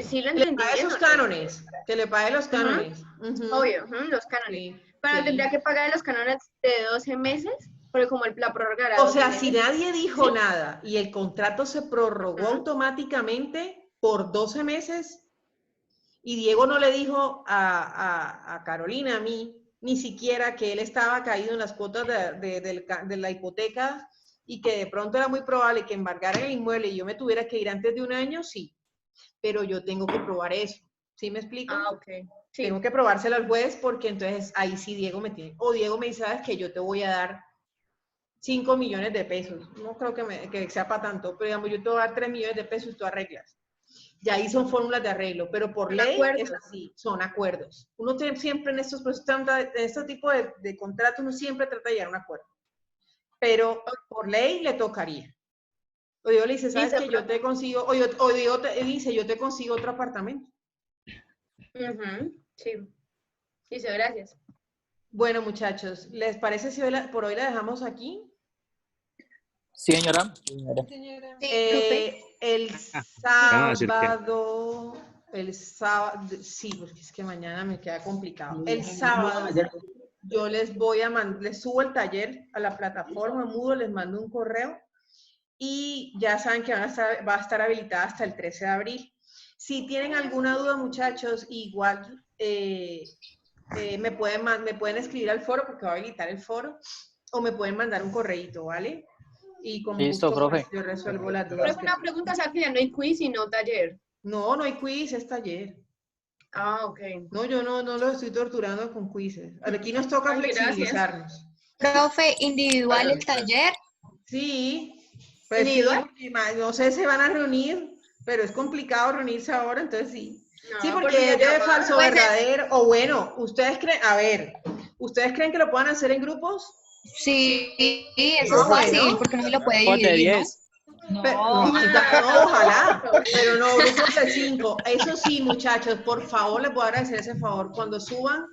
Sí lo entendí. Que le pague esos cánones, que le pague los cánones. Obvio, los cánones. Pero tendría que pagar los cánones de 12 meses, porque como la prórroga era 12 meses. Si nadie dijo nada y el contrato se prorrogó automáticamente por 12 meses y Diego no le dijo a Carolina, a mí, ni siquiera que él estaba caído en las cuotas de la hipoteca y que de pronto era muy probable que embargaran el inmueble y yo me tuviera que ir antes de un año, sí. Pero yo tengo que probar eso. ¿Sí me explico? Ok. Sí. Tengo que probárselo al juez porque entonces ahí sí Diego me tiene. O Diego me dice, ¿sabes qué? Yo te voy a dar 5 millones de pesos. No creo que sea para tanto, pero digamos, yo te voy a dar 3 millones de pesos y tú arreglas. Y ahí son fórmulas de arreglo, pero por ley es así, son acuerdos. Uno tiene siempre en estos procesos, en este tipo de contratos, uno siempre trata de llegar a un acuerdo. Pero por ley le tocaría. O Diego le dice, ¿sabes qué? Yo te consigo, o Diego te dice, yo te consigo otro apartamento. Sí. Listo, gracias. Bueno, muchachos, ¿les parece si por hoy la dejamos aquí? Sí, señora. El sábado, sí, porque es que mañana me queda complicado. El sábado yo les voy a les subo el taller a la plataforma Moodle, les mando un correo y ya saben que va a estar habilitada hasta el 13 de abril. Si tienen alguna duda, muchachos, igual me pueden escribir al foro porque va a habilitar el foro o me pueden mandar un correíto, ¿vale? Y con listo, gusto, profe. Yo resuelvo las dudas. Pero una pregunta, o sea, que ya no hay quiz sino taller. No, no hay quiz, es taller. Ah, ok. No, yo no lo estoy torturando con quizzes. Aquí nos toca flexibilizarnos. Profe, ¿individual el taller? Sí. Pues ¿individual? Sí, no sé, se van a reunir, pero es complicado reunirse ahora, entonces sí. No, sí, porque es de falso verdadero. O bueno, ¿ustedes creen que lo puedan hacer en grupos? Sí, eso es fácil, porque no se lo puede dividir, ¿no? No, ojalá, pero no, grupos de 5. Eso sí, muchachos, por favor, les voy a agradecer ese favor. Cuando suban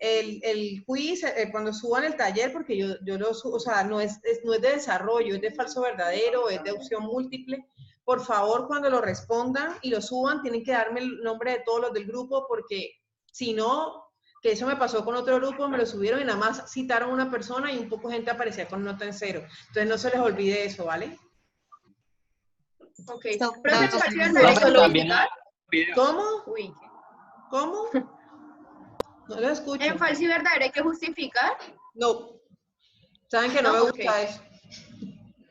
el quiz, cuando suban el taller, porque yo lo subo, o sea, no es de desarrollo, es de falso verdadero, es de opción múltiple. Por favor, cuando lo respondan y lo suban, tienen que darme el nombre de todos los del grupo, porque si no, que eso me pasó con otro grupo, me lo subieron y nada más citaron a una persona y un poco gente aparecía con nota en 0. Entonces no se les olvide eso, ¿ale? Ok. Pero también ¿Cómo? Uy. ¿Cómo? No lo escucho. ¿En falso y verdadero hay que justificar? No. Saben que no me gusta eso.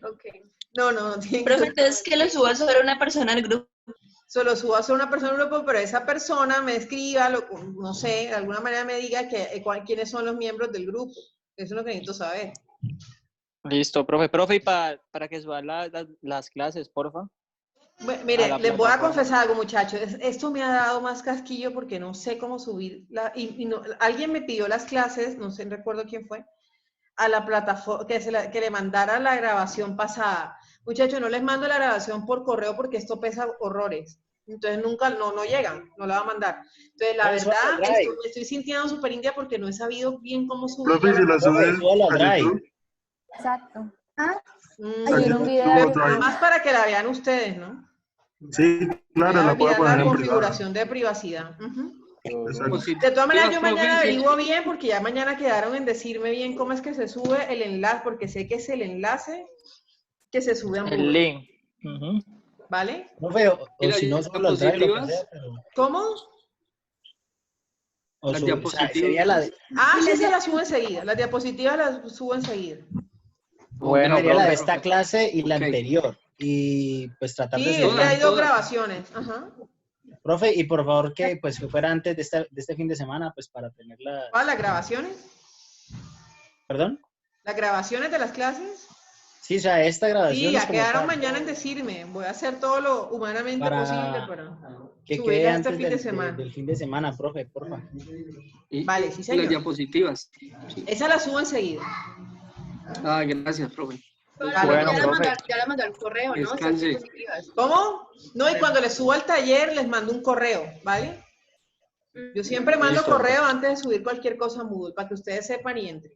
Ok. No. Pero entonces que lo suba solo una persona al grupo. Solo suba solo una persona al grupo, pero esa persona me escriba, no sé, de alguna manera me diga quiénes son los miembros del grupo. Eso es lo que necesito saber. Listo, profe. Profe, y para que suban las clases, porfa. Mire, les voy a confesar algo, muchachos. Esto me ha dado más casquillo porque no sé cómo subir. Alguien me pidió las clases, no sé, recuerdo quién fue, a la plataforma, que le mandara la grabación pasada. Muchachos, no les mando la grabación por correo porque esto pesa horrores. Entonces nunca, no llegan, no la va a mandar. Entonces, la verdad, me estoy sintiendo súper india porque no he sabido bien cómo subir. Profe, si la sube Exacto. Un video más para que la vean ustedes, ¿no? Sí, claro, la puedo poner en configuración de privacidad. De todas maneras, yo mañana averiguo bien, porque ya mañana quedaron en decirme bien cómo es que se sube el enlace, porque sé que es el enlace que se sube a Moodle. El link. ¿Vale? No veo, o si no, solo al drive, lo que sea, pero... ¿Cómo? Las diapositivas. Sí, se las subo enseguida. Las diapositivas las subo enseguida. Bueno, sería la de esta clase y la anterior. Y pues tratar de... Sí, hay 2 grabaciones. Ajá. Profe, y por favor que pues que fuera antes de este fin de semana, pues para tenerla... ¿Las grabaciones? ¿Perdón? ¿Las grabaciones de las clases? Sí, o sea, esta grabación. Sí, ya quedaron mañana en decirme. Voy a hacer todo lo humanamente posible para que subirla quede este antes fin de semana. del fin de semana, profe, porfa. Vale, sí, señor. Las diapositivas. Sí. Esa la subo enseguida. Ah, gracias, profe. Bueno, ya la mandó al correo, ¿no? Descanse. ¿Cómo? No, y cuando les subo al taller les mando un correo, ¿vale? Yo siempre mando correo antes de subir cualquier cosa a Moodle para que ustedes sepan y entren.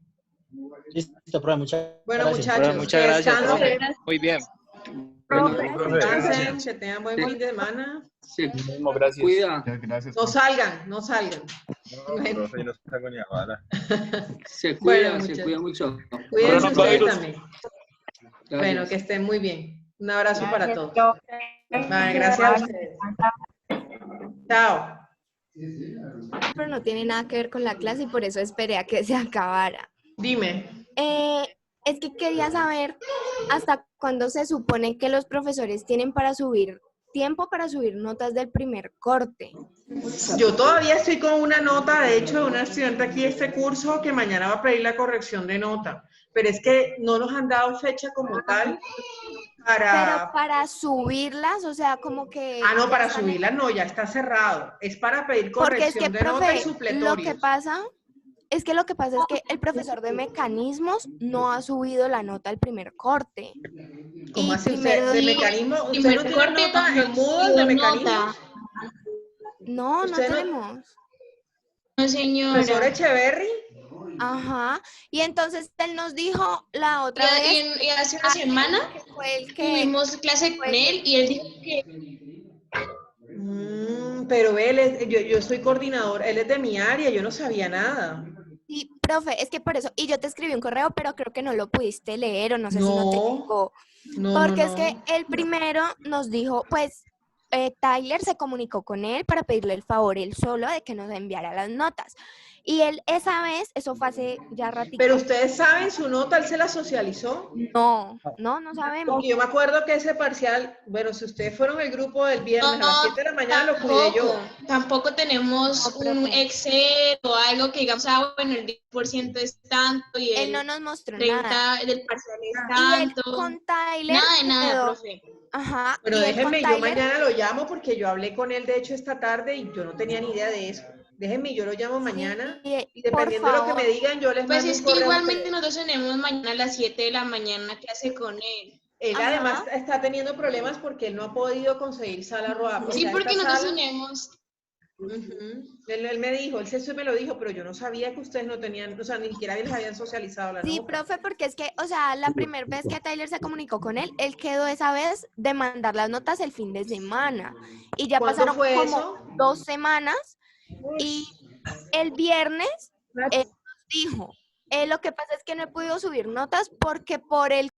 Listo, profe, muchas gracias. Muchachos, bueno, muchas gracias, profe. Muy bien. Descansen, que tengan buen fin de semana. Sí. Gracias. Cuida. Gracias. No salgan, no salgan. No, profe, yo no salgo ni a bala. Se cuida, Bueno, se cuida mucho. Cuídense ustedes también. Gracias. Bueno, que estén muy bien. Un abrazo para todos. Profe. Vale, gracias a ustedes. Chao. Pero no tiene nada que ver con la clase y por eso esperé a que se acabara. Dime. Es que quería saber hasta cuándo se supone que los profesores tienen para subir tiempo para subir notas del primer corte. Yo todavía estoy con una nota, de hecho, de una estudiante aquí de este curso que mañana va a pedir la corrección de nota, pero es que no nos han dado fecha como tal para... Pero para subirlas, o sea, como que... Ah, no, para subirlas no, ya está cerrado. Es para pedir corrección de nota y supletorios. Lo que pasa es que el profesor de mecanismos no ha subido la nota al primer corte. ¿Cómo hace usted? ¿De mecanismo? ¿Usted no tiene nota en Moodle de mecanismo? No, no tenemos. No, señora. ¿Profesor Echeverry? Ajá. Y entonces él nos dijo la otra vez. Y hace una semana tuvimos clase con él y él dijo que... Pero él yo soy coordinador, él es de mi área, yo no sabía nada. Sí, profe, es que por eso, y yo te escribí un correo, pero creo que no lo pudiste leer o no sé si no te llegó. Porque es que el primero nos dijo, pues, Tyler se comunicó con él para pedirle el favor él solo de que nos enviara las notas. Y él esa vez, eso fue hace ya ratito. ¿Pero ustedes saben su nota? ¿Él se la socializó? No sabemos. Porque yo me acuerdo que ese parcial, bueno, si ustedes fueron el grupo del viernes a las 7 de la mañana, lo cuidé yo. Tampoco tenemos un Excel o algo que digamos, bueno, el 10% es tanto y él no nos mostró 30 nada. Del parcial es tanto. Y él con Tyler nada, profe. Ajá. Pero déjenme, yo mañana lo llamo porque yo hablé con él, de hecho, esta tarde y yo no tenía ni idea de eso. Déjenme, yo lo llamo mañana y dependiendo de lo que me digan, yo les mando un correo. Pues es que igualmente nosotros tenemos mañana a las 7 de la mañana clase con él. Él además está teniendo problemas porque él no ha podido conseguir sala ROA. Sí, porque nosotros tenemos... Él me dijo, él me lo dijo, pero yo no sabía que ustedes no tenían, o sea, ni siquiera les habían socializado la nota. Sí, profe, porque es que, o sea, la primera vez que Tyler se comunicó con él quedó esa vez de mandar las notas el fin de semana. Y ya pasaron como 2 semanas y el viernes nos dijo, lo que pasa es que no he podido subir notas porque por el